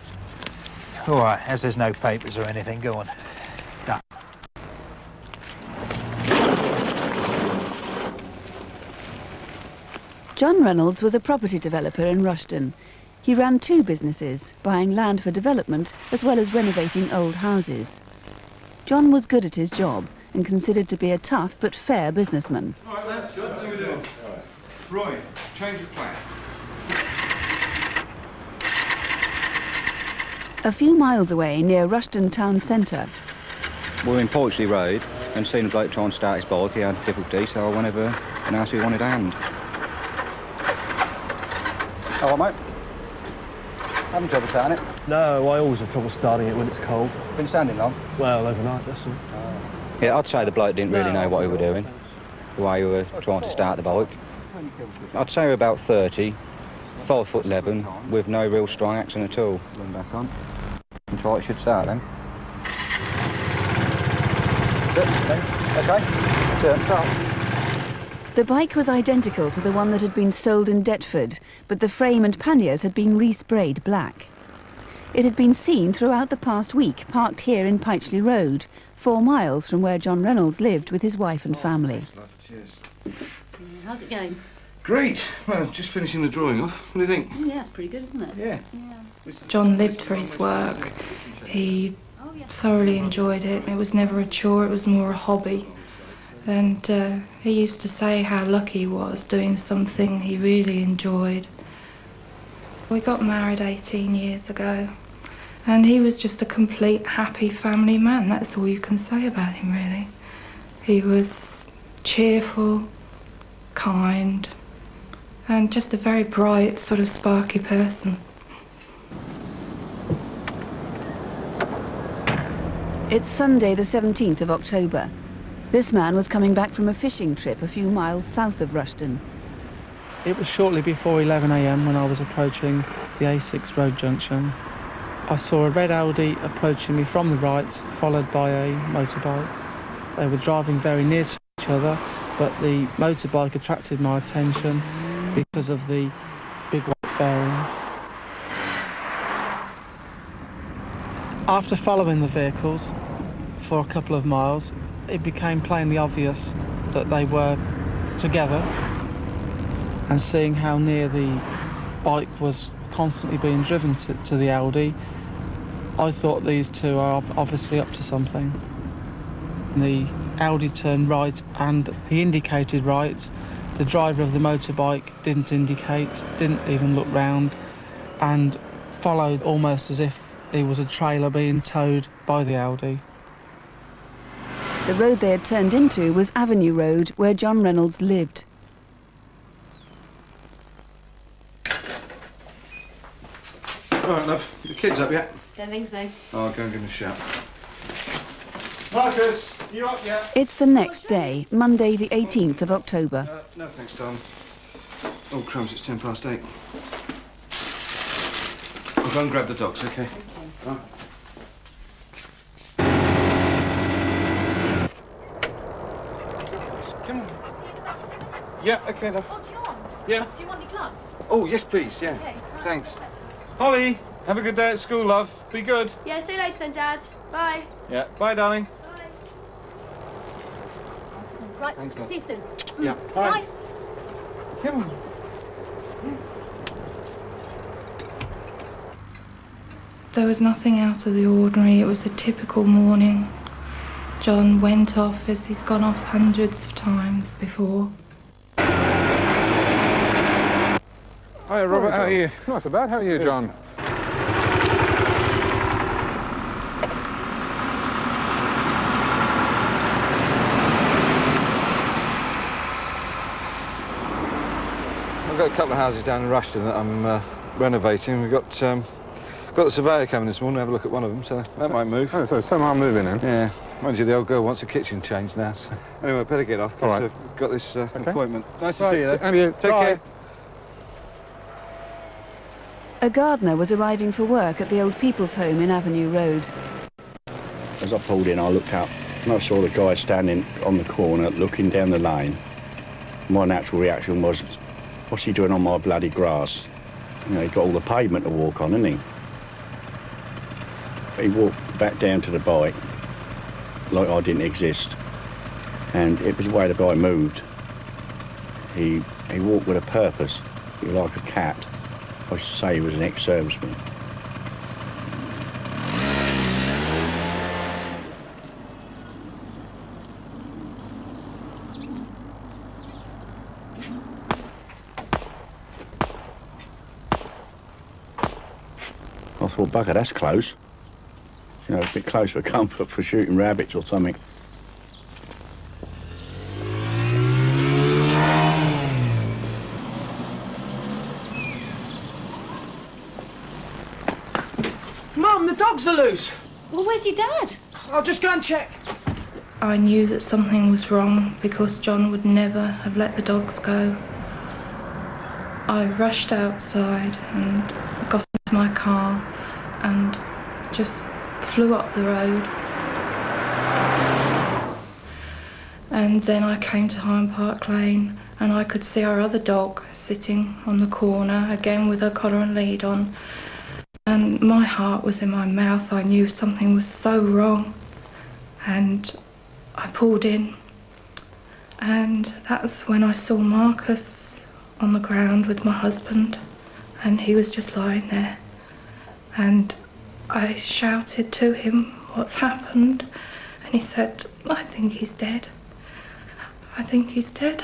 All right, as there's no papers or anything, go on. Done. John Reynolds was a property developer in Rushden. He ran 2 businesses, buying land for development as well as renovating old houses. John was good at his job and considered to be a tough but fair businessman. All right, lads, what are we doing? Roy, change of plan. A few miles away near Rushden town centre. We were in Porchley Road and seen a bloke trying to start his bike. He had difficulty, so I went over and asked if he wanted a hand. All right, mate. Having trouble starting it? No, I always have trouble starting it when it's cold. Been standing long? Well, overnight, that's all. Yeah, I'd say the bloke didn't really know what he was doing, the way he was trying to start the bike. I'd say we're about 30, 5'11", with no real strong action at all. Run back on. And try it should start then. Okay. Turn, start. The bike was identical to the one that had been sold in Deptford, but the frame and panniers had been resprayed black. It had been seen throughout the past week, parked here in Pytchley Road, 4 miles from where John Reynolds lived with his wife and family. Cheers. How's it going? Great. Well, just finishing the drawing off. What do you think? Oh, yeah, it's pretty good, isn't it? Yeah. John lived for his work. He thoroughly enjoyed it. It was never a chore, it was more a hobby. And he used to say how lucky he was doing something he really enjoyed. We got married 18 years ago, and he was just a complete happy family man. That's all you can say about him, really. He was cheerful, kind, and just a very bright, sort of sparky person. It's Sunday the 17th of October. This man was coming back from a fishing trip a few miles south of Rushden. It was shortly before 11 a.m. when I was approaching the A6 road junction. I saw a red Audi approaching me from the right, followed by a motorbike. They were driving very near to each other, but the motorbike attracted my attention because of the big white fairings. After following the vehicles for a couple of miles, it became plainly obvious that they were together, and seeing how near the bike was constantly being driven to the Audi, I thought these two are obviously up to something. The Audi turned right and he indicated right. The driver of the motorbike didn't indicate, didn't even look round, and followed almost as if he was a trailer being towed by the Audi. The road they had turned into was Avenue Road, where John Reynolds lived. All right, love. The kids up yet? Don't think so. Oh, I'll go and give them a shout. Marcus, you up yet? It's the next day, Monday the 18th of October. No, thanks, darling. Oh, crumbs, it's 8:10. I'll go and grab the dogs, OK? Right. Come on. Yeah, OK, love. Oh, John. Yeah? Do you want any gloves? Oh, yes, please, yeah. Okay, right. Thanks. Holly, have a good day at school, love. Be good. Yeah, see you later then, Dad. Bye. Yeah, bye, darling. Right, Thanks, love. see you soon. Yeah, bye. Come on. There was nothing out of the ordinary. It was a typical morning. John went off as he's gone off hundreds of times before. Hi, Robert, how are you? Not so bad. How are you, John? I've got a couple of houses down in Rushden that I'm renovating. We've got Got the surveyor coming this morning to have a look at one of them, so that might move. Oh, so some are moving then? Yeah. Mind you, the old girl wants the kitchen changed now. So. Anyway, better get off, because I've got this appointment. Nice to see you, though. And you. Take care. A gardener was arriving for work at the Old People's Home in Avenue Road. As I pulled in, I looked up and I saw the guy standing on the corner looking down the lane. My natural reaction was, what's he doing on my bloody grass? You know, he's got all the pavement to walk on, hasn't he? He walked back down to the bike like I didn't exist. And it was the way the guy moved. He walked with a purpose. He was like a cat. I should say he was an ex-serviceman. I thought, bugger, that's close. You know, a bit close for comfort for shooting rabbits or something. Mum, the dogs are loose. Well, where's your dad? I'll just go and check. I knew that something was wrong because John would never have let the dogs go. I rushed outside and got into my car and just flew up the road. And then I came to Hyde Park Lane and I could see our other dog sitting on the corner, again with her collar and lead on. And my heart was in my mouth. I knew something was so wrong. And I pulled in. And that's when I saw Marcus on the ground with my husband. And he was just lying there. And I shouted to him, "What's happened?" And he said, "I think he's dead. I think he's dead."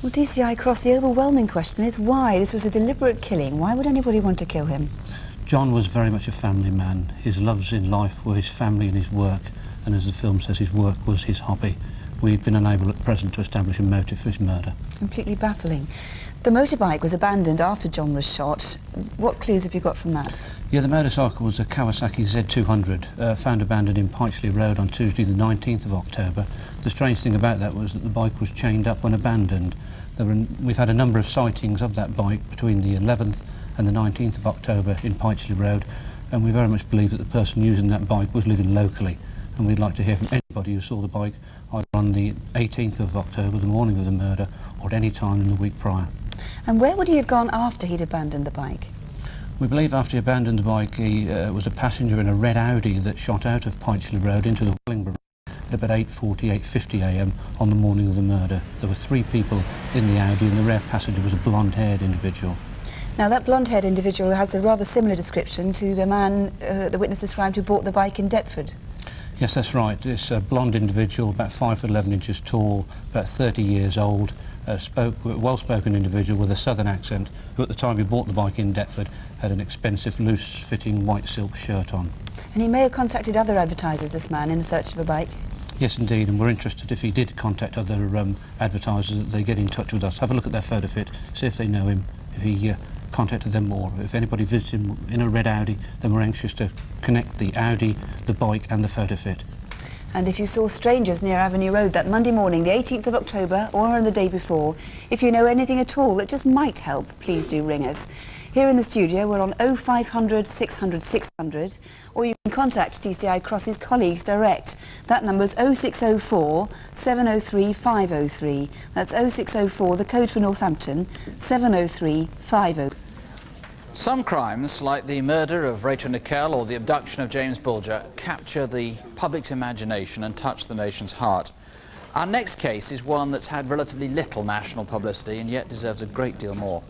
Well, DCI Cross, the overwhelming question is why? This was a deliberate killing. Why would anybody want to kill him? John was very much a family man. His loves in life were his family and his work, and as the film says, his work was his hobby. We've been unable at present to establish a motive for his murder. Completely baffling. The motorbike was abandoned after John was shot. What clues have you got from that? Yeah, the motorcycle was a Kawasaki Z200, found abandoned in Pytchley Road on Tuesday the 19th of October. The strange thing about that was that the bike was chained up when abandoned. We've had a number of sightings of that bike between the 11th and the 19th of October in Pytchley Road, and we very much believe that the person using that bike was living locally, and we'd like to hear from anybody who saw the bike either on the 18th of October, the morning of the murder, or at any time in the week prior. And where would he have gone after he'd abandoned the bike? We believe after he abandoned the bike, he was a passenger in a red Audi that shot out of Pytchley Road into the Wellingborough at about 8:40, 8:50 a.m. on the morning of the murder. There were 3 people in the Audi, and the rear passenger was a blonde-haired individual. Now, that blonde-haired individual has a rather similar description to the man the witness described who bought the bike in Deptford. Yes, that's right. This blonde individual, about 5'11" tall, about 30 years old, well-spoken individual with a southern accent, who at the time he bought the bike in Deptford had an expensive, loose-fitting white silk shirt on. And he may have contacted other advertisers, this man, in search of a bike. Yes, indeed, and we're interested if he did contact other advertisers that they get in touch with us, have a look at their photo fit, see if they know him, if he contacted them, or if anybody visits him in a red Audi, then we're anxious to connect the Audi, the bike and the photo fit. And if you saw strangers near Avenue Road that Monday morning, the 18th of October, or on the day before, if you know anything at all that just might help, please do ring us. Here in the studio, we're on 0500 600 600, or you can contact DCI Cross's colleagues direct. That number's 0604 703 503. That's 0604, the code for Northampton, 703 503. Some crimes, like the murder of Rachel Nicola or the abduction of James Bulger, capture the public's imagination and touch the nation's heart. Our next case is one that's had relatively little national publicity and yet deserves a great deal more.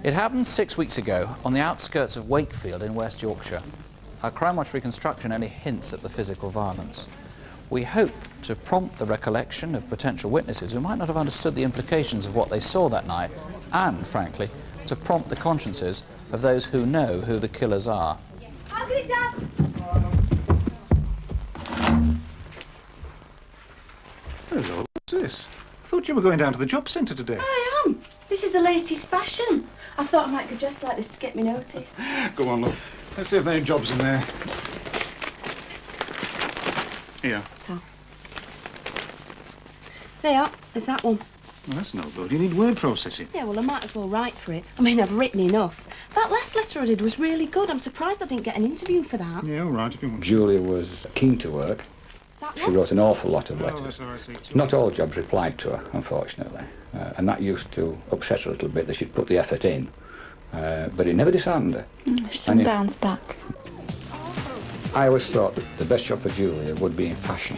It happened 6 weeks ago on the outskirts of Wakefield in West Yorkshire. Our Crimewatch reconstruction only hints at the physical violence. We hope to prompt the recollection of potential witnesses who might not have understood the implications of what they saw that night, and, frankly, to prompt the consciences of those who know who the killers are. I'll get it done. Hello, what's this? I thought you were going down to the job centre today. I am. This is the latest fashion. I thought I might go dressed like this to get me notice. Go on, look. Let's see if there are any jobs in there. Here. So. There, there's that one. Well, that's no good. You need word processing. Yeah, well, I might as well write for it. I mean, I've written enough. That last letter I did was really good. I'm surprised I didn't get an interview for that. Yeah, all right, if you want. Julia was keen to work. She wrote an awful lot of letters. Not all jobs replied to her, unfortunately. And that used to upset her a little bit that she'd put the effort in. But it never disheartened her. She soon bounced back. I always thought that the best job for Julia would be in fashion,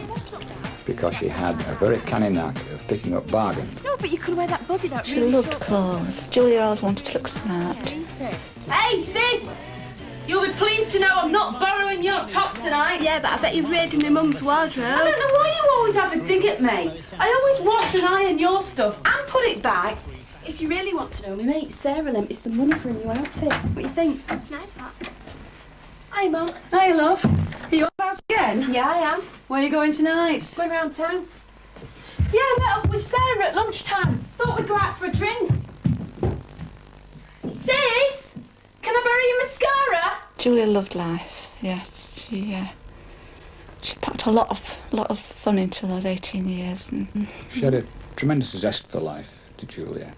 because she had a very canny knack of picking up bargains. No, but you could wear that body, that She really loved short clothes. Julia always wanted to look smart. Hey, sis! You'll be pleased to know I'm not borrowing your top tonight. Yeah, but I bet you've raided my mum's wardrobe. I don't know why you always have a dig at me. I always wash and iron your stuff and put it back. If you really want to know, my mate Sarah lent me some money for a new outfit. What do you think? It's nice, that. Hi, Mum. Hi, love. Are you out again? Yeah, I am. Where are you going tonight? Going round town. Yeah, I met up with Sarah at lunchtime. Thought we'd go out for a drink. Sis! Can I borrow your mascara? Julia loved life, yes. She packed a lot of fun into those 18 years. She had a tremendous zest for life, did Julia.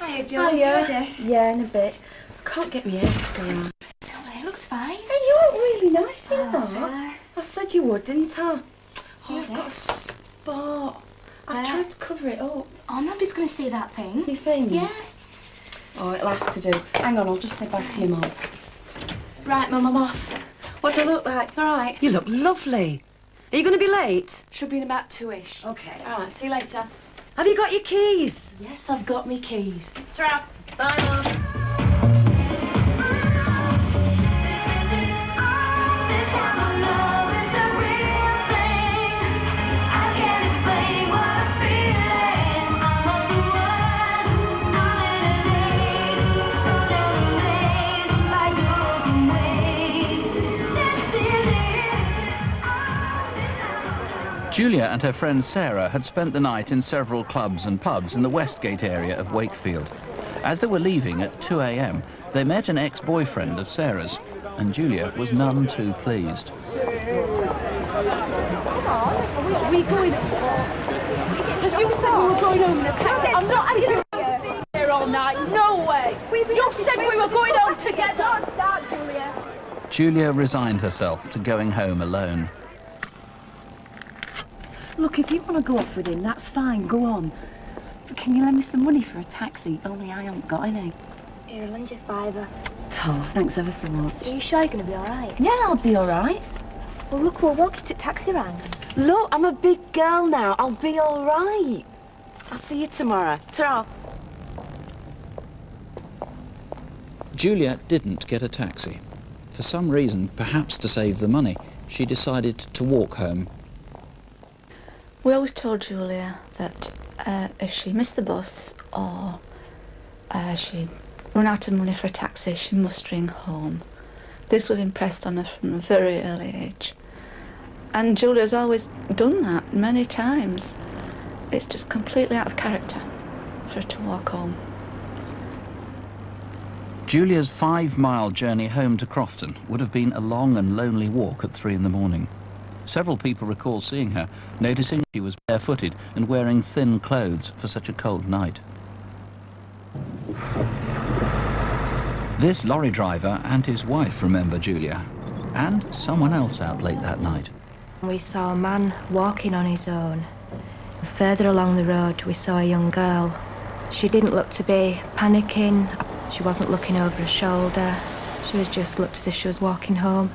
Hiya, Joe. Hiya. Yeah, in a bit. I can't get my hair to go on. It looks fine. Hey, you look really nice in that. I said you would, didn't I? Oh, I've got a spot. I've tried to cover it up. Oh, nobody's going to see that thing. You think? Yeah. Oh, it'll have to do. Hang on, I'll just say bye to my mum. Right, Mum, I'm off. What do I look like? All right. You look lovely. Are you going to be late? Should be in about 2-ish. Okay. All right, see you later. Have you got your keys? Yes, I've got me keys. Ta-ra. Bye, Mum. Julia and her friend Sarah had spent the night in several clubs and pubs in the Westgate area of Wakefield. As they were leaving at 2 a.m, they met an ex-boyfriend of Sarah's, and Julia was none too pleased. Are we going? Because you said we were going home in a taxi. I'm not having here all night. No way. You said we were going home together. Don't start, Julia. Julia resigned herself to going home alone. Look, if you want to go off with him, that's fine. Go on. But can you lend me some money for a taxi? Only I haven't got any. Here, I'll lend you £5. Oh, thanks ever so much. Are you sure you're going to be all right? Yeah, I'll be all right. Well, look, we'll walk you to taxi rank. Look, I'm a big girl now. I'll be all right. I'll see you tomorrow. Ta-ra. Julia didn't get a taxi. For some reason, perhaps to save the money, she decided to walk home. We always told Julia that if she missed the bus or she'd run out of money for a taxi, she must ring home. This was impressed on her from a very early age. And Julia's always done that many times. It's just completely out of character for her to walk home. Julia's 5-mile journey home to Crofton would have been a long and lonely walk at 3 in the morning. Several people recall seeing her, noticing she was barefooted and wearing thin clothes for such a cold night. This lorry driver and his wife remember Julia, and someone else out late that night. We saw a man walking on his own. Further along the road, we saw a young girl. She didn't look to be panicking. She wasn't looking over her shoulder. She just looked as if she was walking home.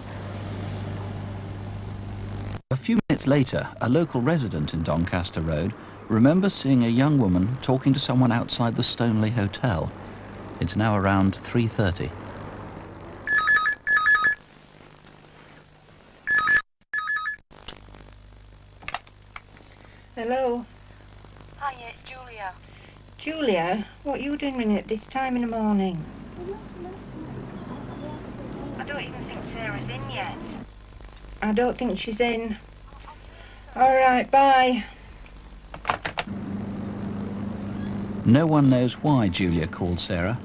A few minutes later, a local resident in Doncaster Road remembers seeing a young woman talking to someone outside the Stoneleigh Hotel. It's now around 3:30. Hello. Hiya, it's Julia. Julia, what are you doing at this time in the morning? I don't even think Sarah's in yet. I don't think she's in. All right, bye. No one knows why Julia called Sarah,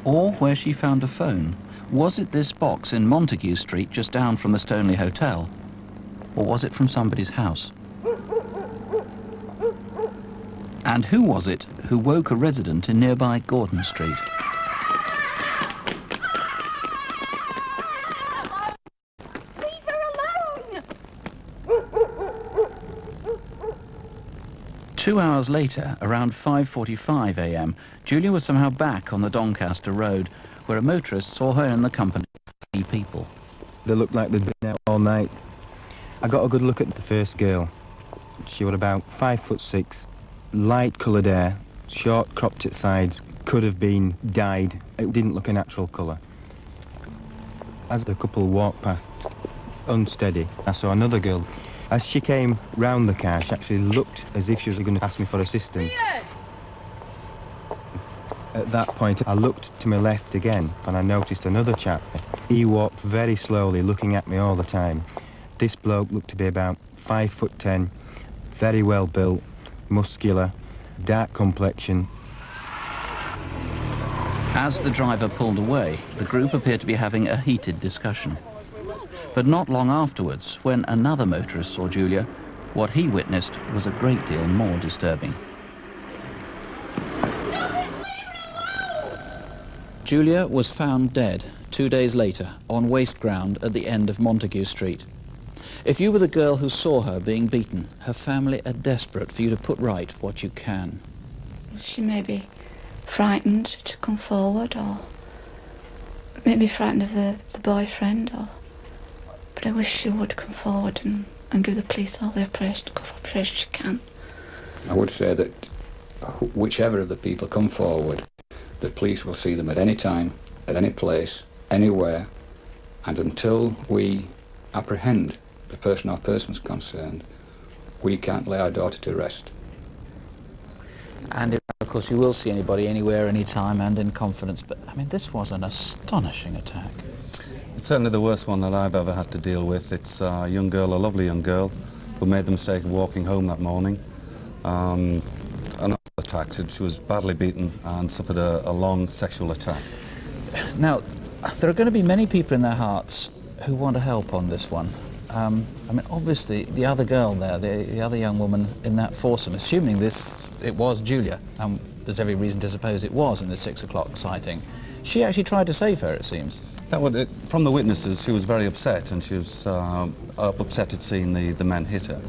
or where she found a phone. Was it this box in Montague Street, just down from the Stoneleigh Hotel? Or was it from somebody's house? And who was it who woke a resident in nearby Gordon Street? Leave her alone! 2 hours later, around 5:45 a.m., Julia was somehow back on the Doncaster Road, where a motorist saw her in the company of 3 people. They looked like they'd been out all night. I got a good look at the first girl. She was about 5'6", light coloured hair, short cropped at sides, could have been dyed. It didn't look a natural colour. As the couple walked past, unsteady, I saw another girl. As she came round the car, she actually looked as if she was going to ask me for assistance. At that point, I looked to my left again, and I noticed another chap. He walked very slowly, looking at me all the time. This bloke looked to be about 5'10", very well built, muscular, dark complexion. As the driver pulled away, the group appeared to be having a heated discussion. But not long afterwards, when another motorist saw Julia, what he witnessed was a great deal more disturbing. Julia was found dead 2 days later on waste ground at the end of Montague Street. If you were the girl who saw her being beaten, her family are desperate for you to put right what you can. She may be frightened to come forward, or maybe frightened of the boyfriend, but I wish she would come forward and give the police all the cooperation she can. I would say that whichever of the people come forward, the police will see them at any time, at any place, anywhere, and until we apprehend the person or persons concerned, we can't lay our daughter to rest. And of course you will see anybody anywhere, anytime and in confidence, but I mean this was an astonishing attack. It's certainly the worst one that I've ever had to deal with. It's a young girl, a lovely young girl, who made the mistake of walking home that morning. An awful attack. She was badly beaten and suffered a long sexual attack. Now, there are going to be many people in their hearts who want to help on this one. I mean, obviously, the other girl there, the other young woman in that foursome, assuming it was Julia, and there's every reason to suppose it was in the 6 o'clock sighting, she actually tried to save her, it seems. From the witnesses, she was very upset, and she was upset at seeing the men hit her.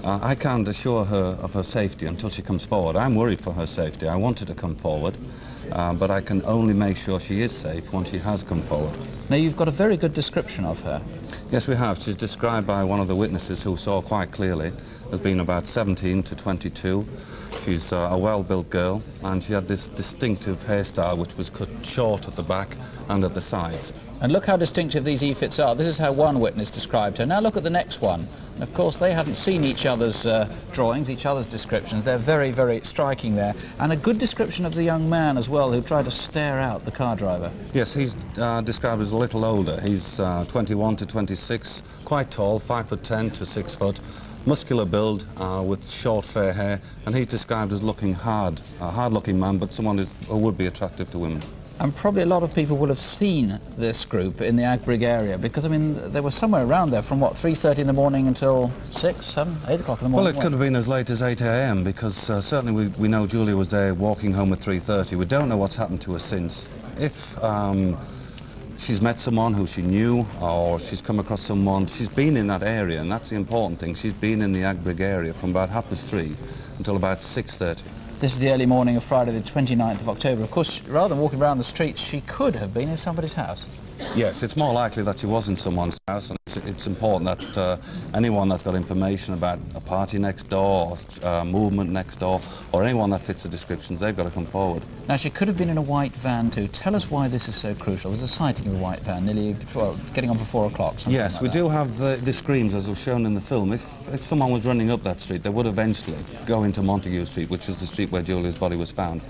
I can't assure her of her safety until she comes forward. I'm worried for her safety. I want her to come forward, but I can only make sure she is safe once she has come forward. Now, you've got a very good description of her. Yes, we have. She's described by one of the witnesses who saw quite clearly as being about 17 to 22. She's a well-built girl, and she had this distinctive hairstyle which was cut short at the back and at the sides. And look how distinctive these E-fits are. This is how one witness described her. Now look at the next one. And of course, they hadn't seen each other's drawings, each other's descriptions. They're very, very striking there. And a good description of the young man as well, who tried to stare out the car driver. Yes, he's described as a little older. He's 21 to 26, quite tall, 5'10" to 6 foot, muscular build with short fair hair, and he's described as looking hard, a hard-looking man, but someone who would be attractive to women. And probably a lot of people will have seen this group in the Agbrigg area, because, I mean, they were somewhere around there from, what, 3:30 in the morning until 6, 7, 8 o'clock in the morning? Well, it could have been as late as 8 a.m, because certainly we know Julia was there walking home at 3:30. We don't know what's happened to her since. If she's met someone who she knew, or she's come across someone, she's been in that area, and that's the important thing. She's been in the Agbrigg area from about 3:30 until about 6:30. This is the early morning of Friday the 29th of October. Of course, rather than walking around the streets, she could have been in somebody's house. Yes, it's more likely that she was in someone's house, and it's important that anyone that's got information about a party next door, or movement next door, or anyone that fits the descriptions, they've got to come forward. Now, she could have been in a white van too. Tell us why this is so crucial. There's a sighting of a white van, nearly, well, getting on for 4 o'clock. Yes, we do have the screams, as was shown in the film. If someone was running up that street, they would eventually go into Montague Street, which is the street where Julia's body was found.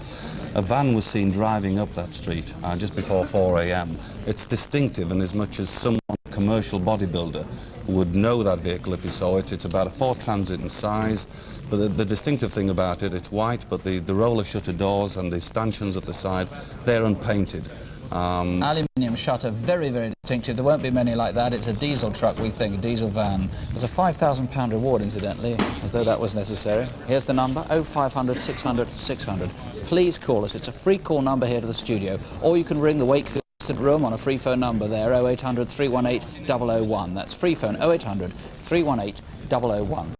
A van was seen driving up that street just before 4 a.m. It's distinctive in as much as someone commercial bodybuilder would know that vehicle if he saw it. It's about a Ford Transit in size, but the distinctive thing about it, it's white, but the roller shutter doors and the stanchions at the side, they're unpainted. Aluminium shutter, very, very distinctive. There won't be many like that. It's a diesel truck, we think, a diesel van. There's a £5,000 reward, incidentally, as though that was necessary. Here's the number, 0500 600 600. Please call us. It's a free call number here to the studio, or you can ring the Wakefield room on a free phone number there, 0800 318 001. That's free phone, 0800 318 001.